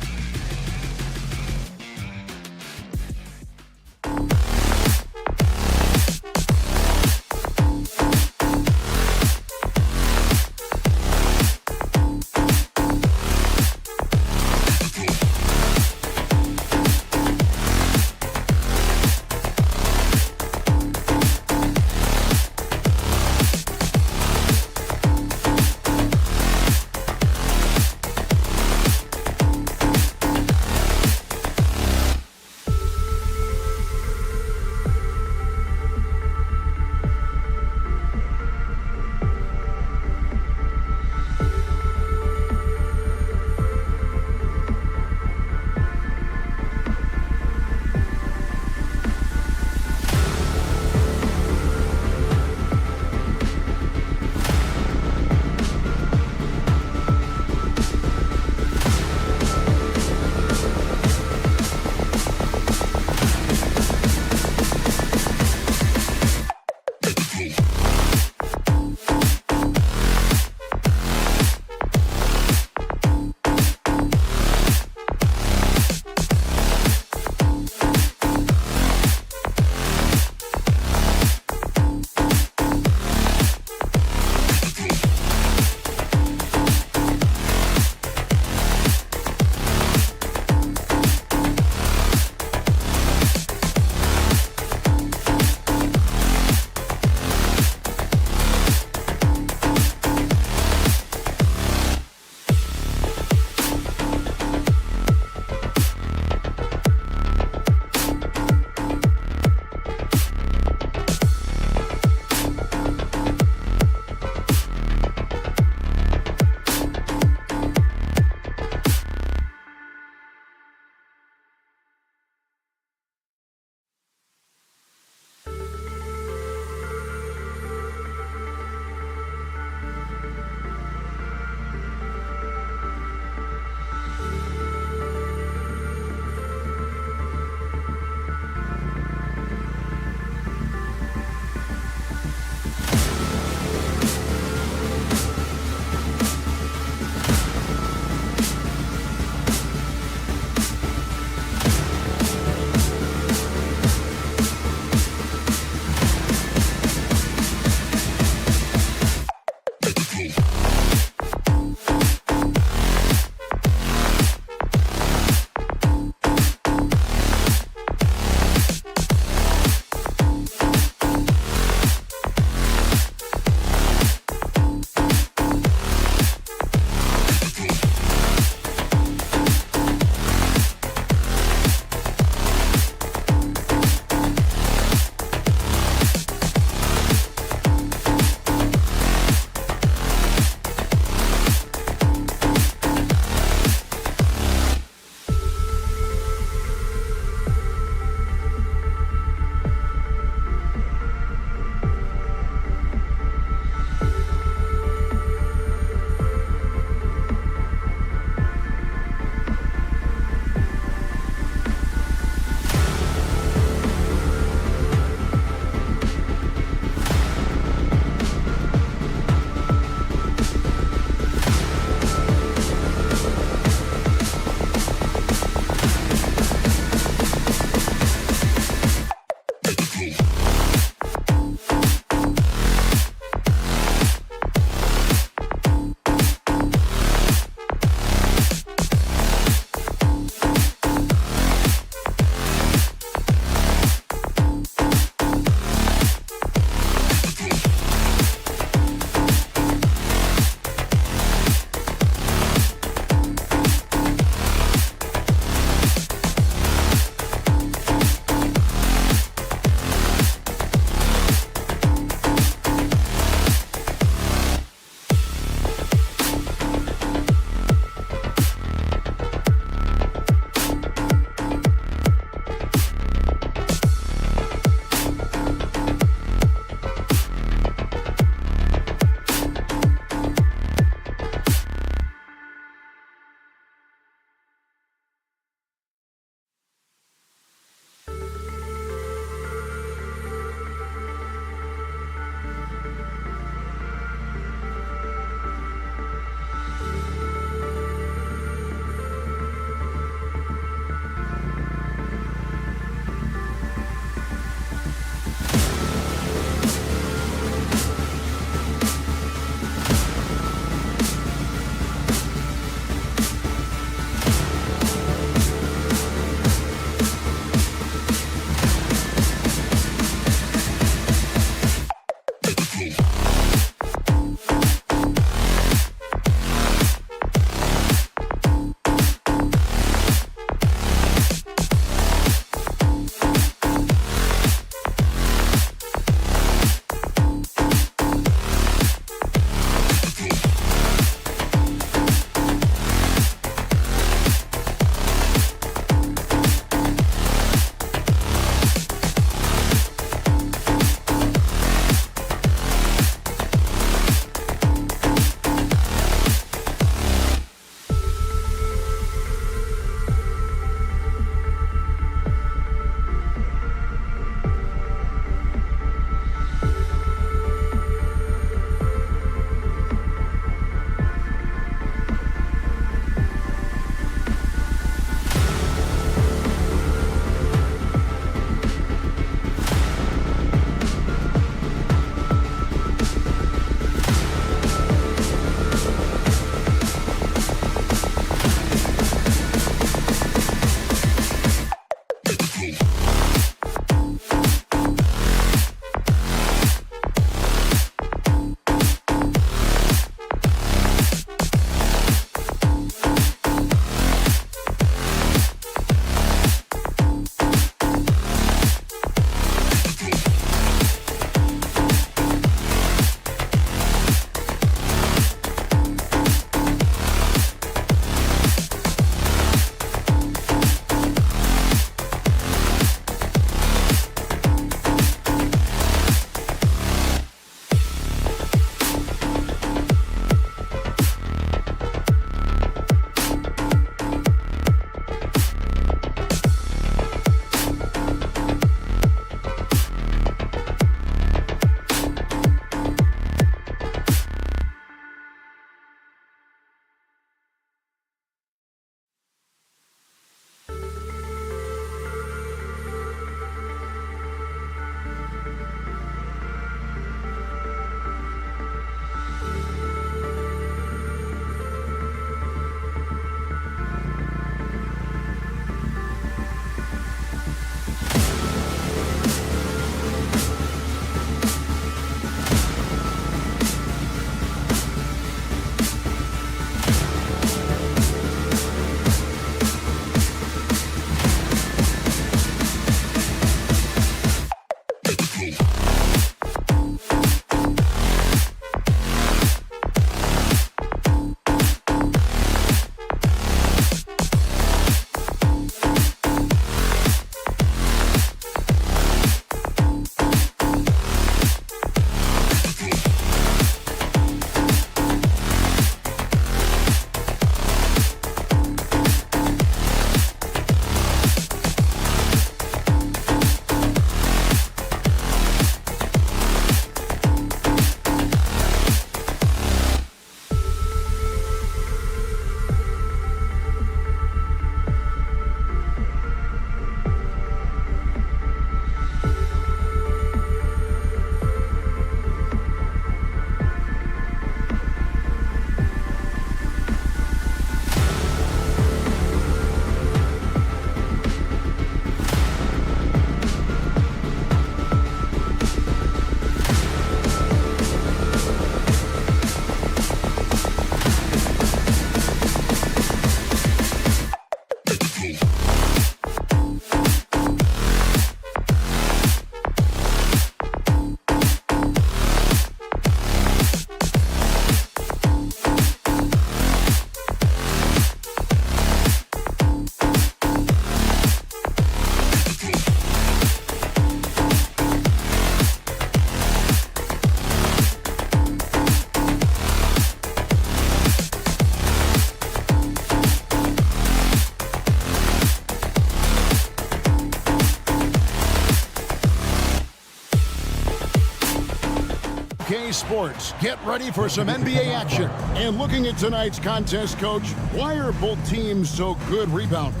Sports, get ready for some NBA action. And looking at tonight's contest, Coach, why are both teams so good rebounding?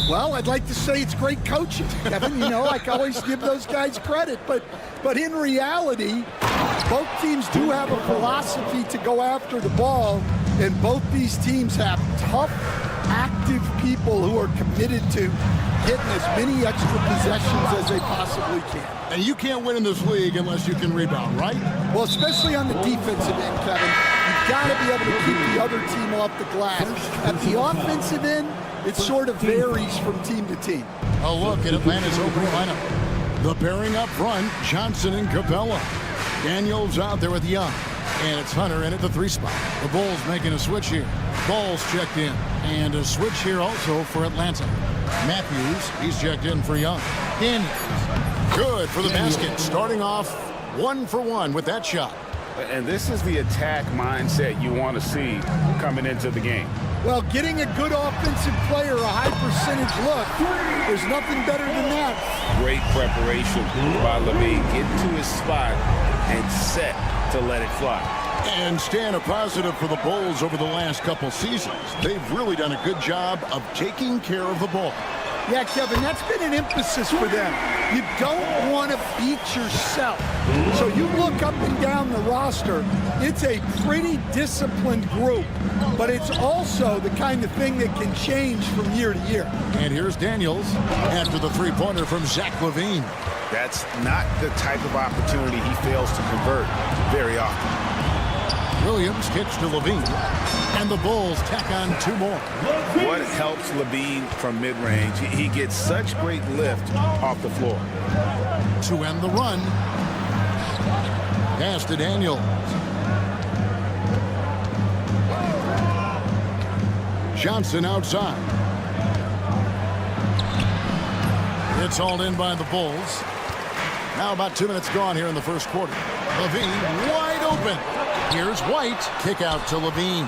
Well, I'd like to say it's great coaching, Kevin. You know, I always give those guys credit. But in reality, both teams do have a philosophy to go after the ball, and both these teams have tough, active people who are committed to getting as many extra possessions as they possibly can. And you can't win in this league unless you can rebound, right? Well, especially on the defensive end, Kevin. You've got to be able to keep the other team off the glass. At the offensive end, it sort of varies from team to team. A look at Atlanta's opening lineup. The pairing up front, Johnson and Capella. Daniels out there with Young. And it's Hunter in at the 3 spot. The Bulls making a switch here. Ball's checked in. And a switch here also for Atlanta. Matthews, he's checked in for Young. Daniels, good for the basket. Starting off 1 for 1 with that shot. And this is the attack mindset you want to see coming into the game. Well, getting a good offensive player a high percentage look, there's nothing better than that. Great preparation by Levine. Get to his spot and set to let it fly. And staying a positive for the Bulls over the last couple seasons. They've really done a good job of taking care of the ball. Yeah, Kevin, that's been an emphasis for them. You don't want to beat yourself. So you look up and down the roster, it's a pretty disciplined group, but it's also the kind of thing that can change from year to year. And here's Daniels after the three-pointer from Zach LaVine. That's not the type of opportunity he fails to convert very often. Williams kicks to LaVine, and the Bulls tack on 2 more. What helps LaVine from mid-range? He gets such great lift off the floor. To end the run, pass to Daniels. Johnson outside. It's hauled in by the Bulls. Now about 2 minutes gone here in the first quarter. LaVine wide open. Here's White. Kick out to LaVine.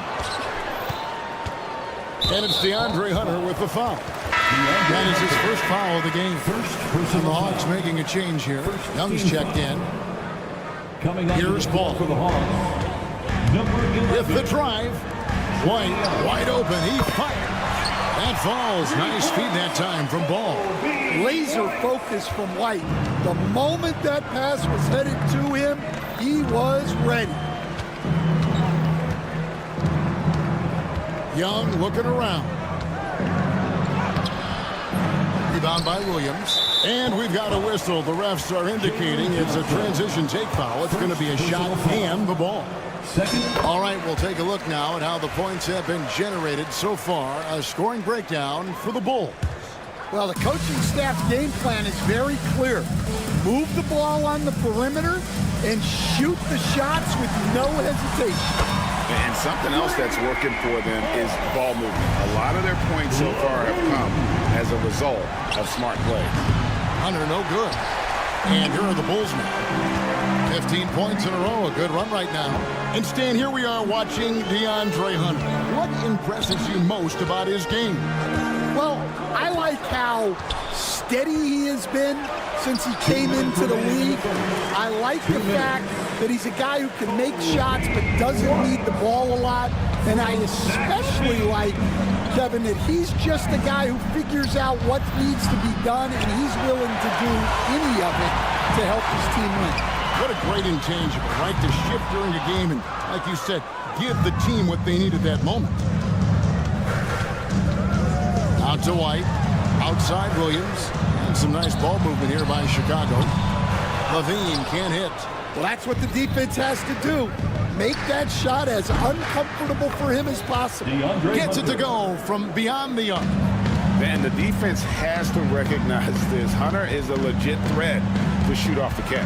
And it's DeAndre Hunter with the foul. That is his first foul of the game. And the Hawks making a change here. Young's checked in. Here's Ball. With the drive. White wide open. He fired. That falls. Nice feed that time from Ball. Laser focus from White. The moment that pass was headed to him, he was ready. Young looking around. Rebound by Williams. And we've got a whistle. The refs are indicating it's a transition take foul. It's going to be a shot and the ball. All right, we'll take a look now at how the points have been generated so far. A scoring breakdown for the Bulls. Well, the coaching staff's game plan is very clear. Move the ball on the perimeter and shoot the shots with no hesitation. And something else that's working for them is ball movement. A lot of their points so far have come as a result of smart play. Hunter no good. And here are the Bulls now. 15 points in a row. A good run right now. And Stan, here we are watching DeAndre Hunter. What impresses you most about his game? Well, I like how steady he has been since he came into the league. I like the fact that he's a guy who can make shots but doesn't need the ball a lot. And I especially like, Kevin, that he's just a guy who figures out what needs to be done, and he's willing to do any of it to help his team win. What a great intangible, right? To shift during a game and, like you said, give the team what they need at that moment. Out to White. Outside Williams. And some nice ball movement here by Chicago. LaVine can't hit. Well, that's what the defense has to do. Make that shot as uncomfortable for him as possible. Gets it to go from beyond the arc. Man, the defense has to recognize this. Hunter is a legit threat to shoot off the catch.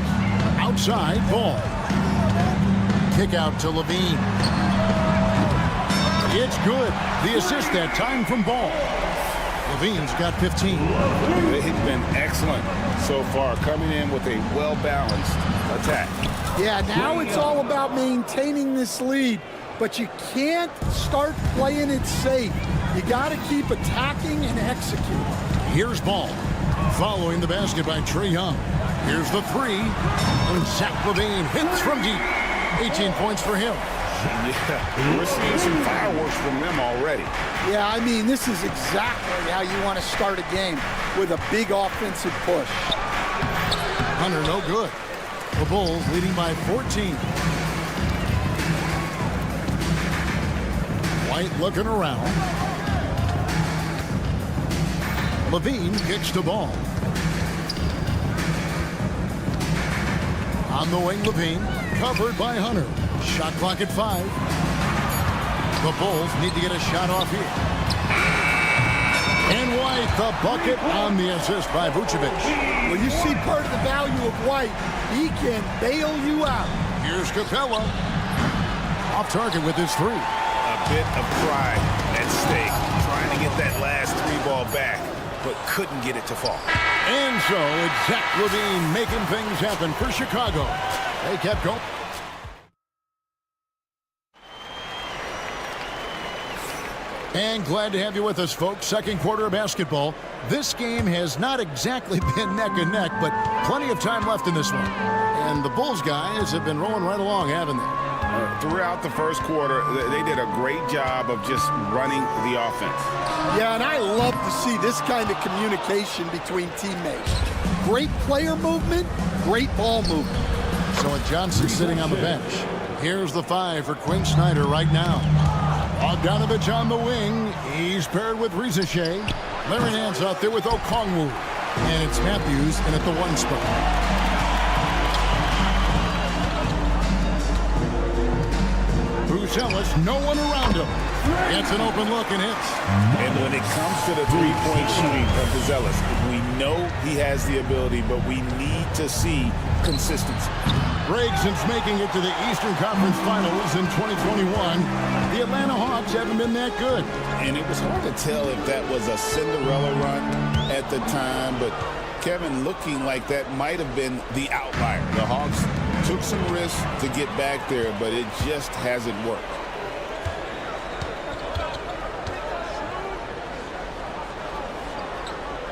Outside ball. Kick out to Levine. It's good. The assist that time from Ball. Levine's got 15. They've been excellent so far, coming in with a well-balanced attack. Yeah, now it's all about maintaining this lead, but you can't start playing it safe. You got to keep attacking and executing. Here's Ball. Following the basket by Trae Young. Here's the three. And Zach Levine hits from deep. 18 points for him. Yeah, we're seeing some fireworks from them already. Yeah, I mean, this is exactly how you want to start a game, with a big offensive push. Hunter no good. The Bulls leading by 14. White looking around. Levine kicks to Ball. On the wing, Levine, covered by Hunter. Shot clock at 5. The Bulls need to get a shot off here. And White, the bucket on the assist by Vucevic. Well, you see part of the value of White. He can bail you out. Here's Capella. Off target with his three. A bit of pride at stake, trying to get that last three ball back, but couldn't get it to fall. And so it's Zach Levine making things happen for Chicago. They kept going. And glad to have you with us, folks. Second quarter of basketball. This game has not exactly been neck and neck, but plenty of time left in this one. And the Bulls guys have been rolling right along, haven't they? Throughout the first quarter, they did a great job of just running the offense. Yeah, and I love to see this kind of communication between teammates. Great player movement, great ball movement. So Johnson sitting on the bench. Here's the 5 for Quinn Snyder right now. Bogdanovich on the wing. He's paired with Rizashea. Larry Nance out there with Okongwu. And it's Matthews in at the 1 spot. Buzelis, no one around him. Gets an open look and hits. And when it comes to the three-point shooting of Buzelis, we know he has the ability, but we need to see consistency. Since making it to the Eastern Conference Finals in 2021, the Atlanta Hawks haven't been that good. And it was hard to tell if that was a Cinderella run at the time, but Kevin, looking like that might have been the outlier. The Hawks took some risks to get back there, but it just hasn't worked.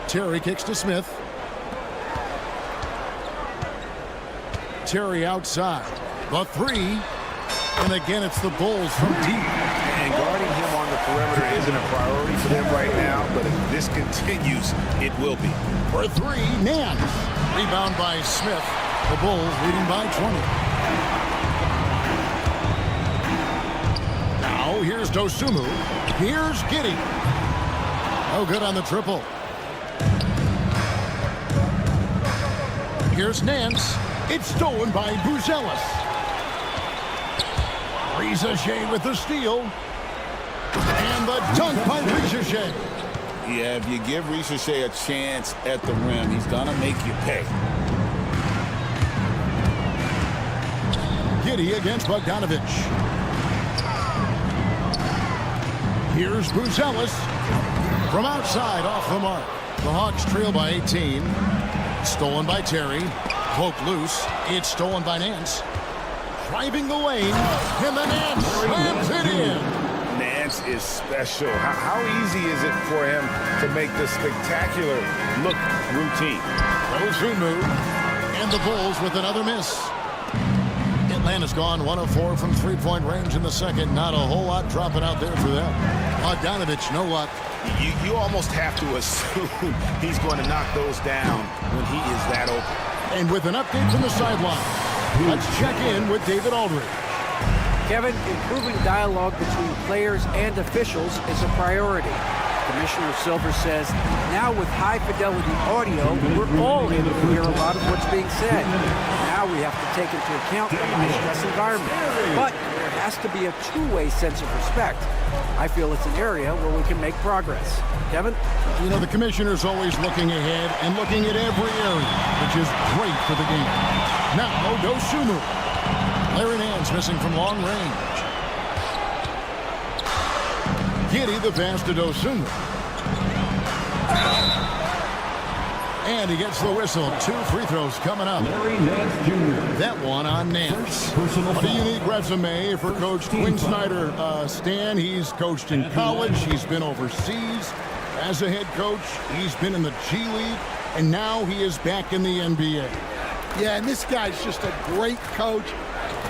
Terry kicks to Smith. Terry outside. The 3. And again, it's the Bulls from deep. And guarding him on the perimeter isn't a priority for them right now, but if this continues, it will be. For 3, Nance. Rebound by Smith. The Bulls leading by 20. Now, here's Dosunmu. Here's Giddey. No good on the triple. Here's Nance. It's stolen by Buzelis. Rizashea with the steal. And the dunk by Rizashea. Yeah, if you give Rizashea a chance at the rim, he's going to make you pay. Giddey against Bogdanovich. Here's Buzelis. From outside, off the mark. The Hawks trail by 18. Stolen by Terry. Poke loose. It's stolen by Nance. Driving the lane. And the Nance slams it in. Nance is special. How easy is it for him to make the spectacular look routine? Dosunmu. And the Bulls with another miss. Atlanta's gone 1 of 4 from three-point range in the second. Not a whole lot dropping out there for them. Bogdanovich, no luck. You almost have to assume he's going to knock those down when he is that open. And with an update from the sideline, let's check in with David Aldridge. Kevin, improving dialogue between players and officials is a priority. Commissioner Silver says, now with high-fidelity audio, we're all able to hear a lot of what's being said. Now we have to take into account the high-stress environment. But there has to be a two-way sense of respect. I feel it's an area where we can make progress. Kevin? You know, the commissioner's always looking ahead and looking at every area, which is great for the game. Now, Dosunmu. Larry Nance missing from long range. Giddey the pass to Dosunmu. And he gets the whistle. 2 free throws coming up. Larry Nance Jr. That one on Nance. Personal What a foul. unique resume for Coach Quinn Snyder. Stan, he's coached in college. He's been overseas as a head coach. He's been in the G League. And now he is back in the NBA. Yeah, and this guy's just a great coach.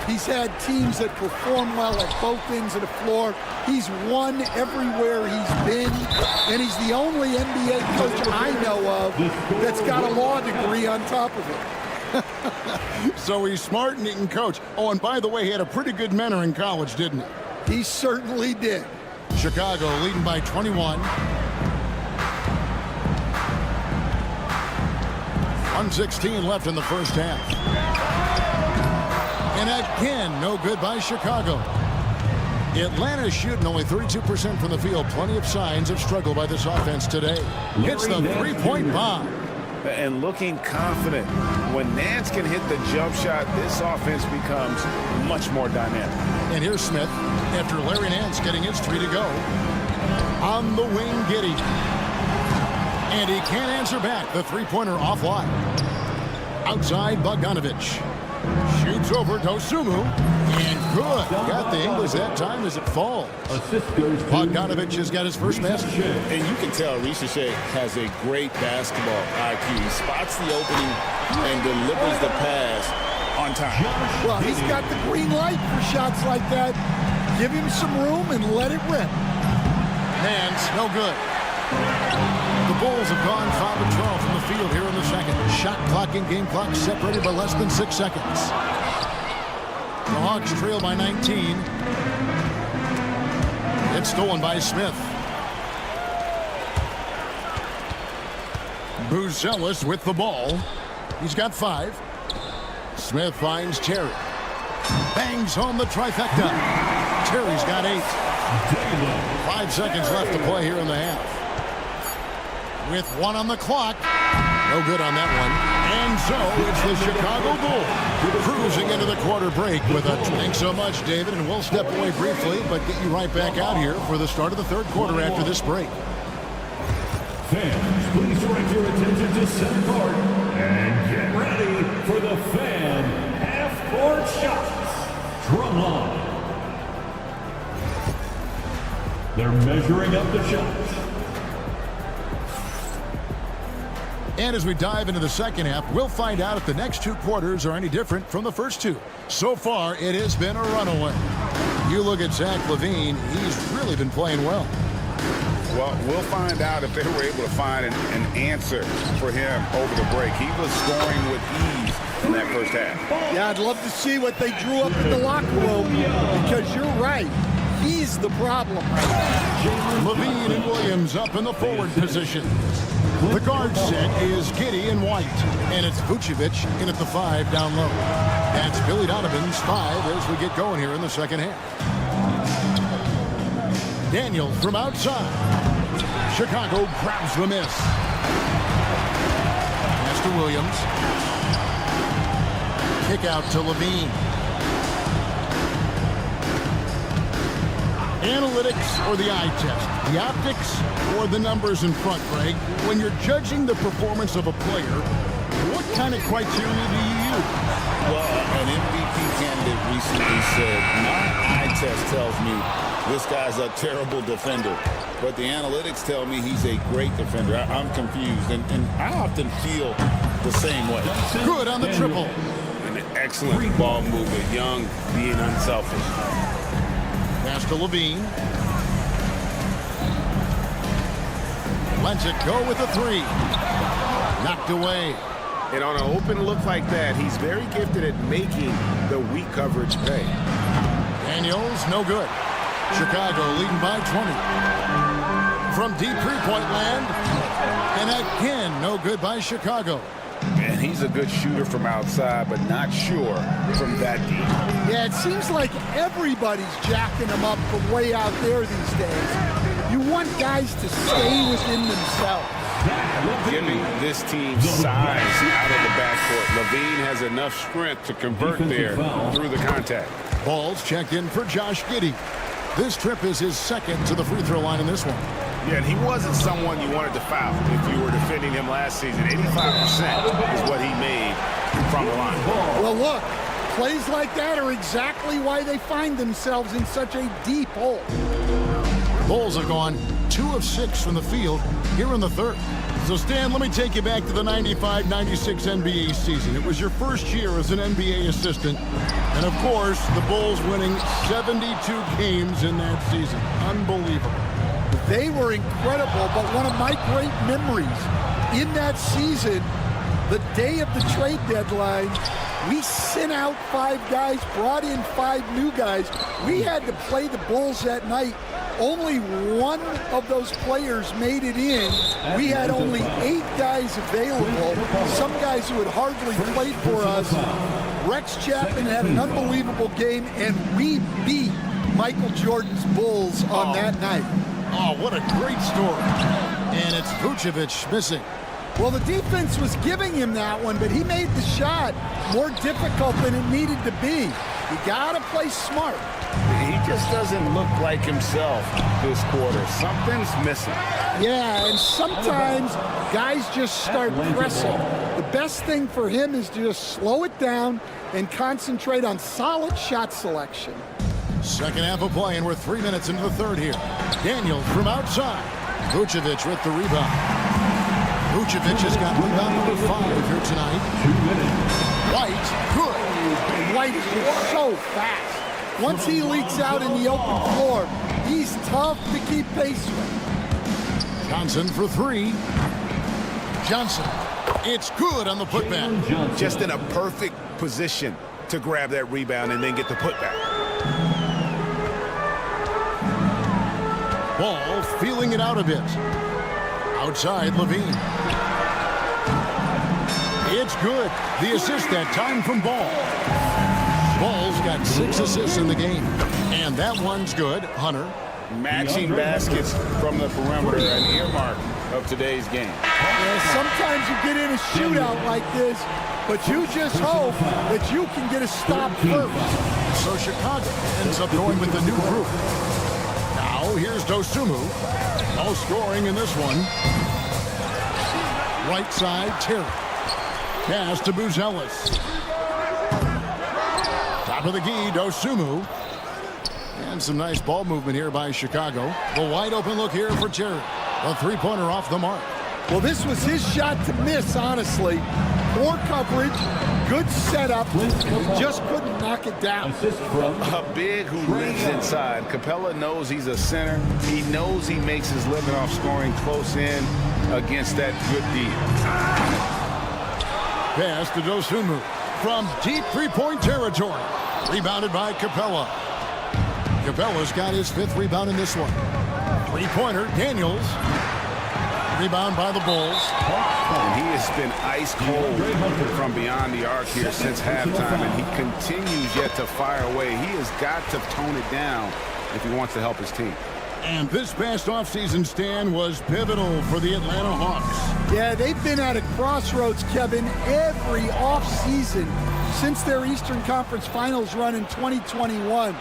He's had teams that perform well at both ends of the floor. He's won everywhere he's been, and he's the only NBA coach I know of that's got a law degree on top of it. So he's smart and he can coach. Oh, and by the way, he had a pretty good mentor in college, didn't he? He certainly did. Chicago leading by 21. 1:16 left in the first half. And again, no good by Chicago. Atlanta shooting only 32% from the field. Plenty of signs of struggle by this offense today. Hits the three-point bomb. And looking confident. When Nance can hit the jump shot, this offense becomes much more dynamic. And here's Smith after Larry Nance getting his 3 to go. On the wing, Giddey. And he can't answer back. The three-pointer offline. Outside, Bogdanovich. Shoots over Dosunmu. And good. Got the English that time as it falls. Bogdanovich has got his first basket. And you can tell Richeche has a great basketball IQ. He spots the opening and delivers the pass on time. Well, he's got the green light for shots like that. Give him some room and let it rip. Nance, no good. The Bulls have gone 5 of 12 from the field here in the second. Shot clock and game clock separated by less than 6 seconds. The Hawks trail by 19. It's stolen by Smith. Buzelis with the ball. He's got 5. Smith finds Terry. Bangs home the trifecta. Terry's got 8. 5 seconds left to play here in the half. With 1 on the clock. No good on that one. And so it's the Chicago Bulls cruising into the quarter break with a thanks so much, David. And we'll step away briefly, but get you right back out here for the start of the third quarter after this break. Fans, please direct your attention to center court and get ready for the fan half-court shots. Drum line. They're measuring up the shots. And as we dive into the second half, we'll find out if the next 2 quarters are any different from the first 2. So far, it has been a runaway. You look at Zach LaVine, he's really been playing well. Well, we'll find out if they were able to find an answer for him over the break. He was scoring with ease in that first half. Yeah, I'd love to see what they drew up in the locker room, because you're right. He's the problem. LaVine and Williams up in the forward position. The guard set is Giddey and White, and it's Vucevic in at the 5 down low. That's Billy Donovan's 5 as we get going here in the second half. Daniels from outside. Chicago grabs the miss. Pass to Williams. Kick out to LaVine. Analytics or the eye test? The optics or the numbers in front, Greg? When you're judging the performance of a player, what kind of criteria do you use? Well, an MVP candidate recently said, my eye test tells me this guy's a terrible defender, but the analytics tell me he's a great defender. I'm confused, and I often feel the same way. Good on the triple. An excellent ball movement, Young being unselfish. Pass to LaVine. Lets it go with a 3. Knocked away. And on an open look like that, he's very gifted at making the weak coverage pay. Daniels, no good. Chicago leading by 20. From deep three-point land. And again, no good by Chicago. And he's a good shooter from outside, but not sure from that deep. Yeah, it seems like everybody's jacking him up from way out there these days. You want guys to stay within themselves. Giving this team size out of the backcourt. Levine has enough strength to convert there through the contact. Ball's checked in for Josh Giddey. This trip is his second to the free throw line in this one. Yeah, and he wasn't someone you wanted to foul if you were defending him last season. 85% is what he made from the line. Well, look, plays like that are exactly why they find themselves in such a deep hole. Bulls have gone 2 of 6 from the field here in the third. So, Stan, let me take you back to the 95-96 NBA season. It was your first year as an NBA assistant. And, of course, the Bulls winning 72 games in that season. Unbelievable. They were incredible, but one of my great memories in that season, the day of the trade deadline, we sent out 5 guys, brought in 5 new guys. We had to play the Bulls that night. Only one of those players made it in. We had only 8 guys available, some guys who had hardly played for us. Rex Chapman had an unbelievable game, and we beat Michael Jordan's Bulls on that night. Oh, what a great story. And it's Vucevic missing. Well, the defense was giving him that one, but he made the shot more difficult than it needed to be. You gotta play smart. He just doesn't look like himself this quarter. Something's missing. Yeah, and sometimes guys just start pressing. The best thing for him is to just slow it down and concentrate on solid shot selection. Second half of play, and we're 3 minutes into the third here. Daniels from outside. Vucevic with the rebound. Vucevic has got rebound number 5 here tonight. 2 minutes. White, good. White is just so fast. Once he leaks out in the open floor, he's tough to keep pace with. Johnson for 3. Johnson. It's good on the putback. Just in a perfect position to grab that rebound and then get the putback. Ball feeling it out a bit. Outside, Levine. It's good. The assist that time from Ball. Ball's got 6 assists in the game. And that one's good. Hunter. Matching baskets from the perimeter, an earmark of today's game. Yeah, sometimes you get in a shootout like this, but you just hope that you can get a stop first. So Chicago ends up going with the new group. Now here's Dosunmu. No scoring in this one. Right side, Terry. Pass to Buzelis. Top of the key, Dosunmu. And some nice ball movement here by Chicago. The wide open look here for Terry. A 3-pointer off the mark. Well, this was his shot to miss, honestly. Poor coverage, good setup. He just couldn't knock it down. A big who lives inside. Capella knows he's a center. He knows he makes his living off scoring close in against that good D. Pass to Dosunmu from deep 3-point territory. Rebounded by Capella. Capella's got his 5th rebound in this one. 3-pointer, Daniels. Rebound by the Bulls. And he has been ice cold from beyond the arc here since halftime, and he continues yet to fire away. He has got to tone it down if he wants to help his team. And this past offseason, Stan, was pivotal for the Atlanta Hawks. Yeah, they've been at a crossroads, Kevin, every offseason since their Eastern Conference Finals run in 2021.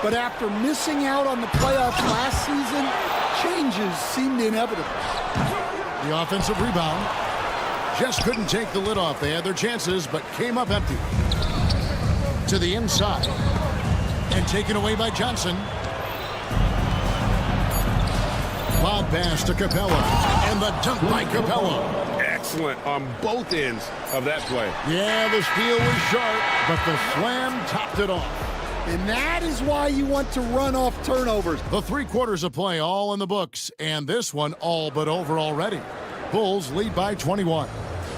But after missing out on the playoffs last season, changes seemed inevitable. The offensive rebound just couldn't take the lid off. They had their chances, but came up empty. To the inside. And taken away by Johnson. Lob pass to Capella. And the dunk by Capella. Excellent on both ends of that play. Yeah, the steal was sharp, but the slam topped it off. And that is why you want to run off turnovers. The 3 quarters of play all in the books, and this one all but over already. Bulls lead by 21.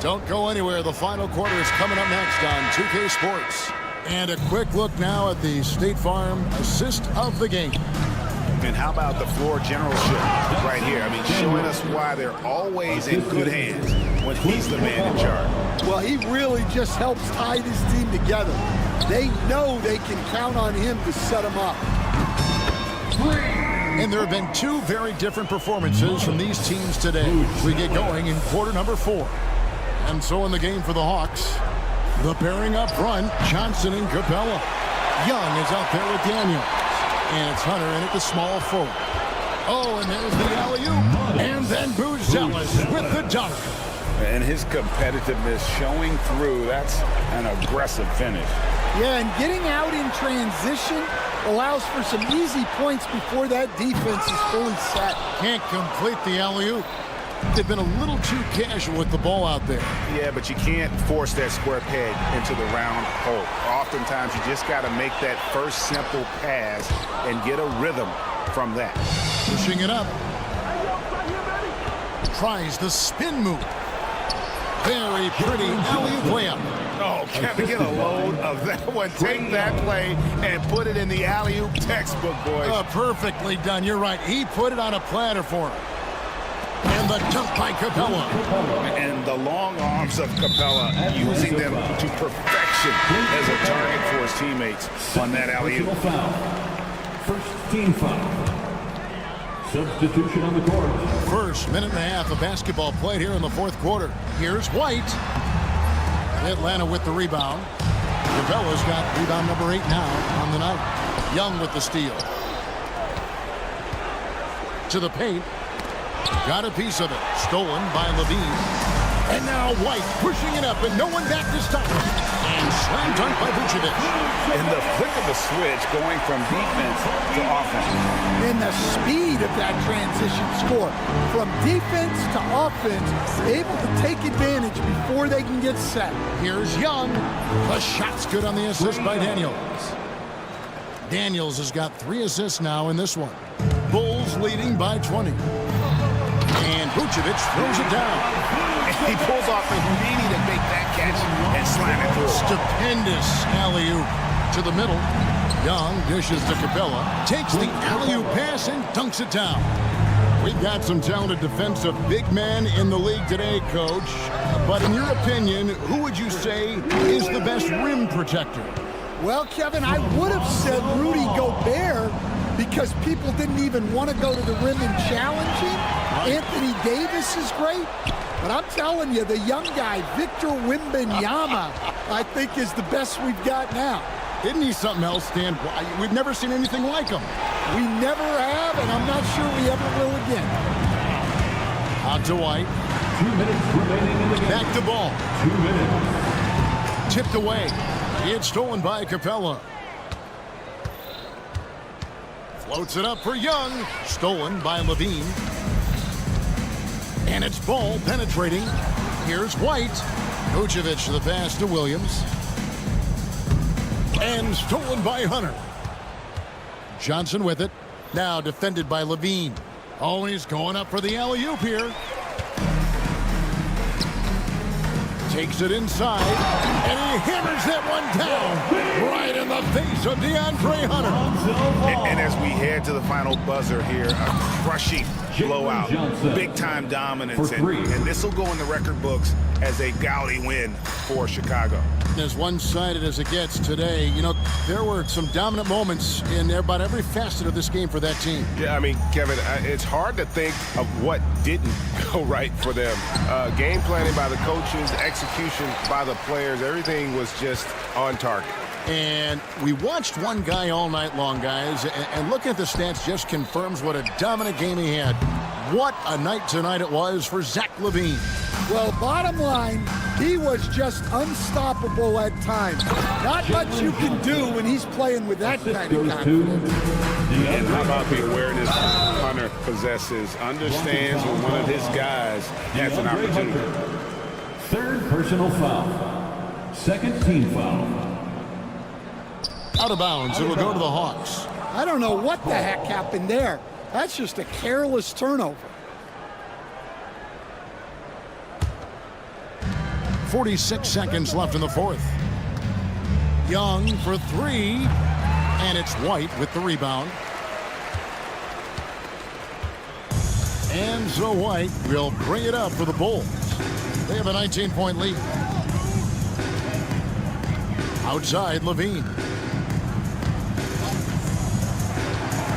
Don't go anywhere. The final quarter is coming up next on 2K Sports. And a quick look now at the State Farm assist of the game. And how about the floor generalship right here? I mean, showing us why they're always in good hands when he's the man in charge. Well, he really just helps tie this team together. They know they can count on him to set them up. And there have been two very different performances from these teams today. We get going in quarter number 4. And so in the game for the Hawks, the pairing up front, Johnson and Capella. Young is out there with Daniels. And it's Hunter in at the small forward. Oh, and there's the alley-oop. And then Buzelis with the dunk. And his competitiveness showing through. That's an aggressive finish. Yeah, and getting out in transition allows for some easy points before that defense is fully set. Can't complete the alley-oop. They've been a little too casual with the ball out there. Yeah, but you can't force that square peg into the round hole. Oftentimes, you just got to make that first simple pass and get a rhythm from that. Pushing it up. Tries the spin move. Very pretty alley-oop layup. Oh, Kevin, get a load of that one. Take that play and put it in the alley-oop textbook, boys. Perfectly done. You're right. He put it on a platter for him. And the dunk by Capella. And the long arms of Capella, using them to perfection as a target for his teammates on that alley-oop. First team foul. Substitution on the court. First minute and a half of basketball played here in the fourth quarter. Here's White. Atlanta with the rebound. Capella's got rebound number 8 now on the night. Young with the steal. To the paint. Got a piece of it. Stolen by Levine. And now White pushing it up and no one back to stop him. And slam dunk by Vucevic. And the flick of the switch going from defense to offense. And the speed of that transition score. From defense to offense, able to take advantage before they can get set. Here's Young. The shot's good on the assist by Daniels. Daniels has got 3 assists now in this one. Bulls leading by 20. And Vucevic throws it down. He pulls off a meaty to make that catch and slam it through. Stupendous alley-oop to the middle. Young dishes to Capella. Takes the alley-oop pass and dunks it down. We've got some talented defensive big men in the league today, Coach. But in your opinion, who would you say is the best rim protector? Well, Kevin, I would have said Rudy Gobert because people didn't even want to go to the rim and challenge him. Anthony Davis is great. But I'm telling you, the young guy, Victor Wembanyama, I think is the best we've got now. Isn't he something else, Stan? We've never seen anything like him. We never have, and I'm not sure we ever will again. Out to White. 2 minutes remaining in the game. Back to ball. 2 minutes. Tipped away. It's stolen by Capella. Floats it up for Young. Stolen by Levine. And it's ball penetrating. Here's White. Vucevic the pass to Williams. And stolen by Hunter. Johnson with it. Now defended by Levine. Oh, he's going up for the alley-oop here. Takes it inside. And he hammers that one down. Right in the face of DeAndre Hunter. And as we head to the final buzzer here, a crushing blowout. Big-time dominance. And this will go in the record books as a gaudy win for Chicago. As one-sided as it gets today, you know, there were some dominant moments in about every facet of this game for that team. Yeah, I mean, Kevin, it's hard to think of what didn't go right for them. Game planning by the coaches, execution by the players, everything was just on target. And we watched one guy all night long, guys, and looking at the stats just confirms what a dominant game he had. What a night tonight it was for Zach LaVine. Well, bottom line, he was just unstoppable at times. Not much you can do when he's playing with that kind of confidence. And how about the awareness Hunter possesses? Understands when one of his guys has an opportunity. Third personal foul. Second team foul. Out of bounds. It'll go to the Hawks. I don't know what the heck happened there. That's just a careless turnover. 46 seconds left in the fourth. Young for 3. And it's White with the rebound. And so White will bring it up for the Bulls. They have a 19-point lead. Outside, Levine.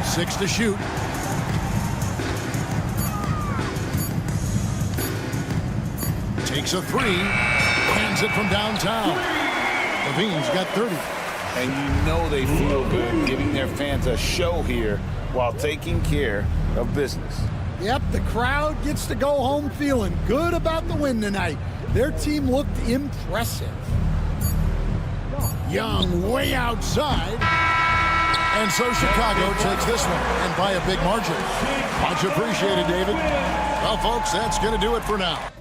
6 to shoot. Takes a 3. Hands it from downtown. Levine's got 30. And you know they feel good giving their fans a show here while taking care of business. Yep, the crowd gets to go home feeling good about the win tonight. Their team looked impressive. Young way outside. And so Chicago takes this one, and by a big margin. Much appreciated, David. Well, folks, that's going to do it for now.